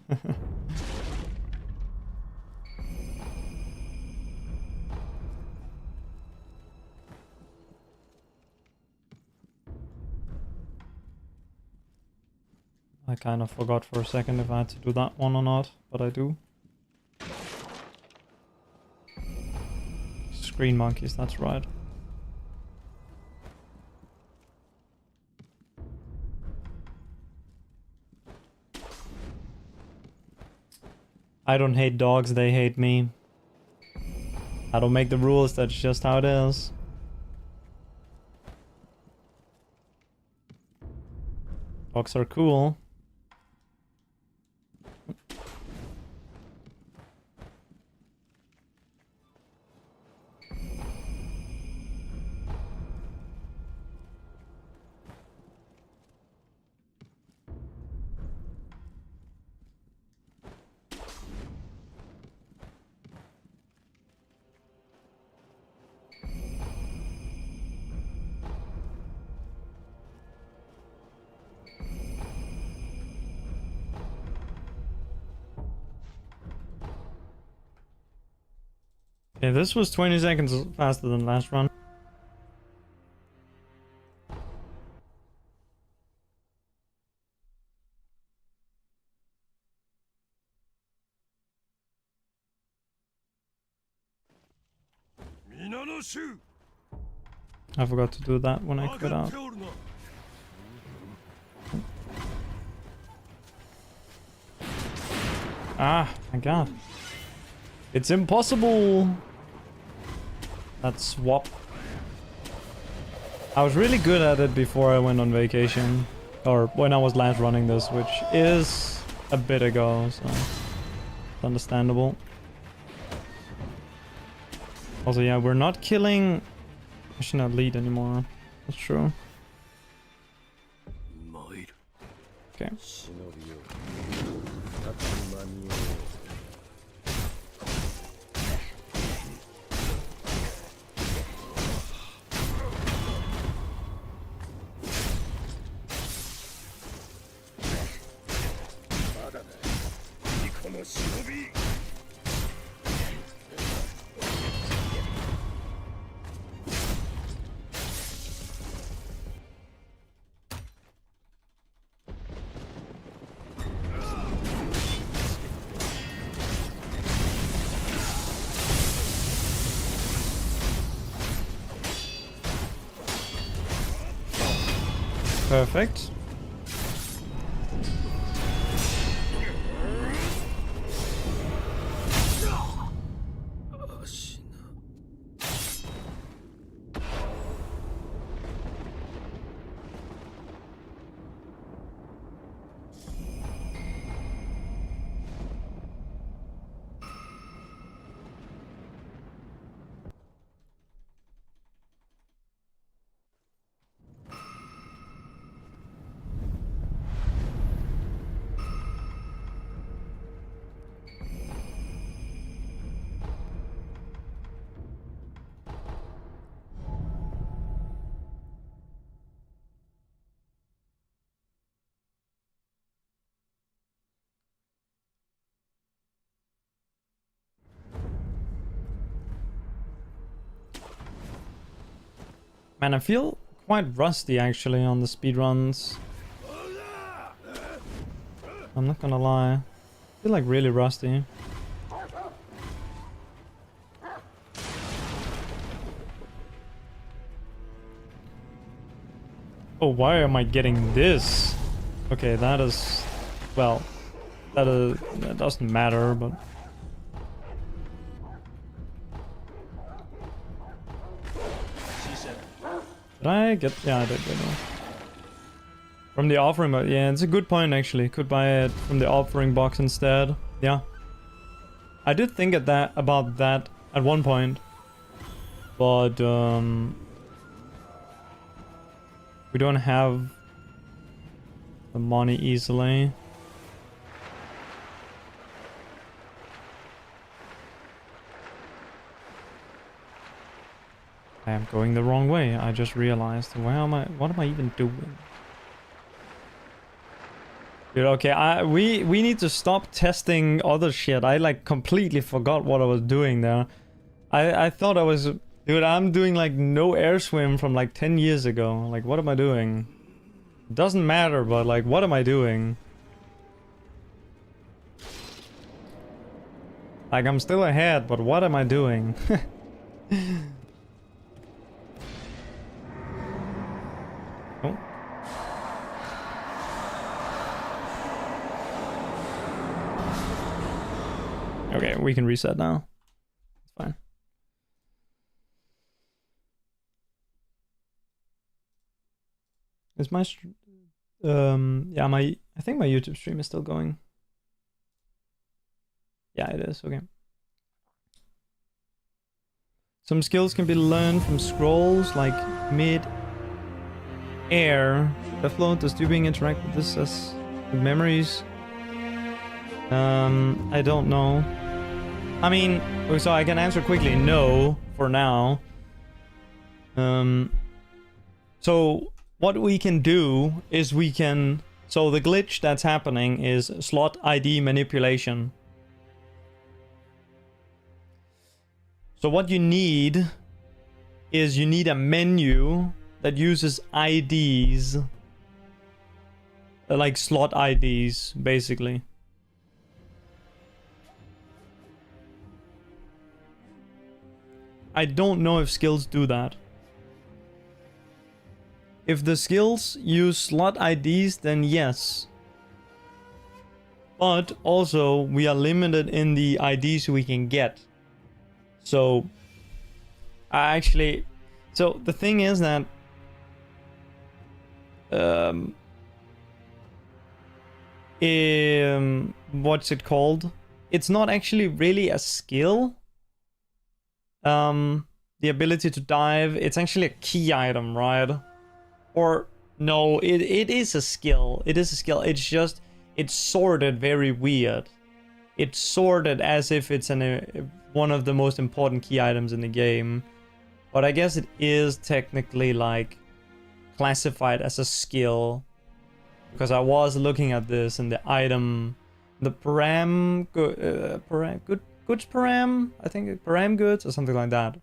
I kind of forgot for a second if I had to do that one or not, but I do. Screen monkeys, that's right. I don't hate dogs, they hate me. I don't make the rules, that's just how it is. Dogs are cool. Okay, this was 20 seconds faster than last run. I forgot to do that when I cut out. Ah, my god. It's impossible! That swap. I was really good at it before I went on vacation. Or when I was last running this, which is a bit ago, so it's understandable. Also, yeah, we're not killing... I should not lead anymore. That's true. Okay. Perfect. Man, I feel quite rusty actually on the speedruns. I'm not gonna lie. I feel like really rusty. Oh, why am I getting this? Okay, that is... well, that doesn't matter, but... Did I get... yeah, I did get it. From the offering box. Yeah, it's a good point actually. Could buy it from the offering box instead. Yeah. I did think about that at one point. But, we don't have the money easily. I am going the wrong way. I just realized. Where am I? What am I even doing? Dude, okay, we need to stop testing other shit. I like completely forgot what I was doing there. I thought I was... dude, I'm doing like no air swim from like 10 years ago. Like, what am I doing? It doesn't matter, but like, what am I doing? Like, I'm still ahead, but what am I doing? Oh. Okay, we can reset now. It's fine. Is my yeah, I think my YouTube stream is still going. Yeah, it is. Okay. Some skills can be learned from scrolls like mid-air. The float, does tubing interact with this as with memories? I don't know. I mean, so I can answer quickly. No, for now. So what we can do is we can... so the glitch that's happening is slot ID manipulation. So what you need is you need a menu that uses IDs. Like slot IDs, basically. I don't know if skills do that. If the skills use slot IDs, then yes. But also, we are limited in the IDs we can get. So, so the thing is that what's it called? It's not actually really a skill. The ability to dive, it's actually a key item, right? Or no, it is a skill. It is a skill. It's just, it's sorted very weird. It's sorted as if it's one of the most important key items in the game. But I guess it is technically like classified as a skill. Because I was looking at this and the item, the goods param, I think param goods or something like that.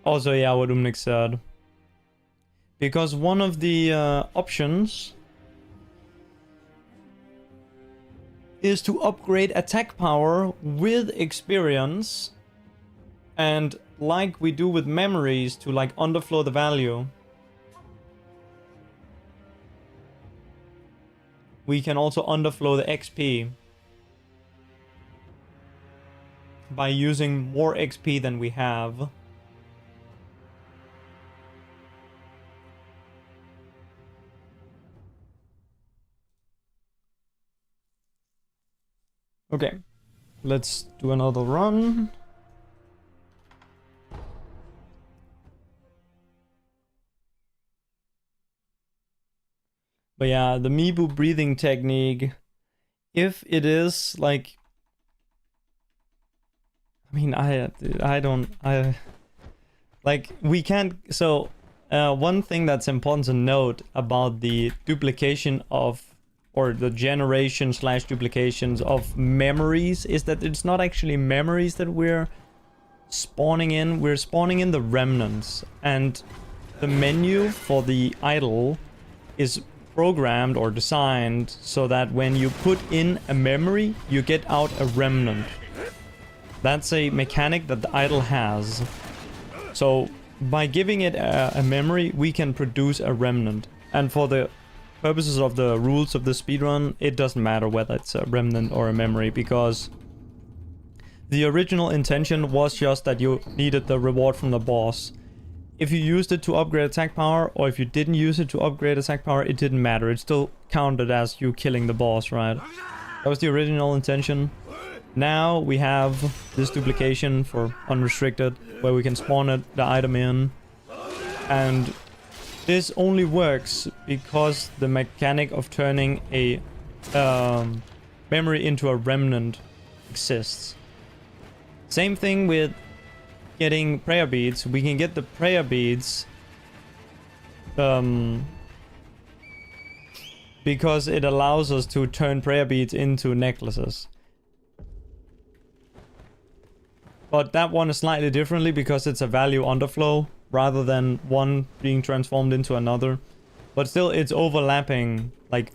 Also, yeah, what Umnik said. Because one of the options is to upgrade attack power with experience And like we do with memories to like underflow the value, we can also underflow the XP by using more XP than we have. Okay, let's do another run. But yeah, the Mibu breathing technique, if it is like, I mean, I like, we can't, so one thing that's important to note about the duplication of, or the generation slash duplications of memories, is that it's not actually memories that we're spawning in. We're spawning in the remnants, and the menu for the idle is programmed or designed so that when you put in a memory, you get out a remnant. That's a mechanic that the idle has. So by giving it a memory, we can produce a remnant. And for the purposes of the rules of the speedrun, it doesn't matter whether it's a remnant or a memory, because the original intention was just that you needed the reward from the boss. If you used it to upgrade attack power, or if you didn't use it to upgrade attack power, it didn't matter. It still counted as you killing the boss, right? That was the original intention. Now we have this duplication for unrestricted, where we can spawn the item in. And this only works because the mechanic of turning a memory into a remnant exists. Same thing with getting prayer beads. We can get the prayer beads because it allows us to turn prayer beads into necklaces. But that one is slightly differently because it's a value underflow rather than one being transformed into another. But still, it's overlapping like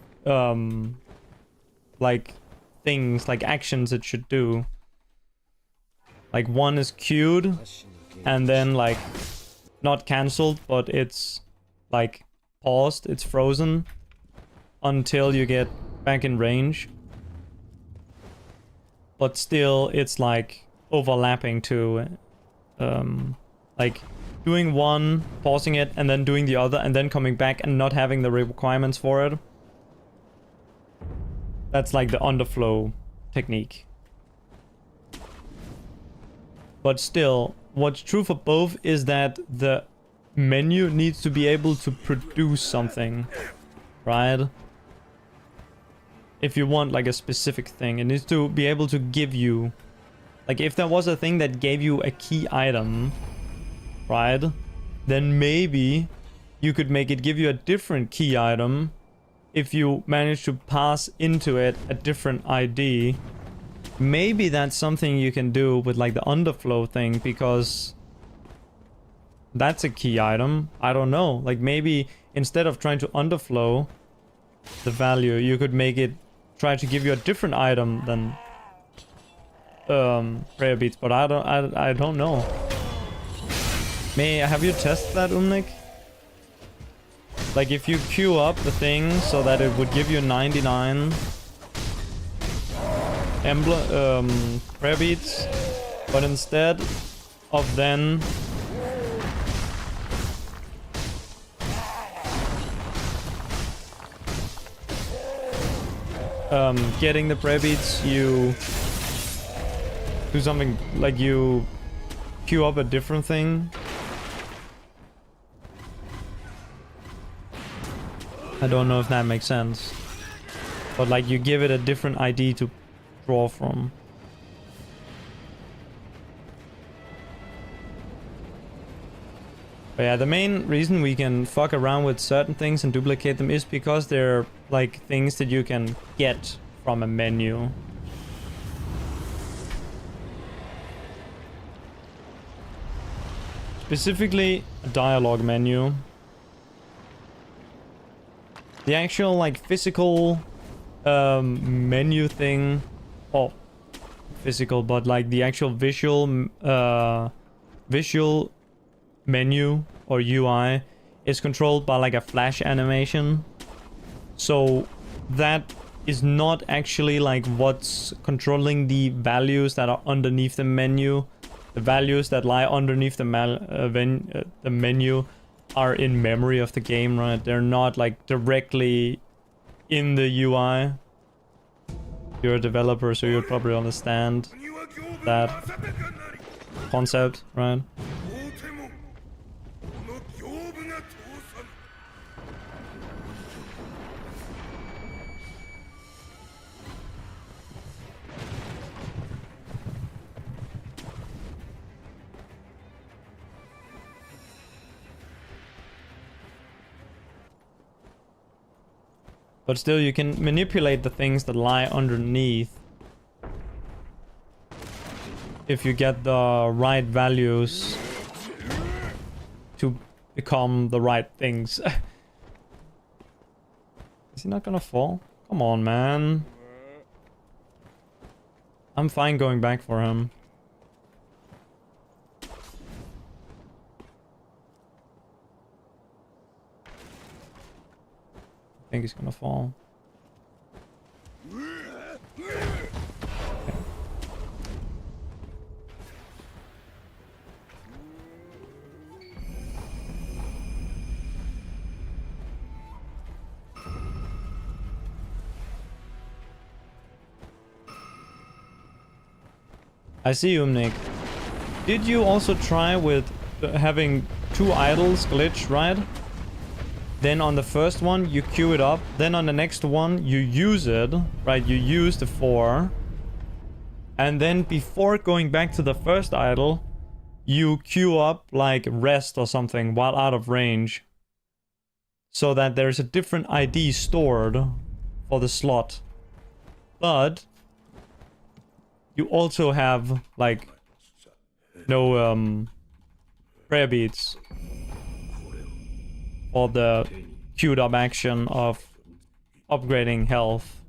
things, like actions it should do. Like one is queued and then like not cancelled, but it's like paused, it's frozen until you get back in range. But still, it's like overlapping to like doing one, pausing it, and then doing the other, and then coming back and not having the requirements for it. That's like the underflow technique. But still, what's true for both is that the menu needs to be able to produce something, right? If you want like a specific thing, it needs to be able to give you, like if there was a thing that gave you a key item, right? Then maybe you could make it give you a different key item if you manage to pass into it a different ID. Maybe that's something you can do with like the underflow thing, because that's a key item. I don't know. Like maybe instead of trying to underflow the value, you could make it try to give you a different item than prayer beads, but I don't know. Have you tested that, Umnik? Like if you queue up the thing so that it would give you 99 prayer beads, but instead of then getting the prayer beads, you do something like you queue up a different thing. I don't know if that makes sense, but like you give it a different ID to draw from. But yeah, the main reason we can fuck around with certain things and duplicate them is because they're like things that you can get from a menu. Specifically, a dialogue menu. The actual like physical menu thing, oh, physical, but like the actual visual visual menu or UI is controlled by like a flash animation. So that is not actually like what's controlling the values that are underneath the menu. The values that lie underneath the menu are in memory of the game, right? They're not like directly in the UI. You're a developer, so you'd probably understand that concept, right? But still, you can manipulate the things that lie underneath if you get the right values to become the right things. Is he not gonna fall? Come on, man. I'm fine going back for him. I think he's gonna fall. I see you, Nick. Did you also try with having 2 idols glitch, right? Then on the first one, you queue it up. Then on the next one, you use it, right? You use the 4. And then before going back to the first idol, you queue up like rest or something while out of range. So that there's a different ID stored for the slot. But you also have like no prayer beads for the queued up action of upgrading health.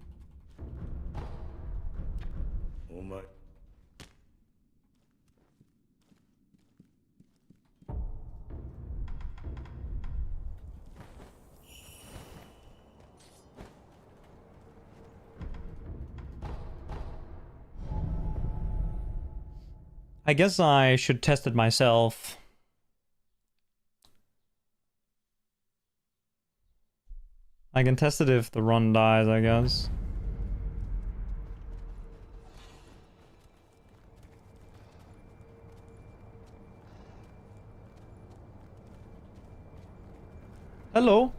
I guess I should test it myself. I can test it if the run dies, I guess. Hello.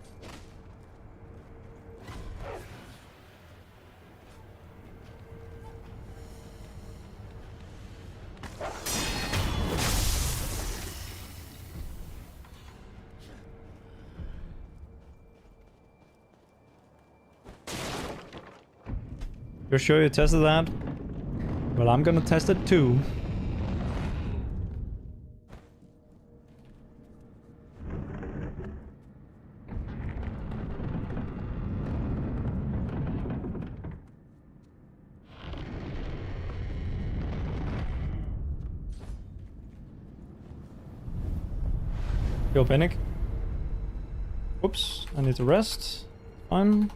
You're sure you tested that? Well, I'm gonna test it too. Yo, panic. Whoops, I need to rest. Fine.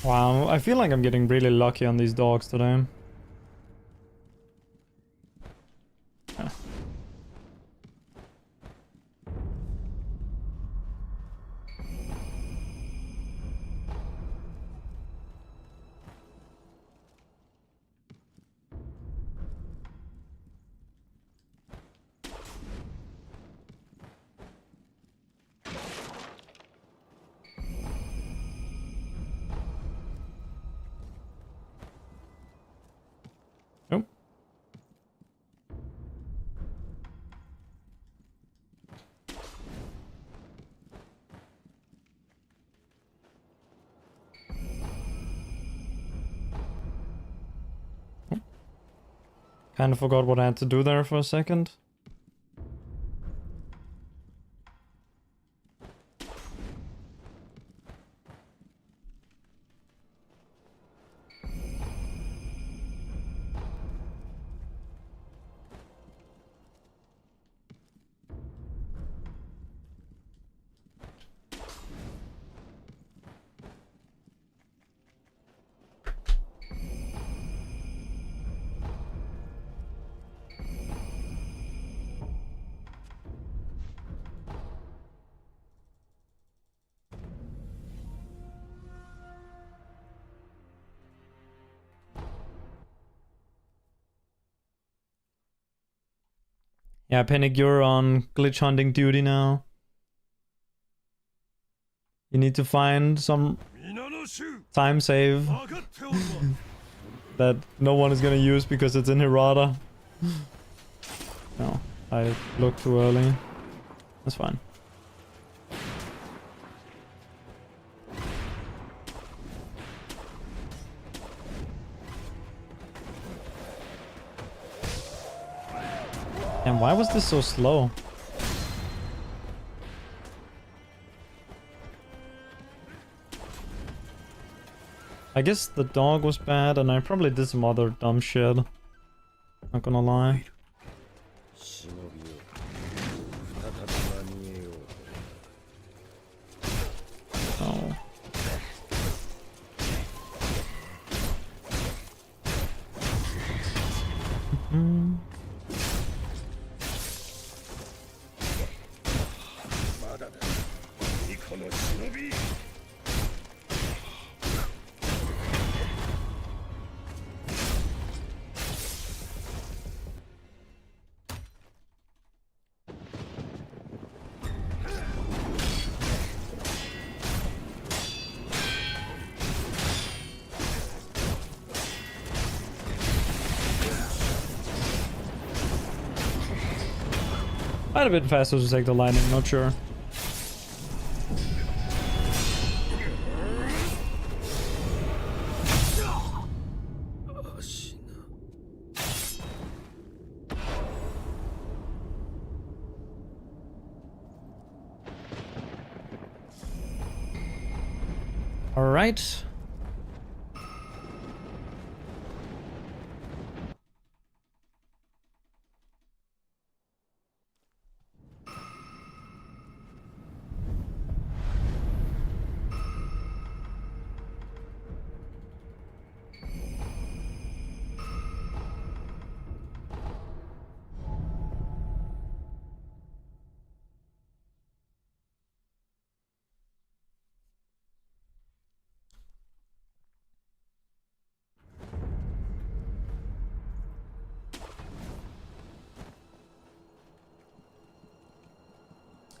Wow, I feel like I'm getting really lucky on these dogs today. Yeah. Kind of forgot what I had to do there for a second. Yeah, Panic, you're on glitch hunting duty now. You need to find some time save that no one is gonna use because it's in Hirata. No, I looked too early. That's fine. And why was this so slow? I guess the dog was bad and I probably did some other dumb shit. Not gonna lie. Oh. Mm-hmm. Might have been faster to take the lightning, not sure. All right.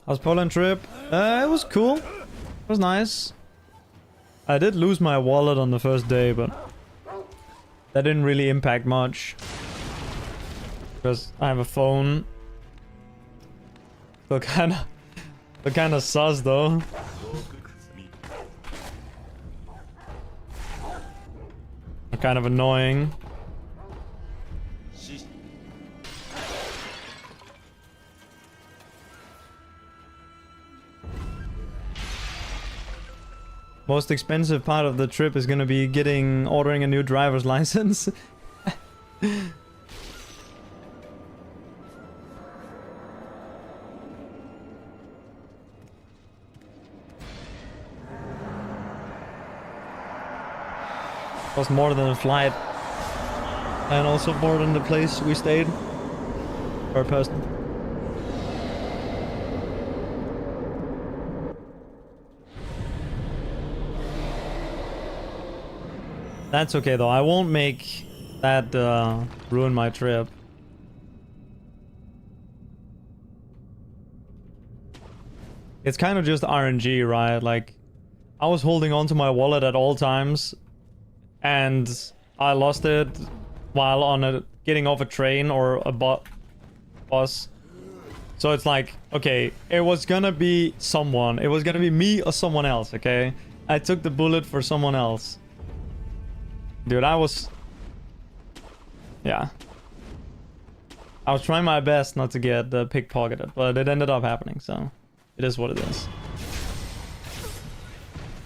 How's Poland trip? It was cool. It was nice. I did lose my wallet on the first day, but that didn't really impact much. Because I have a phone. Still kinda sus though. Kind of annoying. Most expensive part of the trip is gonna be ordering a new driver's license. Cost more than a flight. And also more than the place we stayed. Per person. That's okay though, I won't make that ruin my trip. It's kind of just RNG, right? Like, I was holding on to my wallet at all times, and I lost it while getting off a train or a bus. So it's like, okay, it was gonna be someone. It was gonna be me or someone else, okay? I took the bullet for someone else. Dude, I was... Yeah. I was trying my best not to get pickpocketed, but it ended up happening, so it is what it is.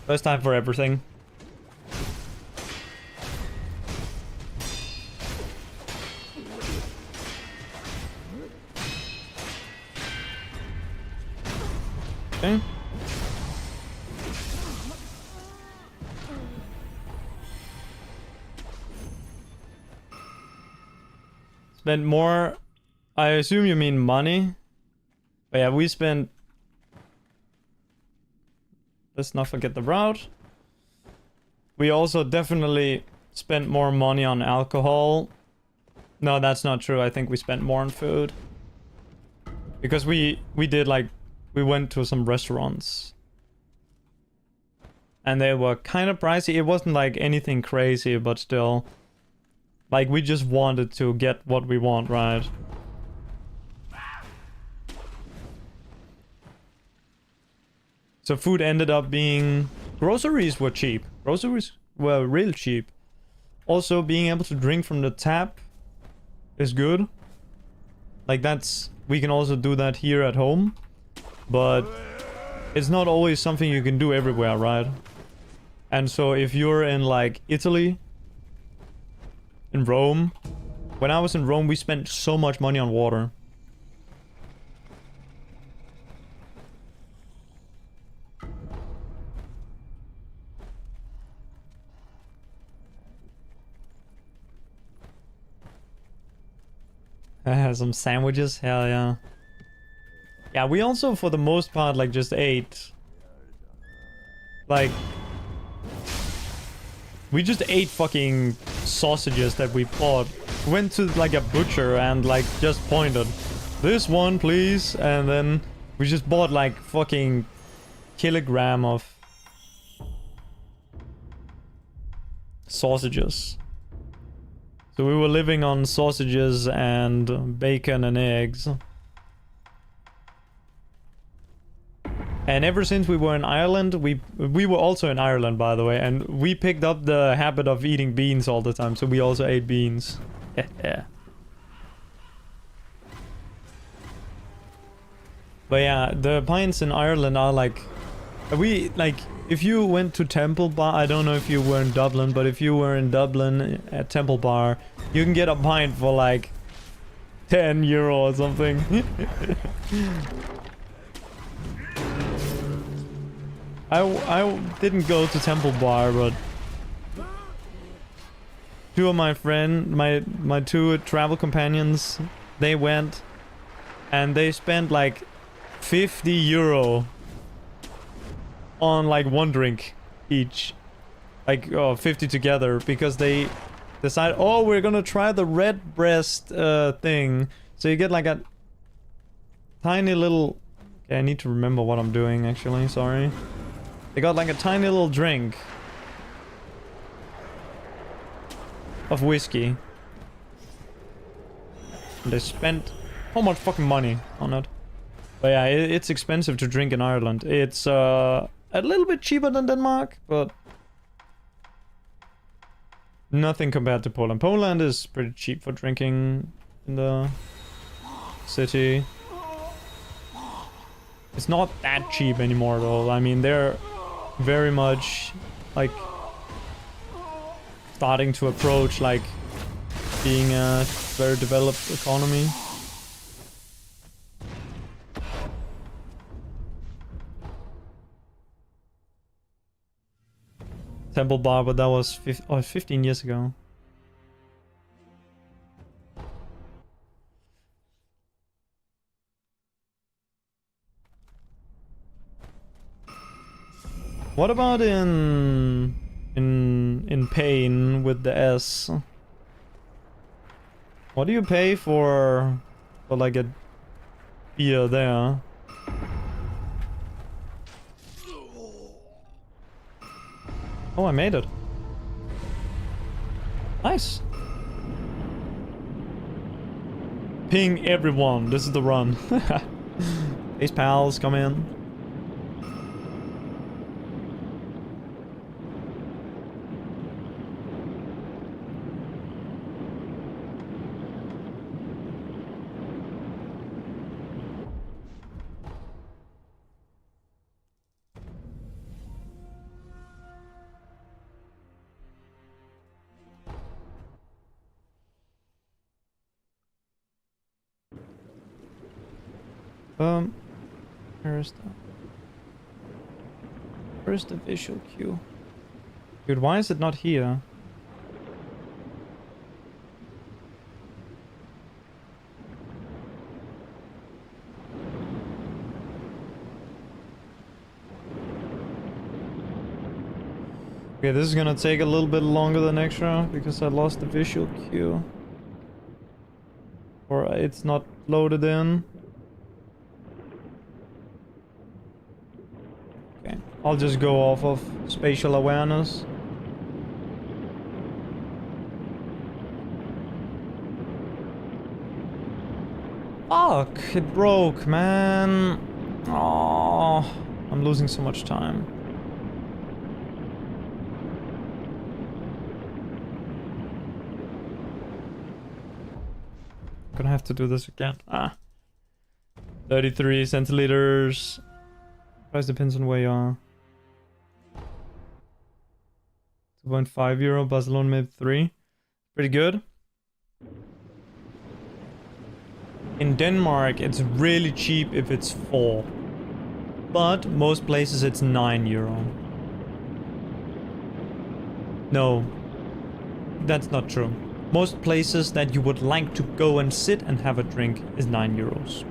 First time for everything. Okay. Spent more. I assume you mean money. But yeah, we spent. Let's not forget the route. We also definitely spent more money on alcohol. No, that's not true. I think we spent more on food. Because we did like, we went to some restaurants. And they were kind of pricey. It wasn't like anything crazy, but still. Like, we just wanted to get what we want, right? So food ended up being... Groceries were cheap. Groceries were real cheap. Also, being able to drink from the tap is good. Like, that's... We can also do that here at home. But it's not always something you can do everywhere, right? And so if you're in, like, Italy... In Rome... When I was in Rome, we spent so much money on water. Some sandwiches, hell yeah. Yeah, we also, for the most part, like, just ate. Like... We just ate fucking sausages that we bought. Went to, like, a butcher and, like, just pointed. This one, please. And then we just bought, like, fucking kilogram of sausages. So we were living on sausages and bacon and eggs. And ever since we were in Ireland, we were also in Ireland, by the way, and we picked up the habit of eating beans all the time, so we also ate beans. Yeah. But yeah, the pints in Ireland are like... If you went to Temple Bar, I don't know if you were in Dublin, but if you were in Dublin at Temple Bar, you can get a pint for like 10 euro or something. I didn't go to Temple Bar, but two of my my two travel companions, they went and they spent like 50 euro on like one drink each, like 50 together, because they decide, oh, we're gonna try the red breast thing. So you get like a tiny little... Okay, I need to remember what I'm doing actually, sorry. They got like a tiny little drink of whiskey. And they spent so much fucking money on it. But yeah, it's expensive to drink in Ireland. It's a little bit cheaper than Denmark, but nothing compared to Poland. Poland is pretty cheap for drinking in the city. It's not that cheap anymore though. I mean, they're very much like starting to approach like being a very developed economy. Temple Bar, but that was 15 years ago. What about in Pain with the S? What do you pay for like a beer there? Oh, I made it. Nice. Ping everyone. This is the run. These pals, come in. Where's the visual cue? Dude, why is it not here? Okay, this is gonna take a little bit longer than extra because I lost the visual cue. Or it's not loaded in. Okay, I'll just go off of spatial awareness. Fuck, it broke, man. Oh, I'm losing so much time. Gonna have to do this again. 33 centiliters. Price depends on where you are. 2.5 euro, Barcelona maybe 3. Pretty good. In Denmark, it's really cheap if it's 4. But most places it's 9 euro. No, that's not true. Most places that you would like to go and sit and have a drink is 9 euros.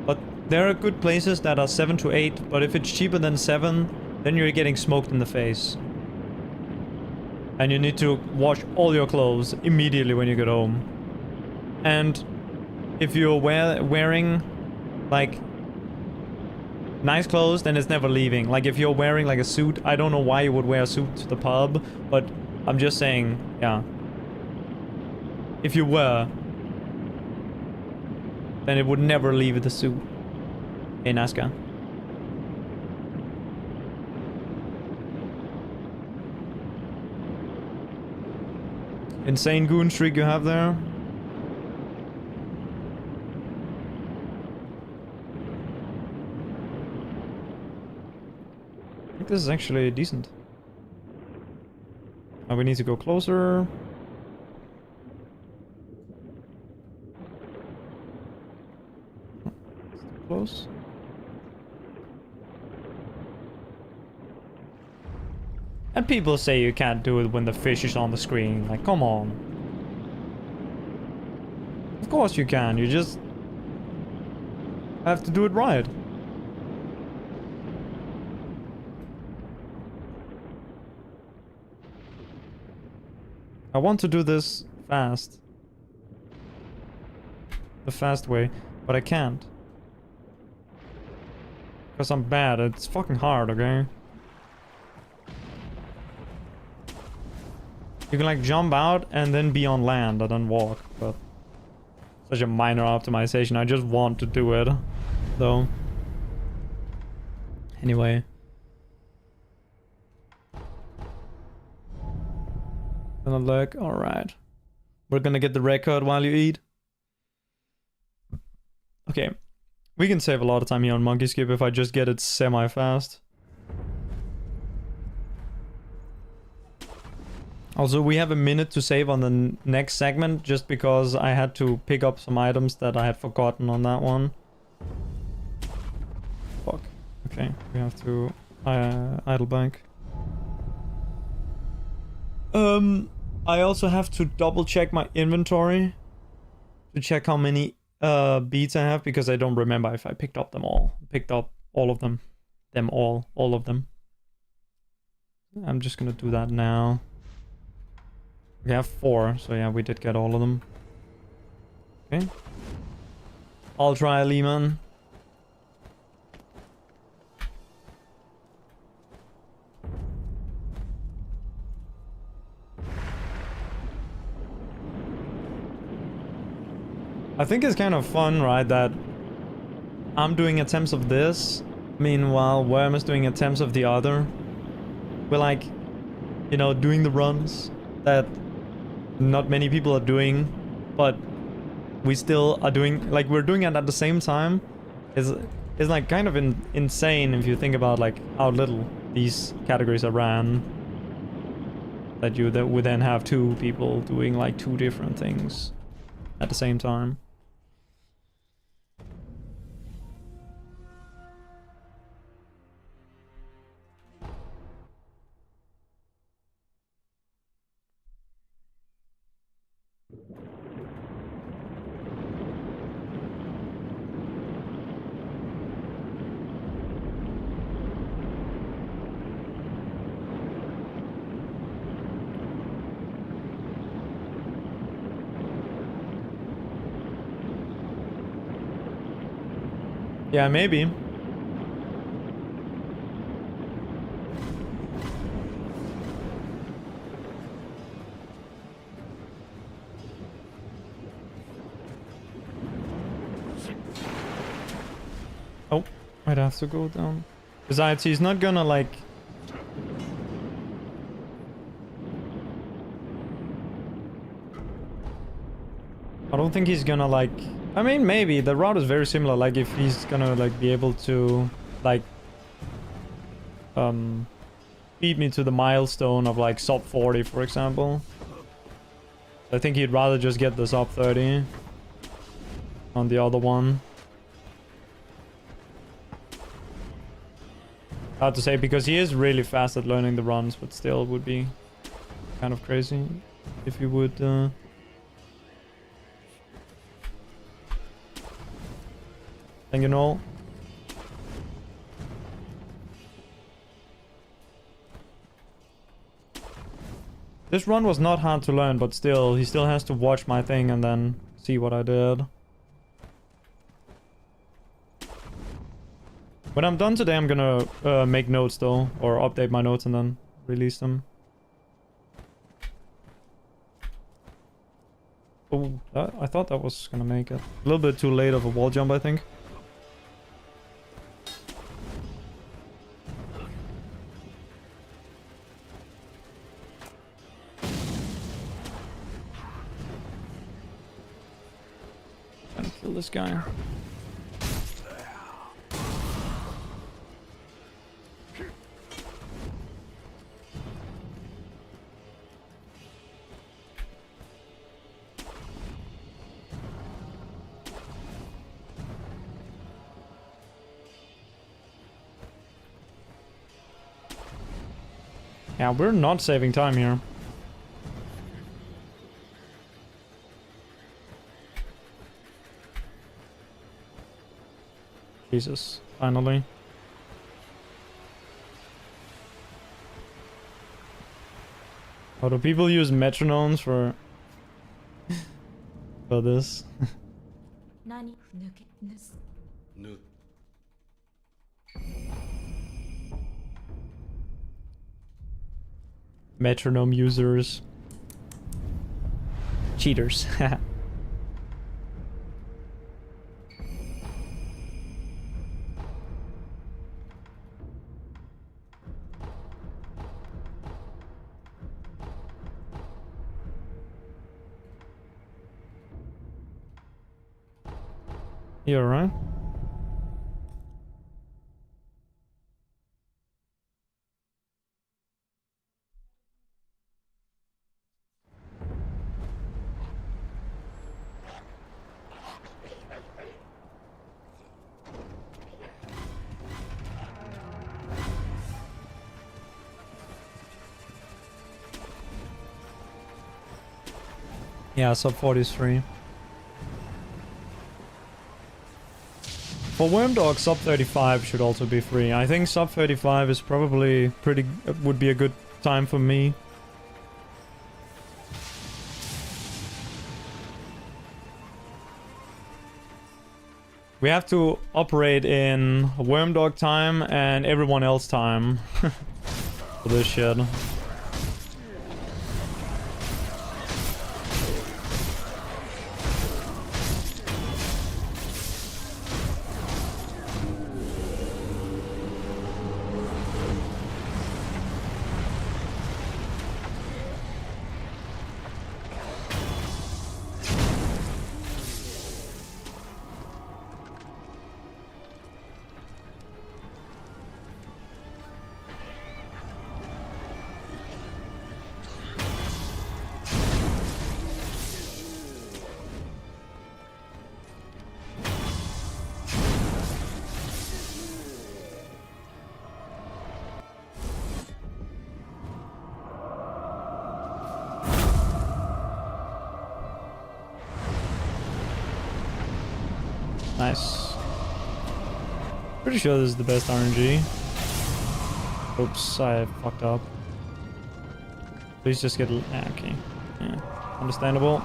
But there are good places that are 7 to 8, but if it's cheaper than 7, then you're getting smoked in the face. And you need to wash all your clothes immediately when you get home. And if you're wearing like nice clothes, then it's never leaving. Like if you're wearing like a suit, I don't know why you would wear a suit to the pub, but I'm just saying, yeah. If you were, then it would never leave the suit. Hey, Nazca. Insane goon streak you have there. I think this is actually decent. Now we need to go closer. It's too close. And people say you can't do it when the fish is on the screen. Like, come on. Of course you can. You just have to do it right. I want to do this fast. The fast way, but I can't. Because I'm bad. It's fucking hard, okay? You can like jump out and then be on land and then walk, but such a minor optimization. I just want to do it, though. Anyway. Gonna look, alright. We're gonna get the record while you eat. Okay. We can save a lot of time here on Monkey Skip if I just get it semi-fast. Also, we have a minute to save on the next segment just because I had to pick up some items that I had forgotten on that one. Fuck. Okay, we have to idle bank. I also have to double check my inventory to check how many beads I have because I don't remember if I picked up them all. Picked up all of them. All of them. I'm just gonna do that now. We have 4, so yeah, we did get all of them. Okay. I'll try Lehman. I think it's kind of fun, right, that I'm doing attempts of this, meanwhile Worm is doing attempts of the other. We're like, you know, doing the runs that not many people are doing, but we still are doing, like, we're doing it at the same time. It's like kind of insane if you think about like how little these categories are ran. That you would then have 2 people doing like 2 different things at the same time. Yeah, maybe. Oh, I'd have to go down. Besides, he's not gonna like... I don't think he's gonna like... I mean, maybe. The route is very similar. Like, if he's gonna like be able to like... beat me to the milestone of like sub 40, for example. I think he'd rather just get the sub 30 on the other one. Hard to say, because he is really fast at learning the runs, but still would be kind of crazy if he would... Thank you, Noel. This run was not hard to learn, but still, he still has to watch my thing and then see what I did. When I'm done today, I'm gonna make notes though, or update my notes and then release them. Oh, I thought that was gonna make it. A little bit too late of a wall jump, I think. Gonna kill this guy. Yeah, we're not saving time here. Jesus, finally. How do people use metronomes for this? Metronome users. Cheaters. You alright? Yeah, sub 43. For Wormdog, sub 35 should also be free. I think sub 35 is probably pretty... would be a good time for me. We have to operate in Wormdog time and everyone else time for this shit. Nice. Pretty sure this is the best RNG. Oops, I fucked up. Please just get... okay. Yeah. Understandable.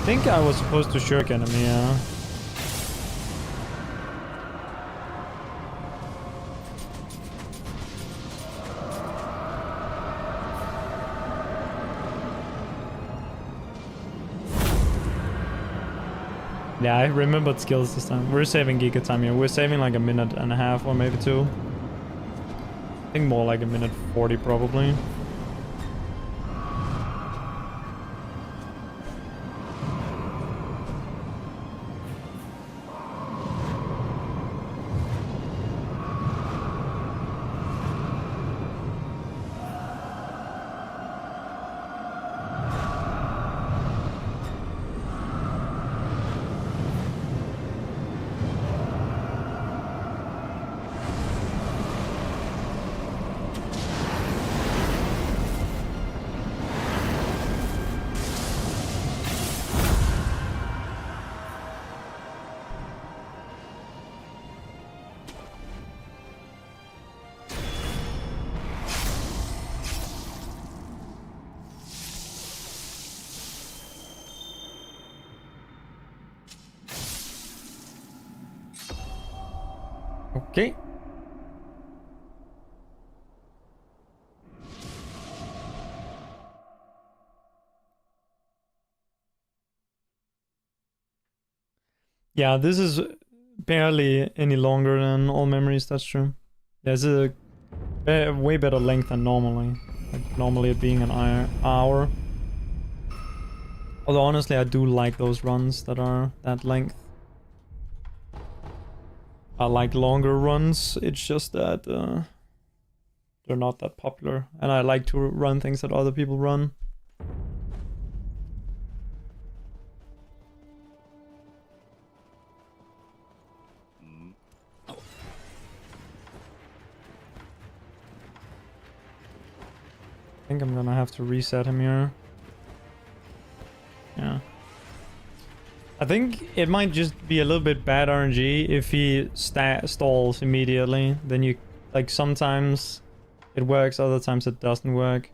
think I was supposed to shirk enemy, yeah. Yeah, I remembered skills this time. We're saving Giga time here. We're saving like a minute and a half or maybe 2. I think more like a minute 40 probably. Okay. Yeah, this is barely any longer than all memories, that's true. There's a way better length than normally. Like normally it being an hour. Although honestly I do like those runs that are that length. I like longer runs, it's just that they're not that popular. And I like to run things that other people run. I think I'm gonna have to reset him here. Yeah. I think it might just be a little bit bad RNG if he stalls immediately. Then you, like, sometimes it works, other times it doesn't work.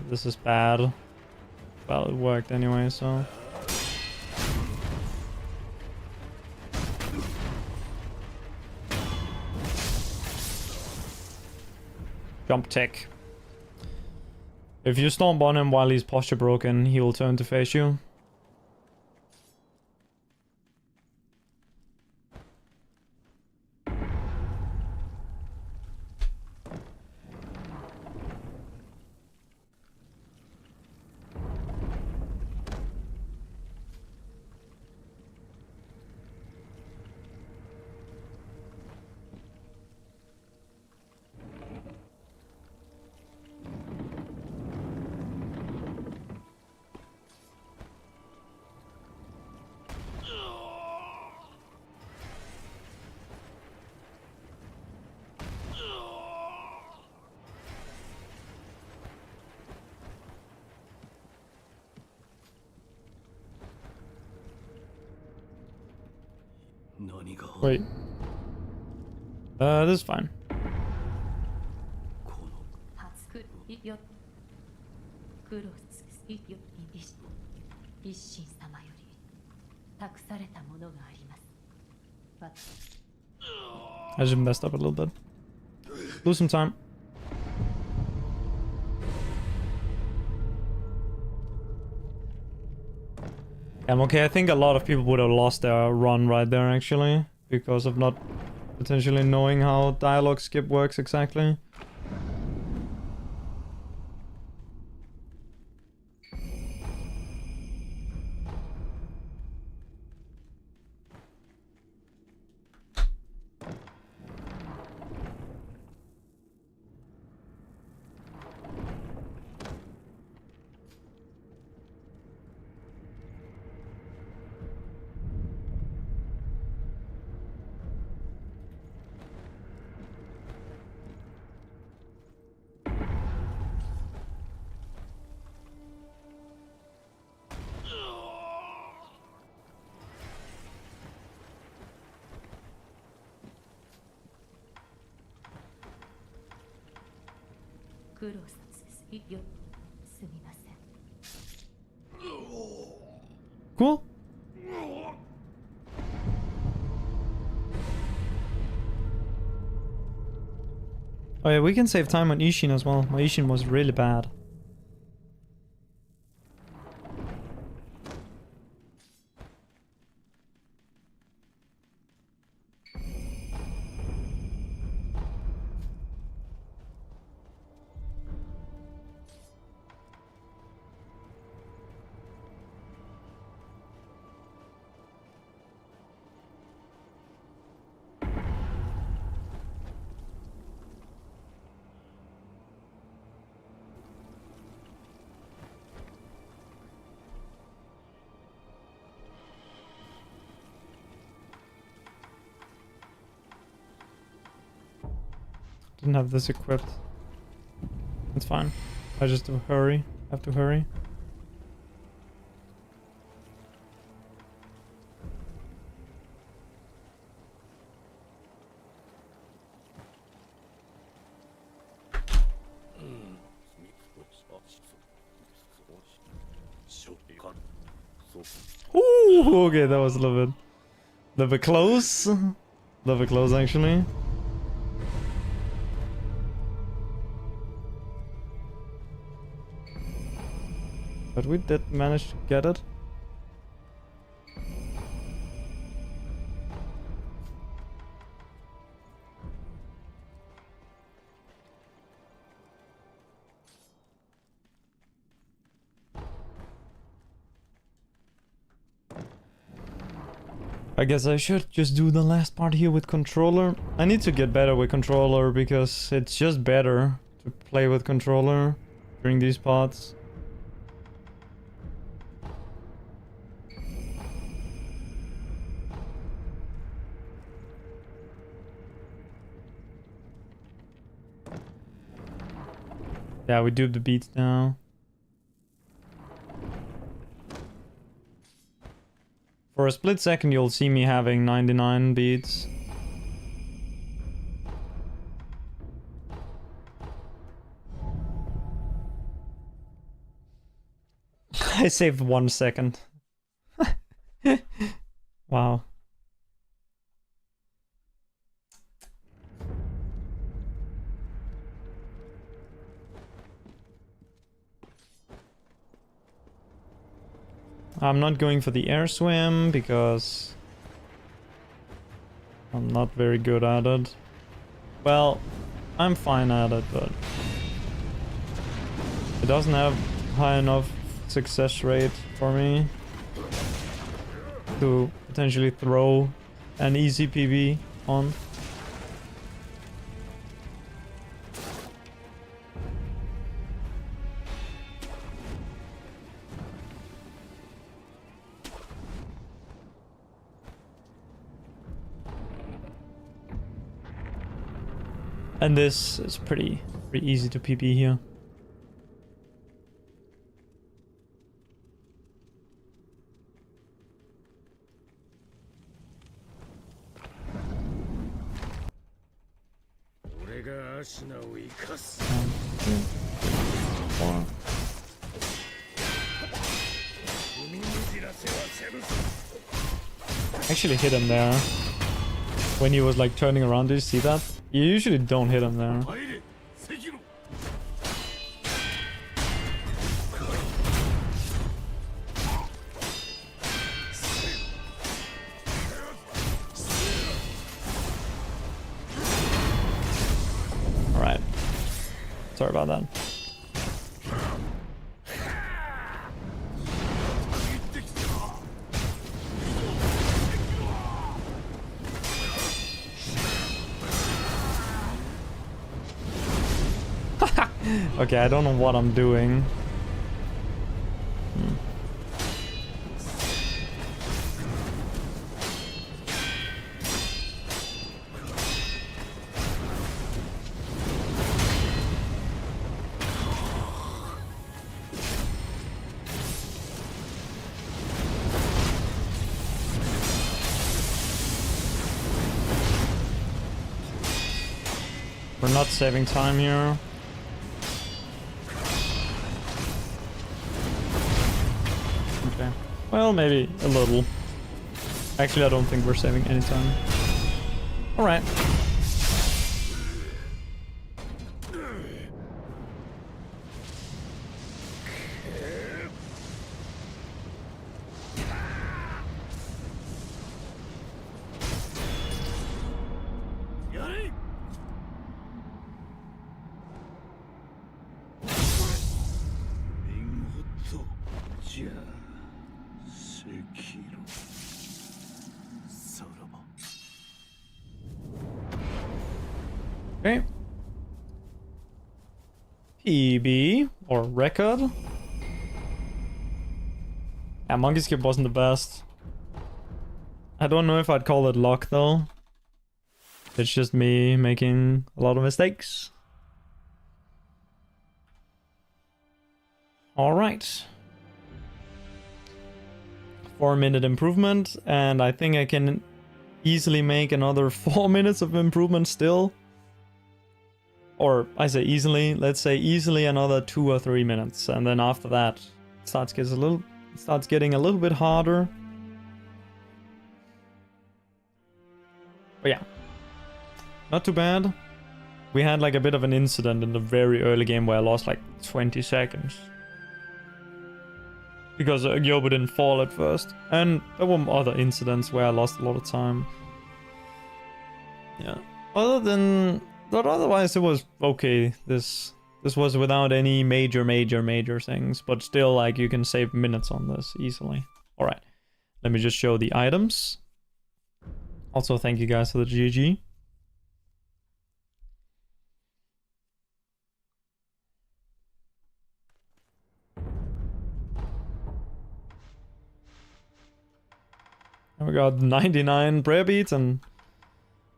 This is bad. Well, it worked anyway, so... Jump tech. If you stomp on him while he's posture broken, he will turn to face you. Wait. This is fine. I just messed up a little bit. Lose some time. I'm okay. I think a lot of people would have lost their run right there, actually, because of not potentially knowing how dialogue skip works exactly. Cool. Oh yeah, we can save time on Ishin as well. My Ishin was really bad. Didn't have this equipped. It's fine. I just have to hurry. Ooh, okay, that was a little bit close. A little bit close actually. But we did manage to get it. I guess I should just do the last part here with controller. I need to get better with controller because it's just better to play with controller during these parts. Yeah, we do the beats now. For a split second, you'll see me having 99 beats. I saved 1 second. Wow. I'm not going for the air swim because I'm not very good at it. Well, I'm fine at it, but it doesn't have high enough success rate for me to potentially throw an easy PB on. And this is pretty easy to PB here. Actually hit him there when he was like turning around. Did you see that? You usually don't hit him there. Alright. Sorry about that. Okay, I don't know what I'm doing. We're not saving time here. Okay. Well, maybe a little. Actually, I don't think we're saving any time. Alright. Okay. PB, or record. Yeah, Monkey Skip wasn't the best. I don't know if I'd call it luck though. It's just me making a lot of mistakes. Alright. 4-minute improvement, and I think I can easily make another 4 minutes of improvement still. Or I say easily, let's say easily another 2 or 3 minutes, and then after that it starts getting a little bit harder. But yeah, not too bad. We had like a bit of an incident in the very early game where I lost like 20 seconds. Because Yobo didn't fall at first. And there were other incidents where I lost a lot of time. Yeah. But otherwise it was okay. This was without any major things. But still, like, you can save minutes on this easily. Alright. Let me just show the items. Also, thank you guys for the GG. And we got 99 prayer beads and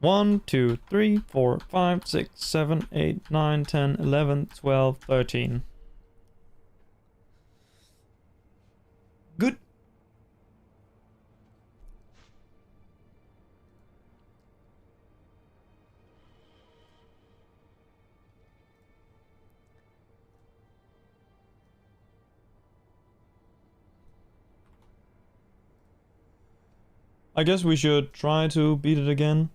1, 2, 3, 4, 5, 6, 7, 8, 9, 10, 11, 12, 13. Good. I guess we should try to beat it again.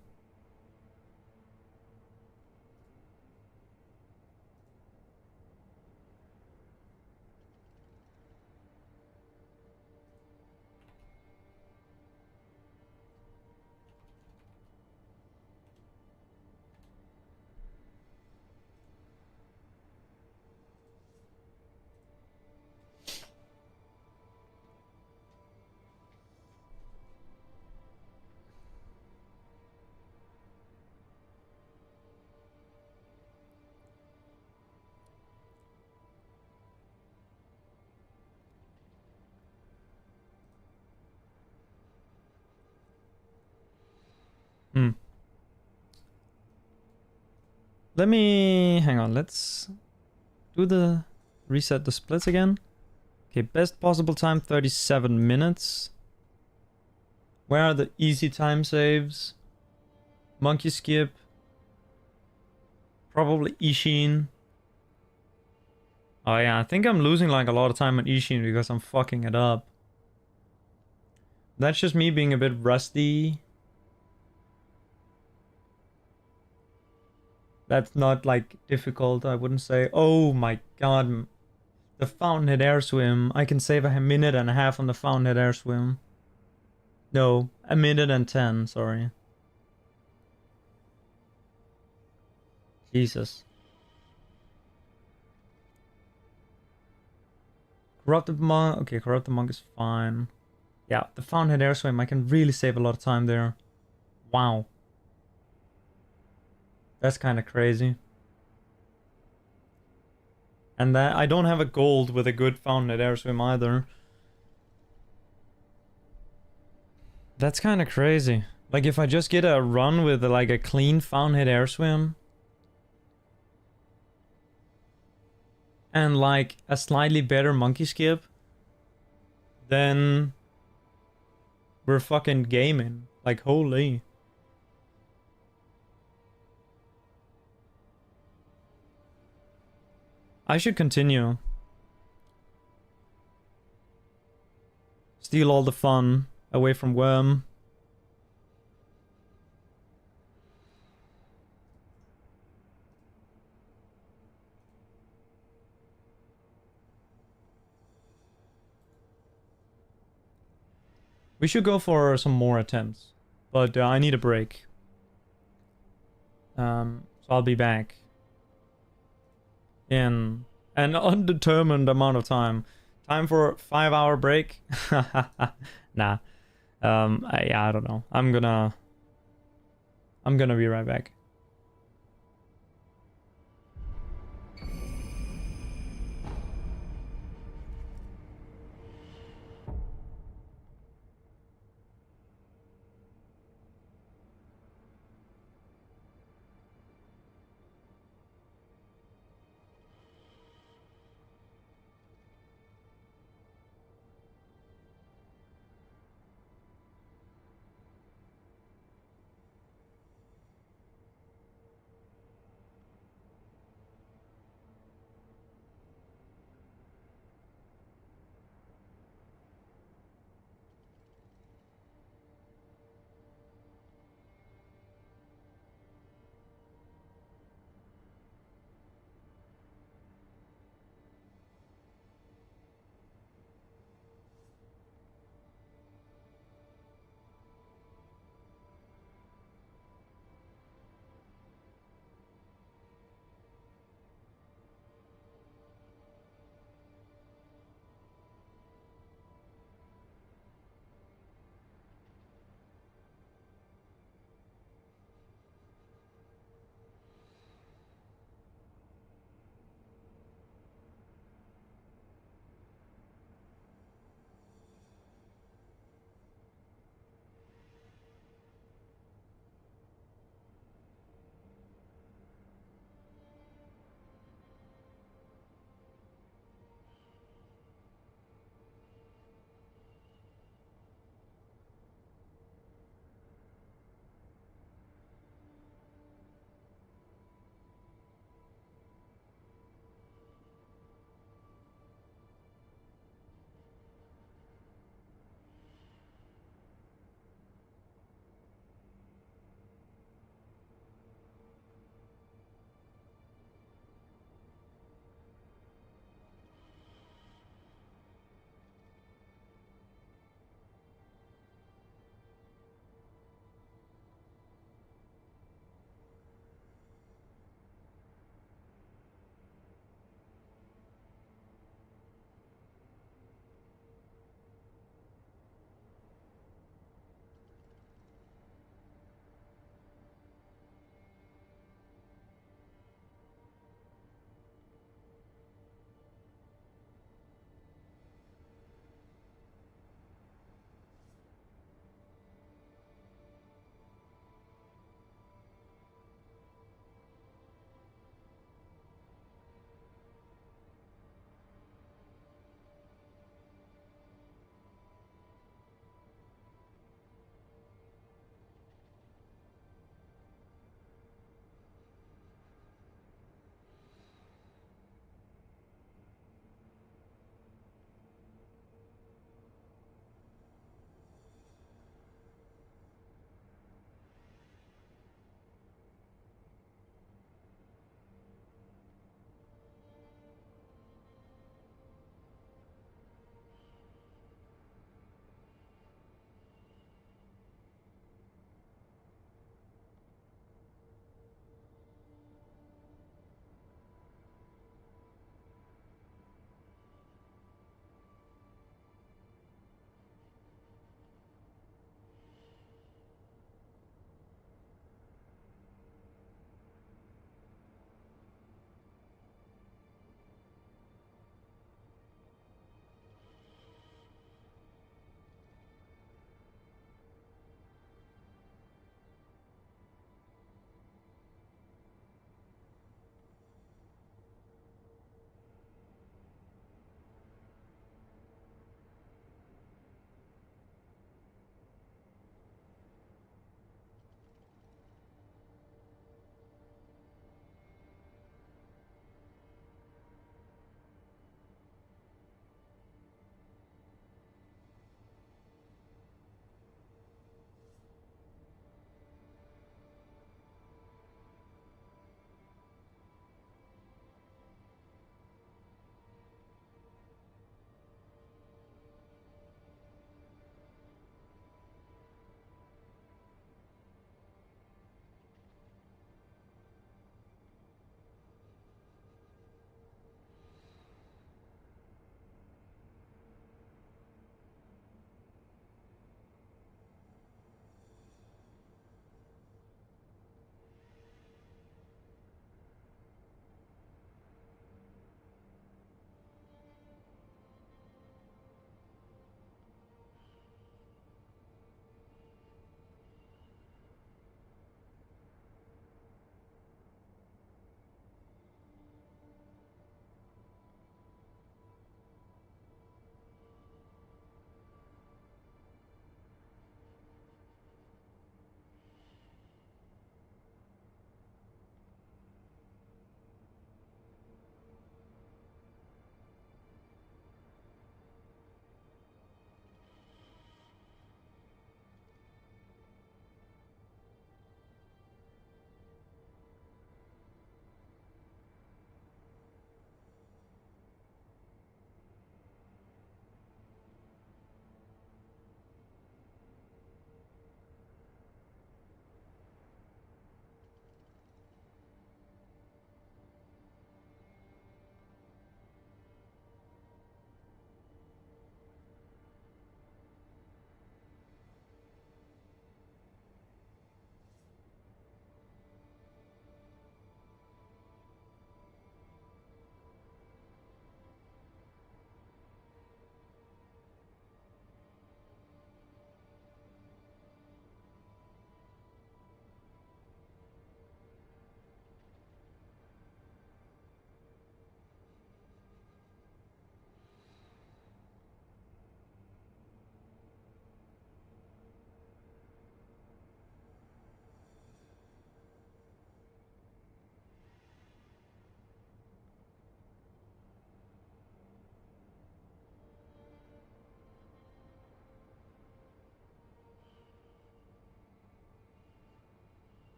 Let me... hang on, let's do the... reset the splits again. Okay, best possible time, 37 minutes. Where are the easy time saves? Monkey Skip. Probably Ishin. Oh yeah, I think I'm losing like a lot of time on Ishin because I'm fucking it up. That's just me being a bit rusty. That's not like difficult, I wouldn't say. Oh my god. The Fountainhead Air Swim. I can save a minute and a half on the Fountainhead Air Swim. No, a minute and 10, sorry. Jesus. Corrupted Monk. Okay, Corrupted Monk is fine. Yeah, the Fountainhead Air Swim. I can really save a lot of time there. Wow. That's kind of crazy. And that I don't have a gold with a good Fountainhead Air Swim either. That's kind of crazy. Like if I just get a run with like a clean Fountainhead Air Swim and like a slightly better Monkey Skip, then we're fucking gaming. Like holy. I should continue. Steal all the fun away from Worm. We should go for some more attempts, but I need a break. So I'll be back in an undetermined amount of time. Time for a 5-hour break? Nah. I don't know. I'm gonna be right back.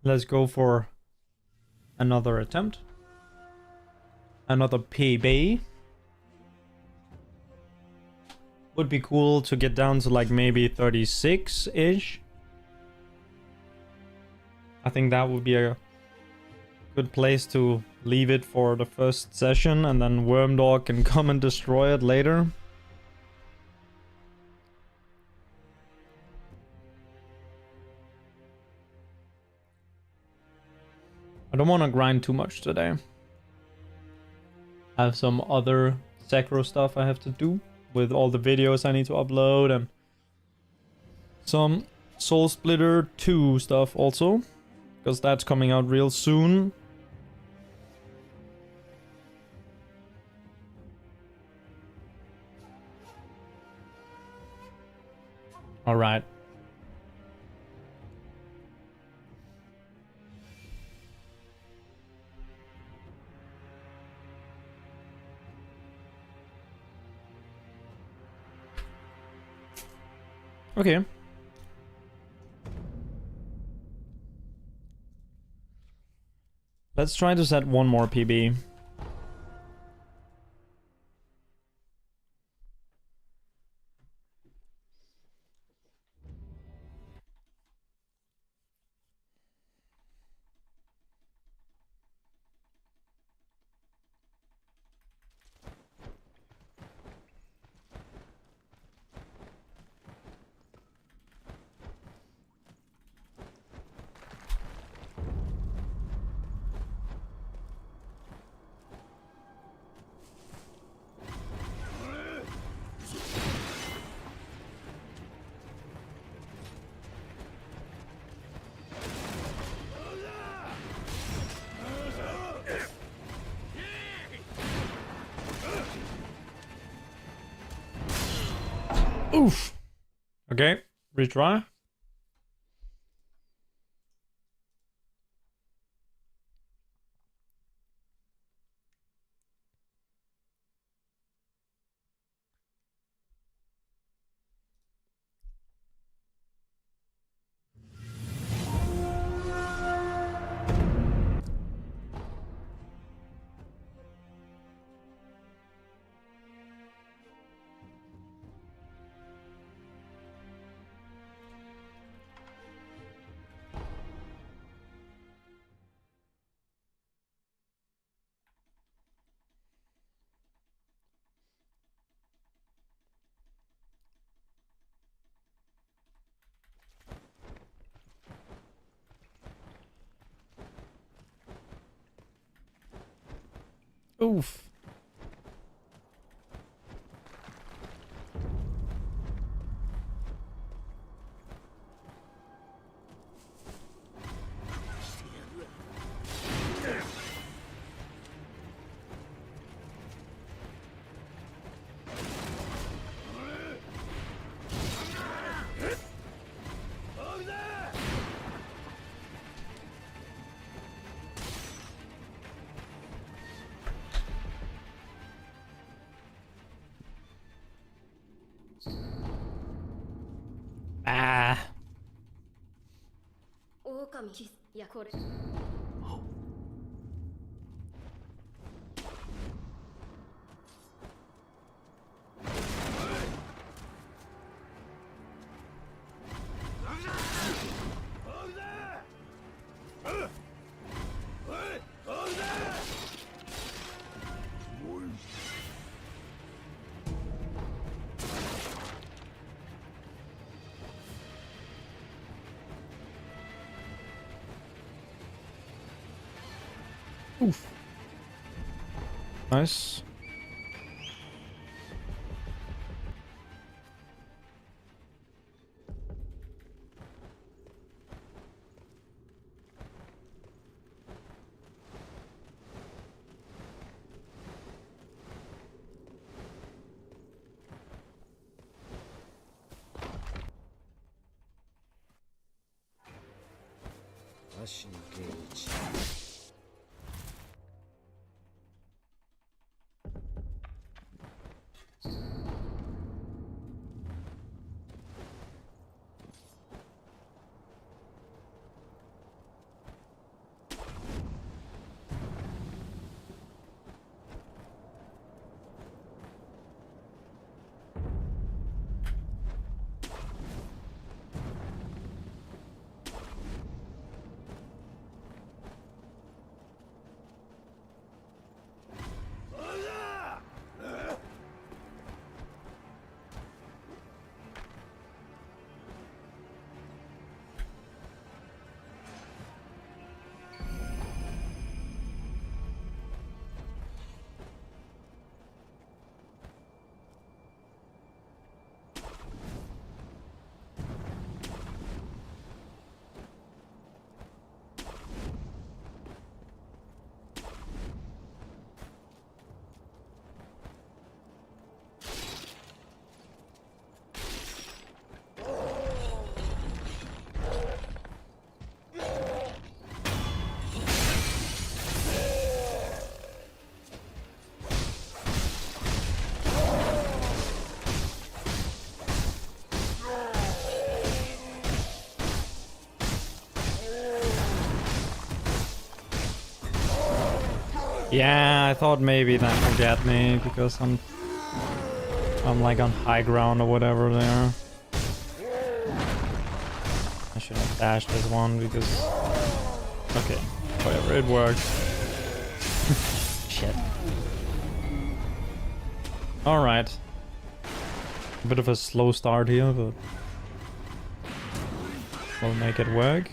Let's go for another attempt. Another PB. Would be cool to get down to like maybe 36-ish. I think that would be a good place to leave it for the first session, and then Wormdog can come and destroy it later. I don't want to grind too much today. I have some other Sacro stuff I have to do with all the videos I need to upload, and some Soul Splitter 2 stuff also, because that's coming out real soon. All right. Okay. Let's try to set one more PB. Oof. Okay, retry. Oof. Ah. Oof. Nice. Yeah, I thought maybe that will get me because I'm like on high ground or whatever there. I should have dashed this one because... Okay, whatever, it worked. Shit. Alright. A bit of a slow start here, but... we'll make it work.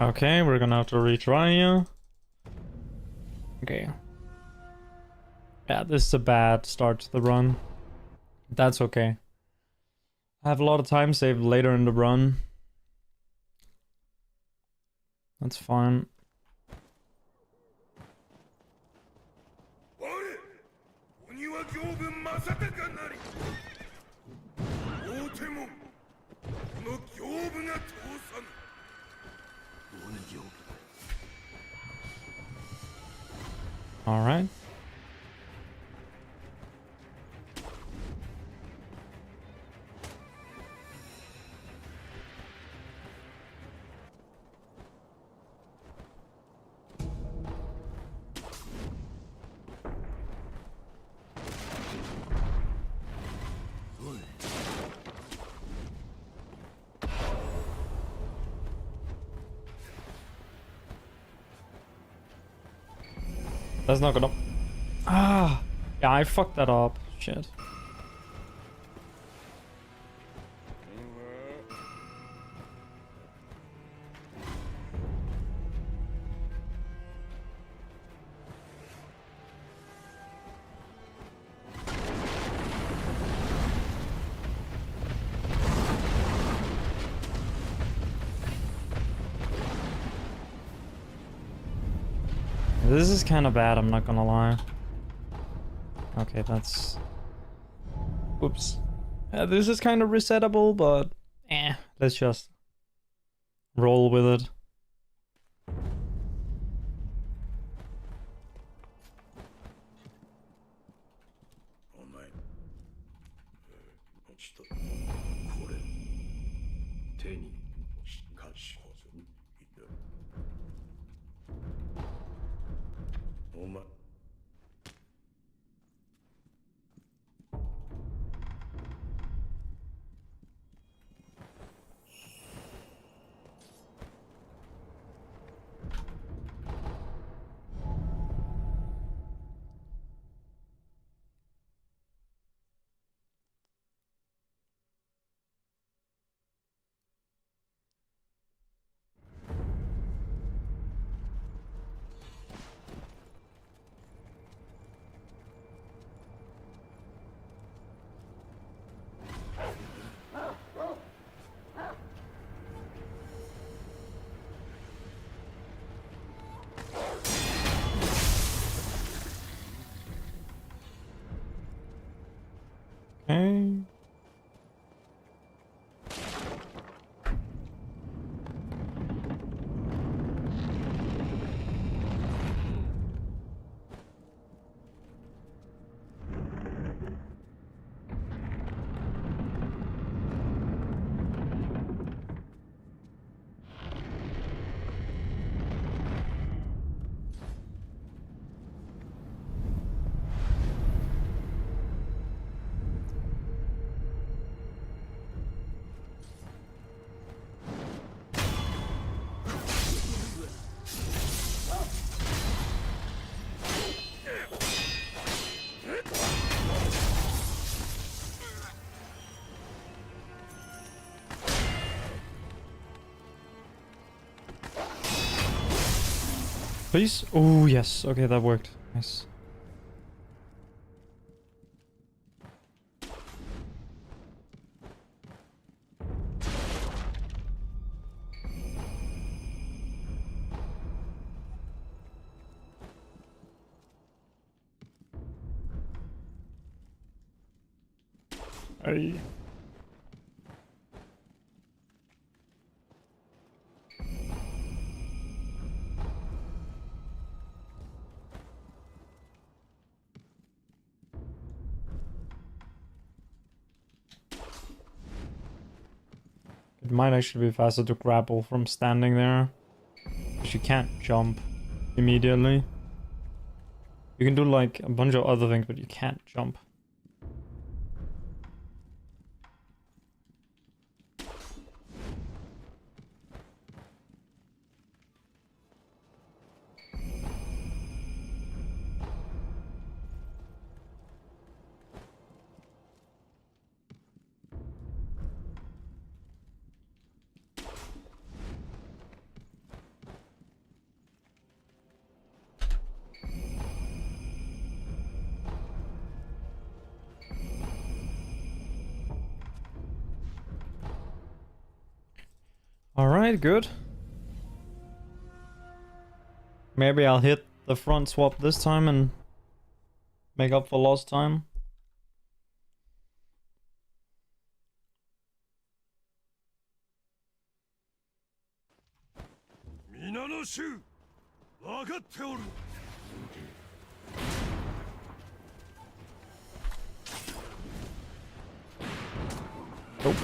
Okay, we're gonna have to retry here. Okay. Yeah, this is a bad start to the run. That's okay. I have a lot of time saved later in the run. That's fine. All right. That's not gonna... Ah! Yeah, I fucked that up. Shit. This is kind of bad, I'm not gonna lie. Okay, that's... Oops. This is kind of resettable, but... let's just... roll with it. Okay. Please? Oh, yes. Okay, that worked. Nice. Hey. It might actually be faster to grapple from standing there. Because you can't jump immediately. You can do like a bunch of other things, but you can't jump. Alright, good. Maybe I'll hit the front swap this time and make up for lost time. Nope.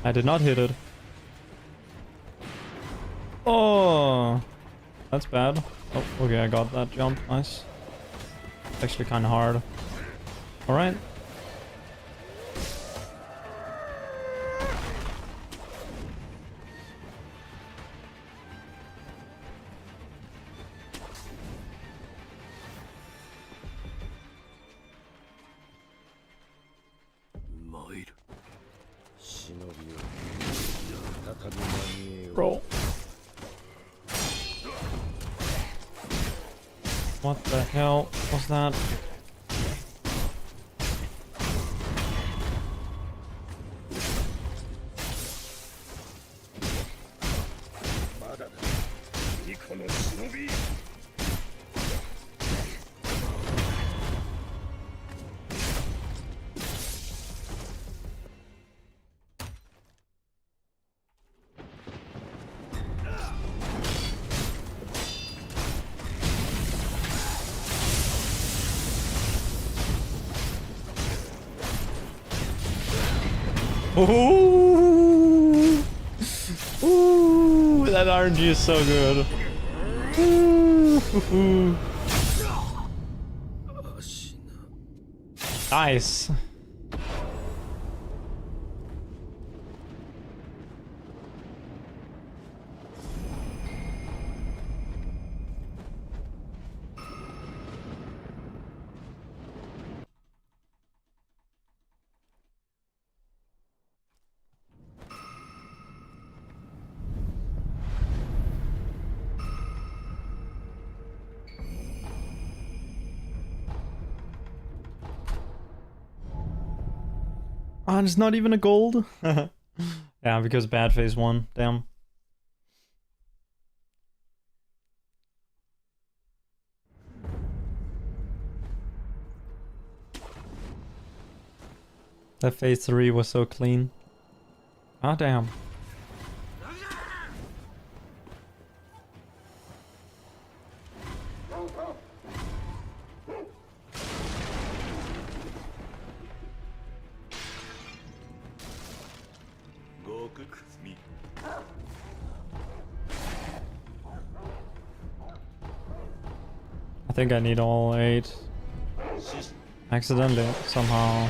I did not hit it. Oh, that's bad. Oh, okay, I got that jump. Nice. It's actually kind of hard. Alright. Roll. What the hell was that? Ooh! Ooh! That RNG is so good. Ooh! Nice. Oh, and it's not even a gold? Yeah, because bad phase 1. Damn. That phase 3 was so clean. Ah, damn. I think I need all 8. Accidentally, somehow.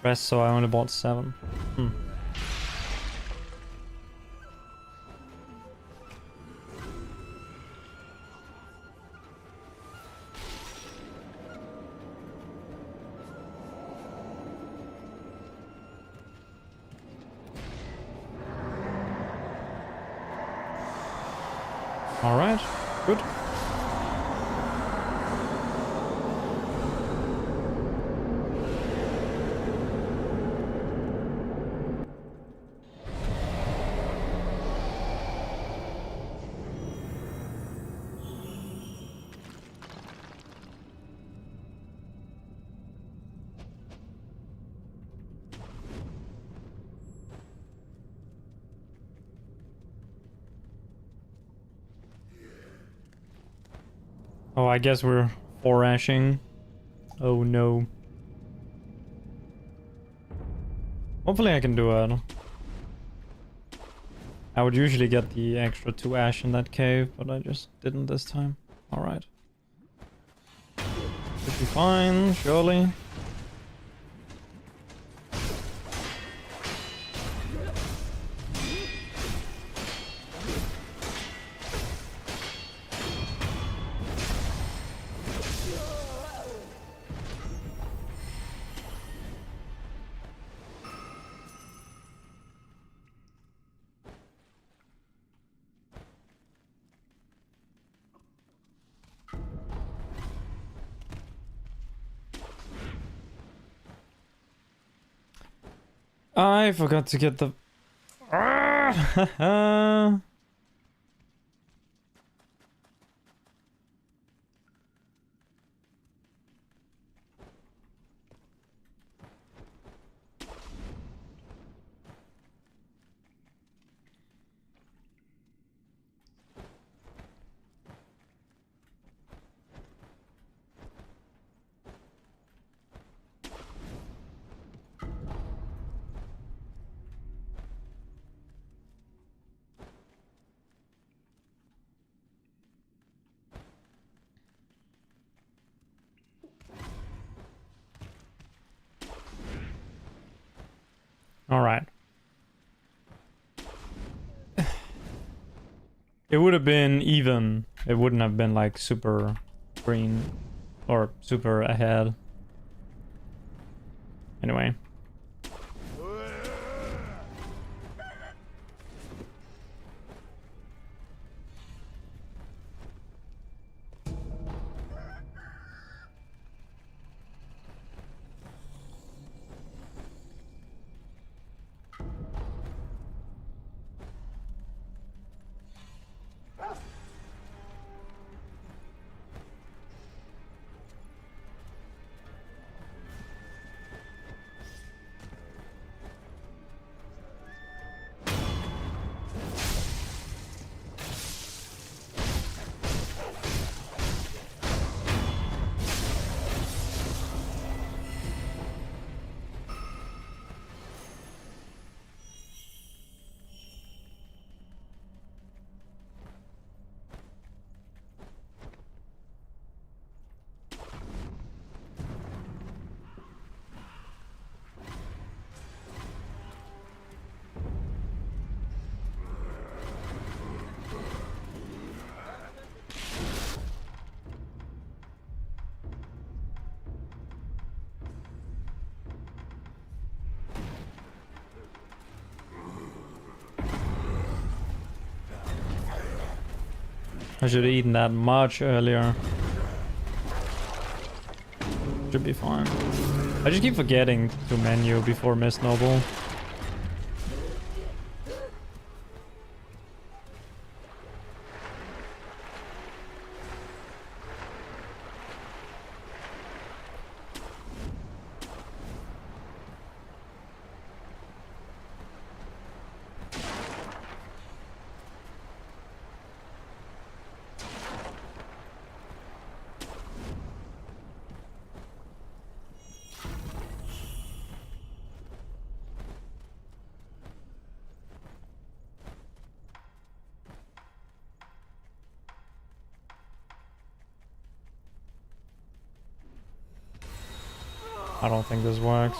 Rest, so I only bought 7. Alright, good. Oh, I guess we're forashing. Oh no. Hopefully I can do it. I would usually get the extra 2 ash in that cave, but I just didn't this time. Alright. Should be fine, surely. I forgot to get the... Alright. It would have been even. It wouldn't have been like super green or super ahead. Anyway. I should have eaten that much earlier. Should be fine. I just keep forgetting to menu before Miss Noble. I don't think this works.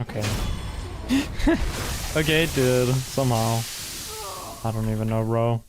Okay. Okay, it did. Somehow. I don't even know, bro.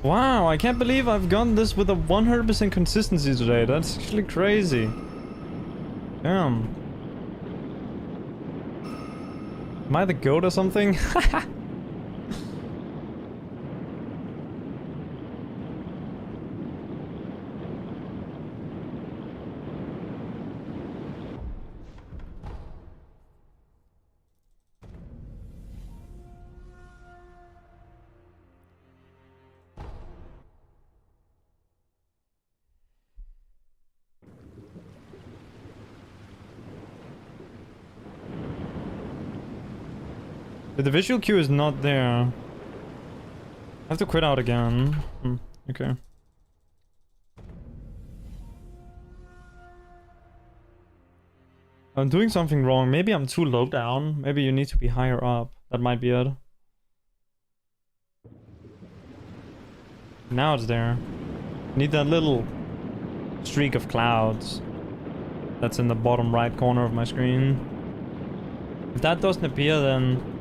Wow, I can't believe I've gotten this with a 100% consistency today. That's actually crazy. Damn. Am I the goat or something? The visual cue is not there. I have to quit out again. Okay. I'm doing something wrong. Maybe I'm too low down. Maybe you need to be higher up. That might be it. Now it's there. Need that little streak of clouds that's in the bottom right corner of my screen. If that doesn't appear, then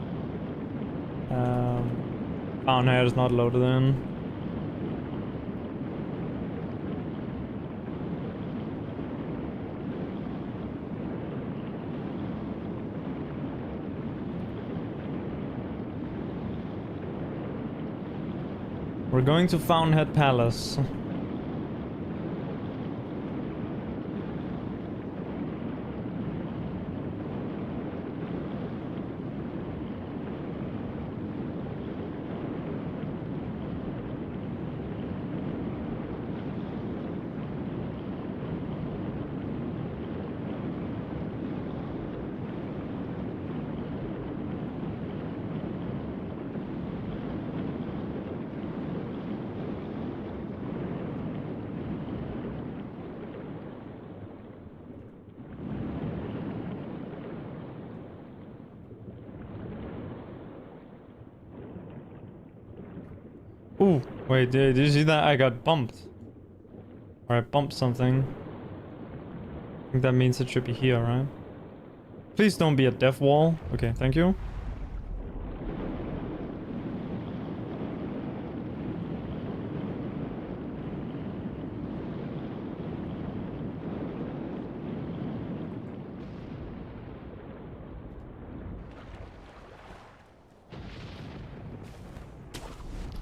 Fountainhead is not loaded in. We're going to Fountainhead Palace. Ooh, wait, did you see that? I got bumped. Or I bumped something. I think that means it should be here, right? Please don't be a death wall. Okay, thank you.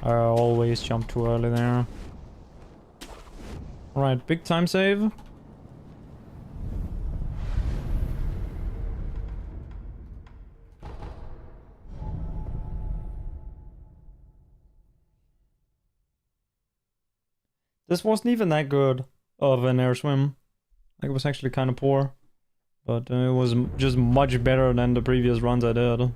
I always jump too early there. Alright, big time save. This wasn't even that good of an air swim. Like, it was actually kind of poor. But it was just much better than the previous runs I did.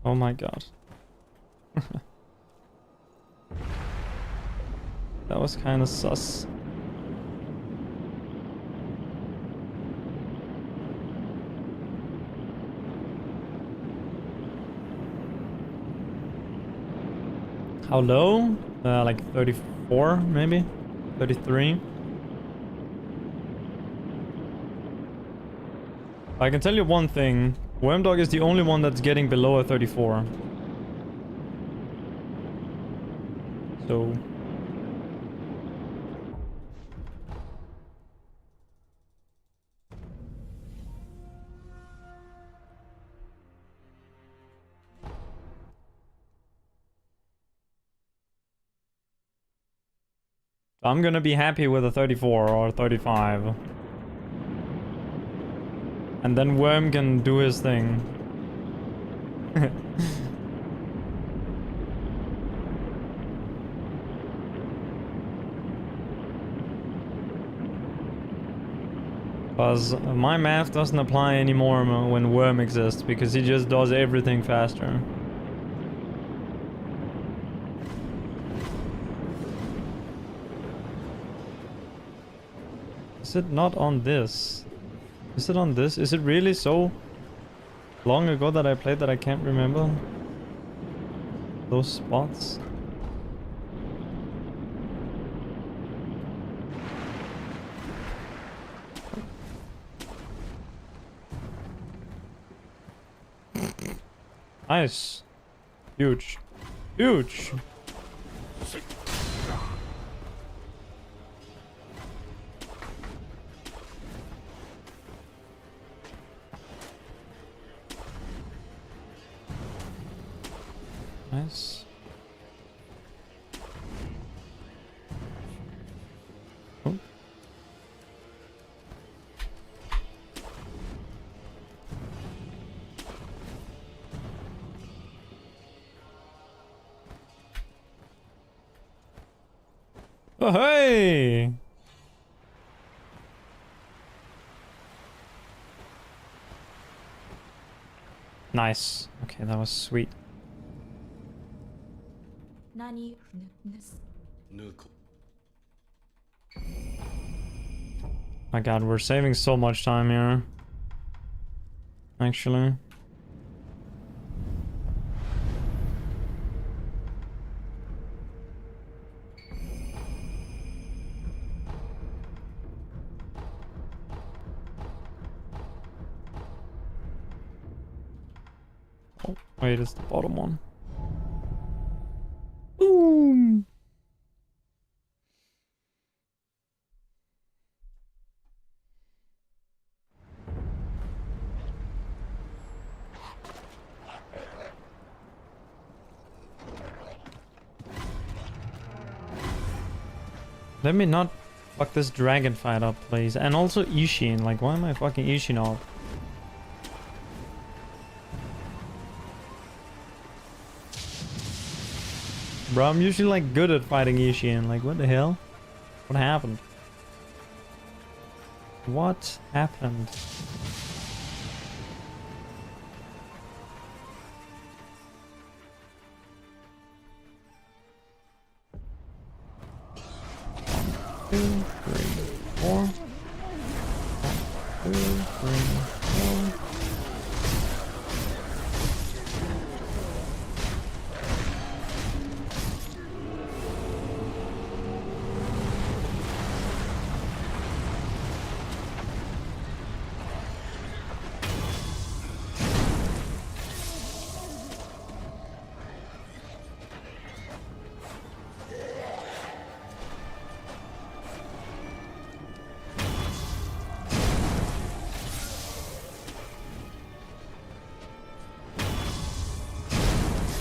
Oh my god. That was kind of sus. How low? Like 34, maybe? 33? I can tell you one thing. Wormdog is the only one that's getting below a 34. So... I'm gonna be happy with a 34 or 35. And then Worm can do his thing. Because my math doesn't apply anymore when Worm exists, because he just does everything faster. Is it not on this? Is it on this? Is it really so long ago that I played that I can't remember those spots? Nice. Huge. Huge. Nice. Oh. Oh, hey! Nice. Okay, that was sweet. My god, we're saving so much time here. Actually. Oh, wait, it's the bottom one. Boom! Let me not fuck this dragon fight up, please. And also Ishin. Like, why am I fucking Ishin up? Bro, I'm usually like good at fighting Ishin. Like, what the hell? What happened? What happened? Two, three, four. 1, 2, 3, 4.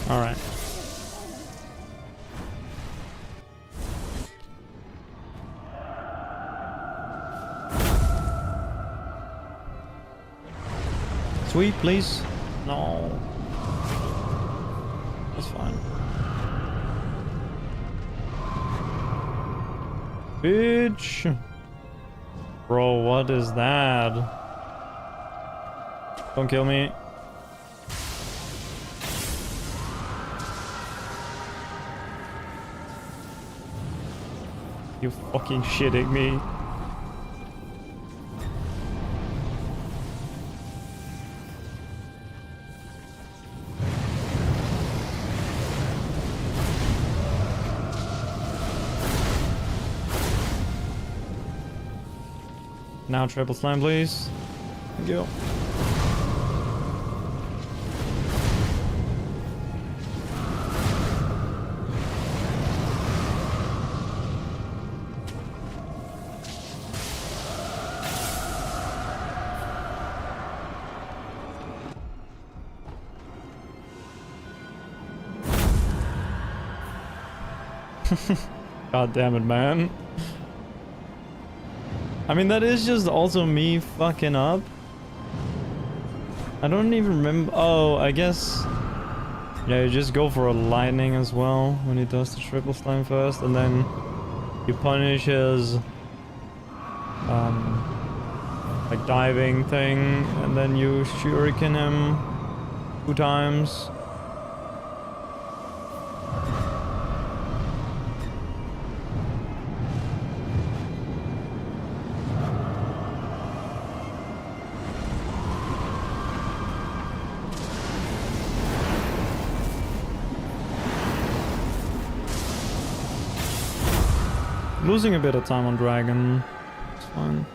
All right. Sweet, please. No. That's fine. Bitch. Bro, what is that? Don't kill me. You fucking shitting me. Now triple slime, please. Thank you. God damn it, man. I mean, that is just also me fucking up. I don't even remember. Oh, I guess. Yeah, you just go for a lightning as well when he does the triple slime first, and then you punish his like diving thing, and then you shuriken him 2 times. Losing a bit of time on dragon. It's fine.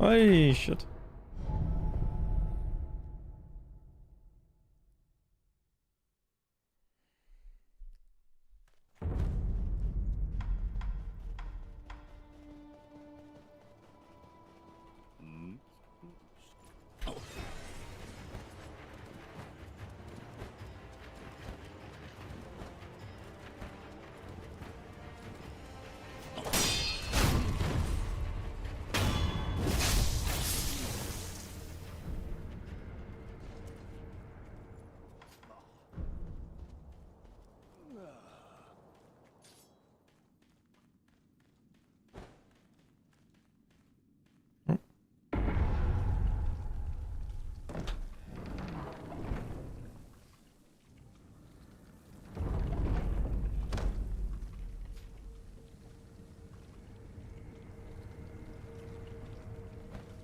Oh shit.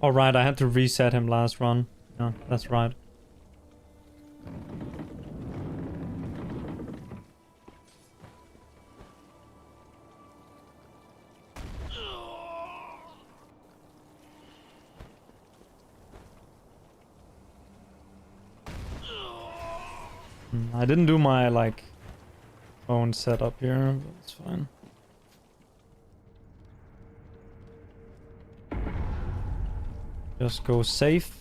All right, I had to reset him last run. Yeah, that's right. I didn't do my, like, own setup here, but it's fine. Just go safe.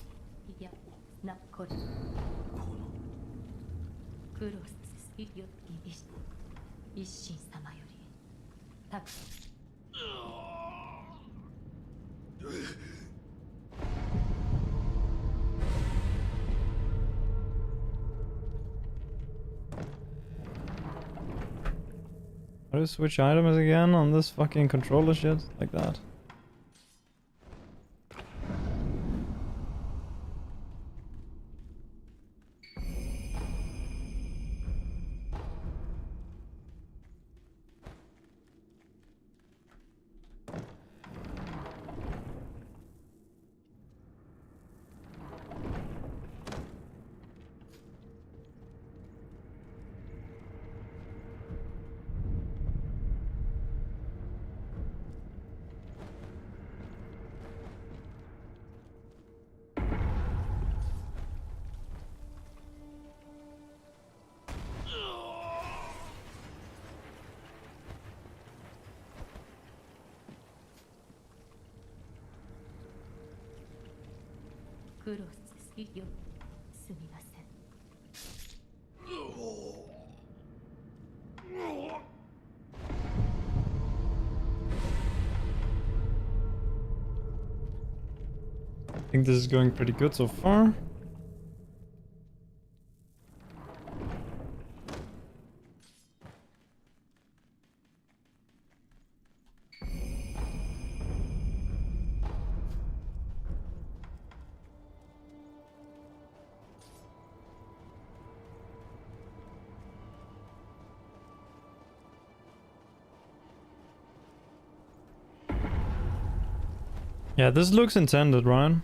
How do you switch items again on this fucking controller shit? Like that. I think this is going pretty good so far. Yeah, this looks intended, right?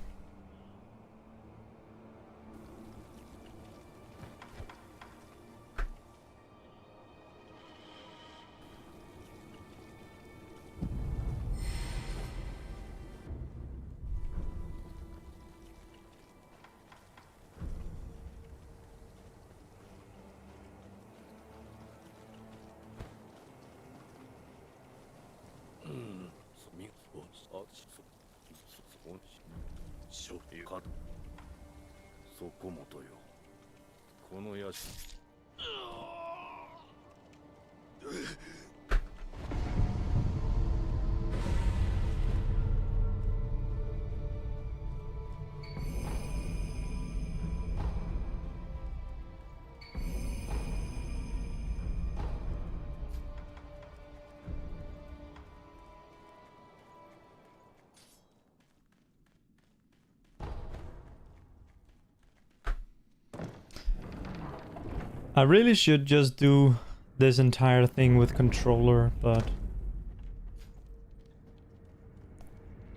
I really should just do this entire thing with controller, but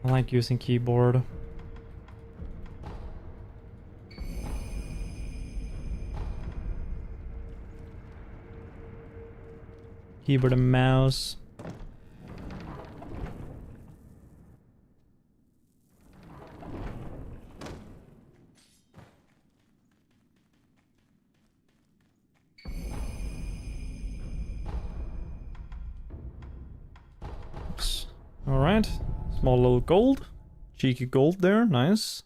I like using keyboard. Keyboard and mouse. Alright. Small little gold. Cheeky gold there. Nice.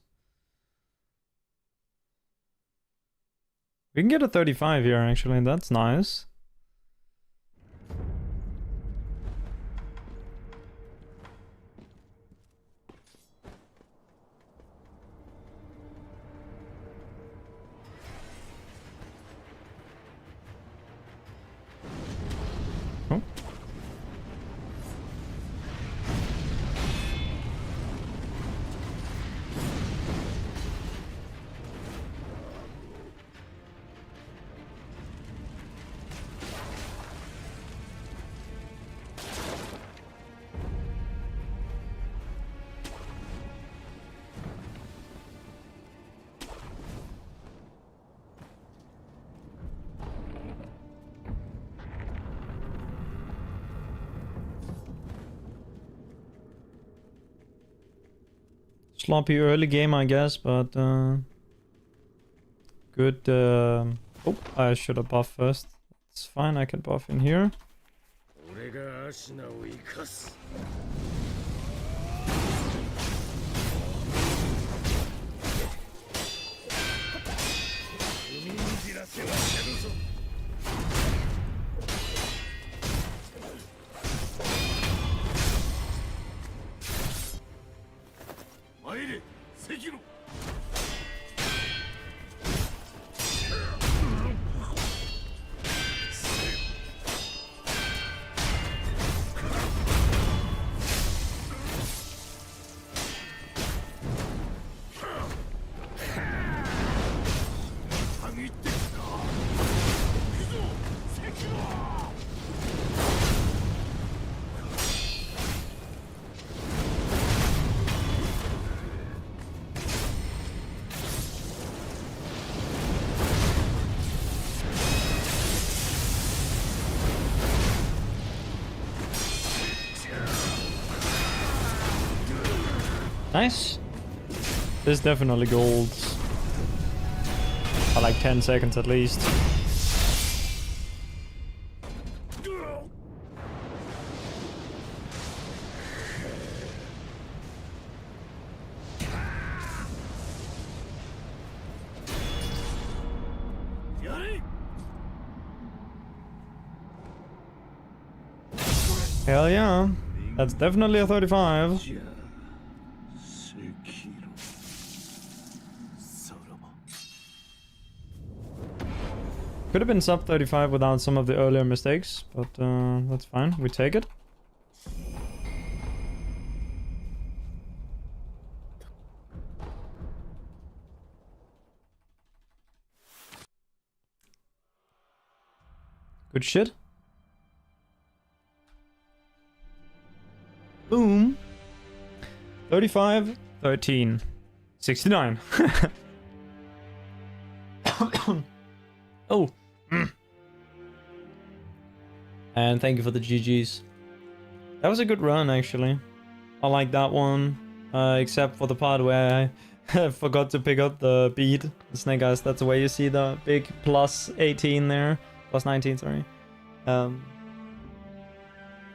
We can get a 35 here, actually. That's nice. Oh. Sloppy early game, I guess, but good. Oh, I should have buffed first. It's fine, I can buff in here. Nice. This is definitely gold. For like 10 seconds at least. Hell yeah. That's definitely a 35. Could have been sub 35 without some of the earlier mistakes, but that's fine. We take it. Good shit. Boom. 35, 13, 69. Oh. And thank you for the GGs. That was a good run, actually. I like that one. Except for the part where I forgot to pick up the bead. The Snake Eyes, that's the way you see the big plus 18 there. Plus 19, sorry. Yeah,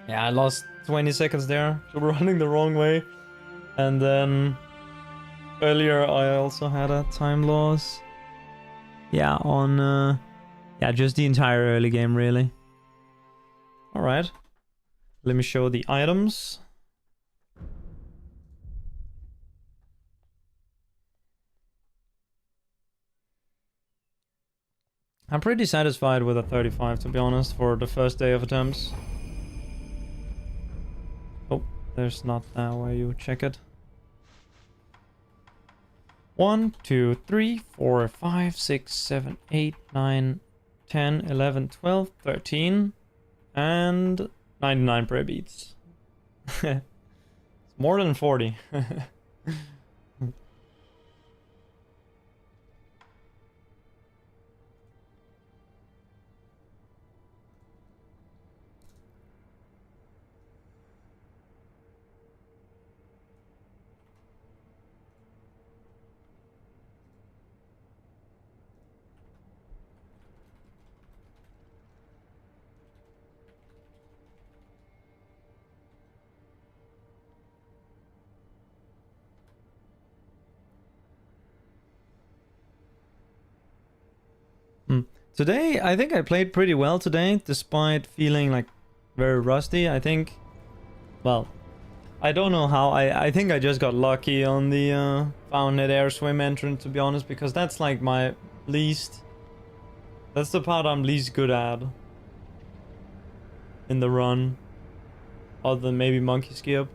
I lost 20 seconds there. Running the wrong way. And then earlier I also had a time loss. Yeah, on yeah, just the entire early game, really. Alright. Let me show the items. I'm pretty satisfied with a 35, to be honest, for the first day of attempts. Oh, there's not that where you check it. 1, 2, 3, 4, 5, 6, 7, 8, 9, 10, 11, 12, 13, and 99 prayer beads. It's more than 40. Today, I think I played pretty well today, despite feeling like very rusty. I think, well, I don't know how. I think I just got lucky on the Fountain Air Swim entrance, to be honest, because that's like my least... That's the part I'm least good at in the run, other than maybe Monkey Skip.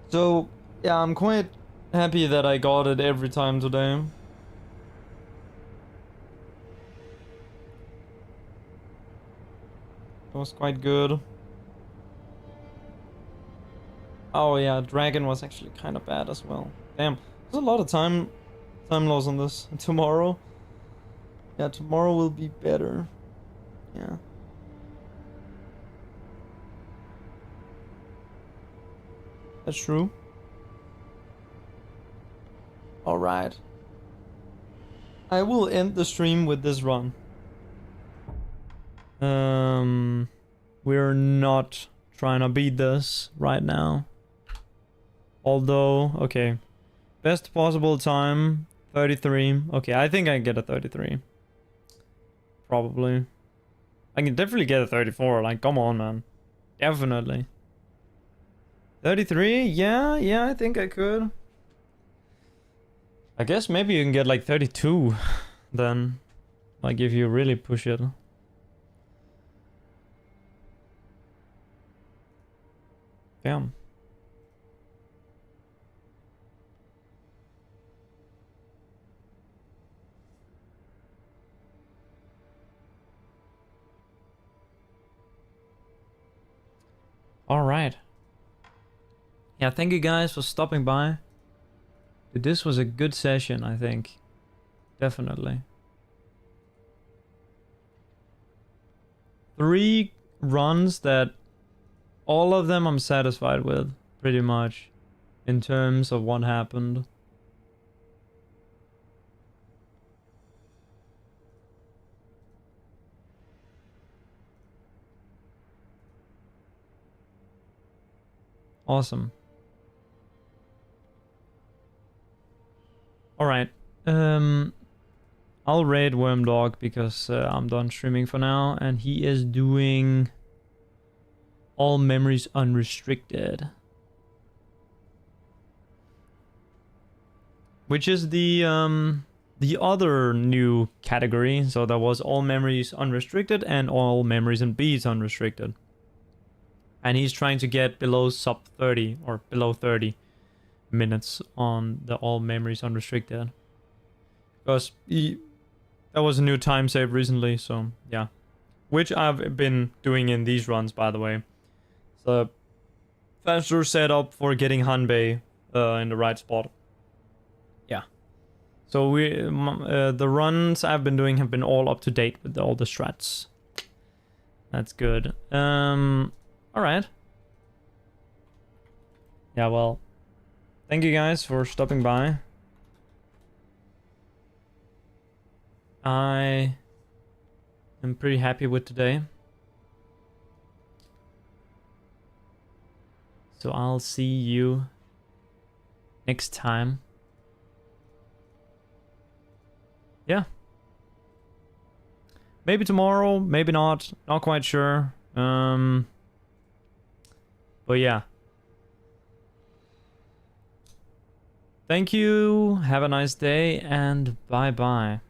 So, yeah, I'm quite happy that I got it every time today. It was quite good. Oh yeah, Dragon was actually kind of bad as well. Damn, there's a lot of time loss on this. Tomorrow. Yeah, tomorrow will be better. Yeah. That's true. Alright. I will end the stream with this run. We're not trying to beat this right now. Although, okay. Best possible time, 33. Okay, I think I can get a 33. Probably. I can definitely get a 34. Like, come on, man. Definitely. 33? Yeah, I think I could. I guess maybe you can get like 32 then. Like, if you really push it. Damn. Alright. Yeah, thank you guys for stopping by. Dude, this was a good session, I think. Definitely. 3 runs that all of them I'm satisfied with, pretty much, in terms of what happened. Awesome. Alright. I'll raid Wormdog because I'm done streaming for now, and he is doing all memories unrestricted. Which is the other new category. So there was all memories unrestricted and all memories and beads unrestricted. And he's trying to get below sub 30 or below 30 minutes on the all memories unrestricted. Because that was a new time save recently, so yeah. Which I've been doing in these runs, by the way. So faster setup for getting Hanbei in the right spot. Yeah. So the runs I've been doing have been all up to date with all the strats. That's good. Alright. Yeah, well, thank you guys for stopping by. I am pretty happy with today. So I'll see you next time. Yeah. Maybe tomorrow, maybe not. Not quite sure. But yeah. Thank you. Have a nice day and bye-bye.